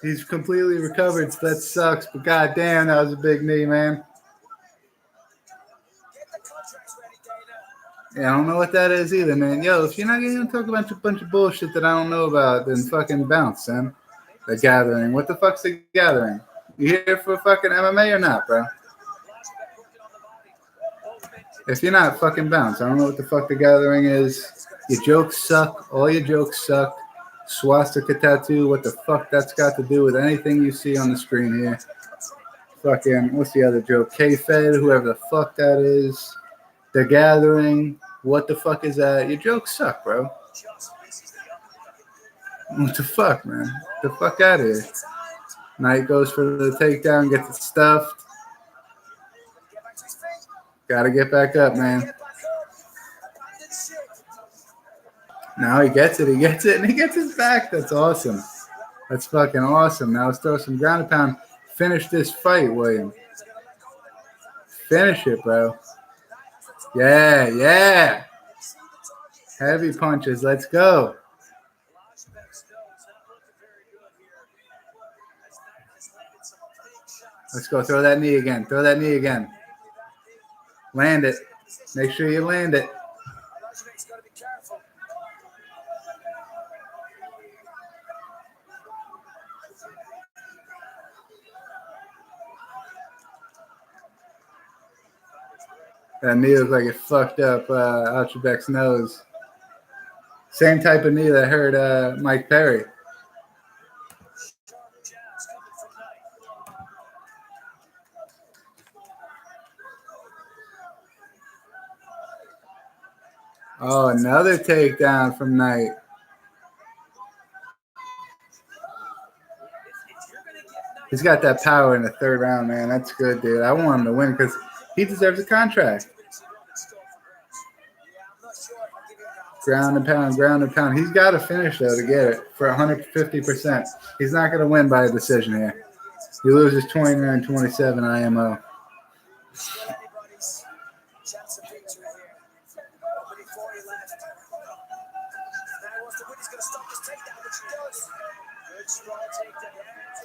He's completely recovered, so that sucks. But goddamn, that was a big knee, man. Yeah, I don't know what that is either, man. Yo, if you're not going to talk about a bunch of bullshit that I don't know about, then fucking bounce, son. The Gathering. What the fuck's the Gathering? You here for fucking MMA or not, bro? If you're not, fucking bounce. I don't know what the fuck the Gathering is. Your jokes suck. All your jokes suck. Swastika tattoo. What the fuck that's got to do with anything you see on the screen here? Fucking, what's the other joke? K-Fed, whoever the fuck that is. The Gathering. What the fuck is that? Your jokes suck, bro. What the fuck, man? Get the fuck out of here. Knight goes for the takedown, gets it stuffed. Gotta get back up, man. Now he gets it, and he gets his back. That's awesome. That's fucking awesome. Now let's throw some ground and pound. Finish this fight, William. Finish it, bro. Yeah. Heavy punches. Let's go. Let's go. Throw that knee again. Land it. Make sure you land it. That knee looks like it fucked up Archibald's nose. Same type of knee that hurt Mike Perry. Oh, another takedown from Knight. He's got that power in the third round, man. That's good, dude. I want him to win because he deserves a contract. Ground and pound. He's got to finish, though, to get it for 150%. He's not going to win by a decision here. He loses 29-27 IMO.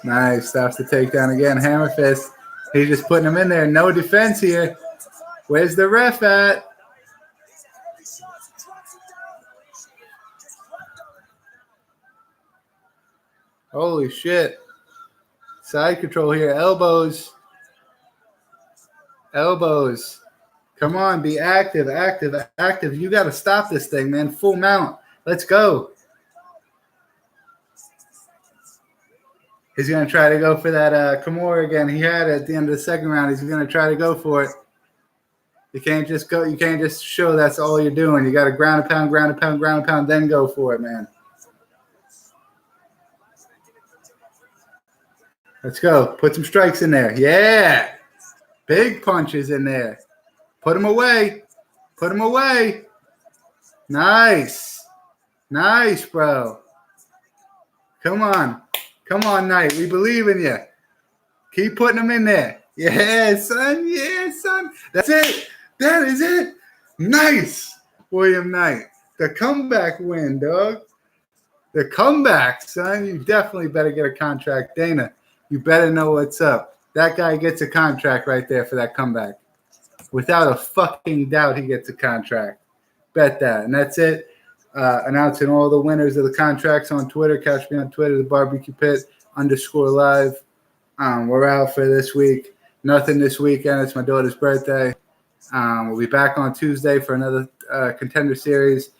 Nice. Stops the takedown again. Hammer fist. He's just putting him in there. No defense here. Where's the ref at? Holy shit. Side control here. Elbows. Come on, be active. You got to stop this thing, man. Full mount. Let's go. He's going to try to go for that Kimura again. He had it at the end of the second round. He's going to try to go for it. You can't just go. You can't just show that's all you're doing. You got to ground and pound, then go for it, man. Let's go. Put some strikes in there. Yeah. Big punches in there. Put them away. Nice, bro. Come on, Knight. We believe in you. Keep putting them in there. Yeah, son. That's it. That is it. Nice, William Knight. The comeback win, dog. The comeback, son. You definitely better get a contract, Dana. You better know what's up. That guy gets a contract right there for that comeback. Without a fucking doubt, he gets a contract. Bet that. And that's it. Announcing all the winners of the contracts on Twitter. Catch me on Twitter, the Barbecue Pit _live. We're out for this week. Nothing this weekend. It's my daughter's birthday. We'll be back on Tuesday for another Contender Series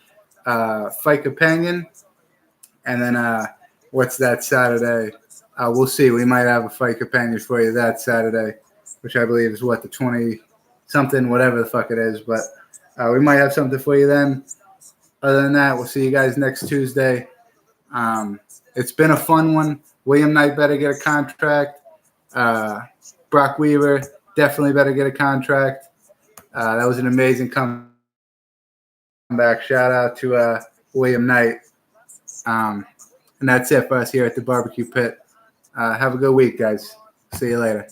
fight companion. And then what's that Saturday? We'll see. We might have a fight companion for you that Saturday, which I believe is what, the 20-something, whatever the fuck it is. But we might have something for you then. Other than that, we'll see you guys next Tuesday. It's been a fun one. William Knight better get a contract. Brock Weaver definitely better get a contract. That was an amazing comeback. Shout out to William Knight. And that's it for us here at the Barbecue Pit. Have a good week, guys. See you later.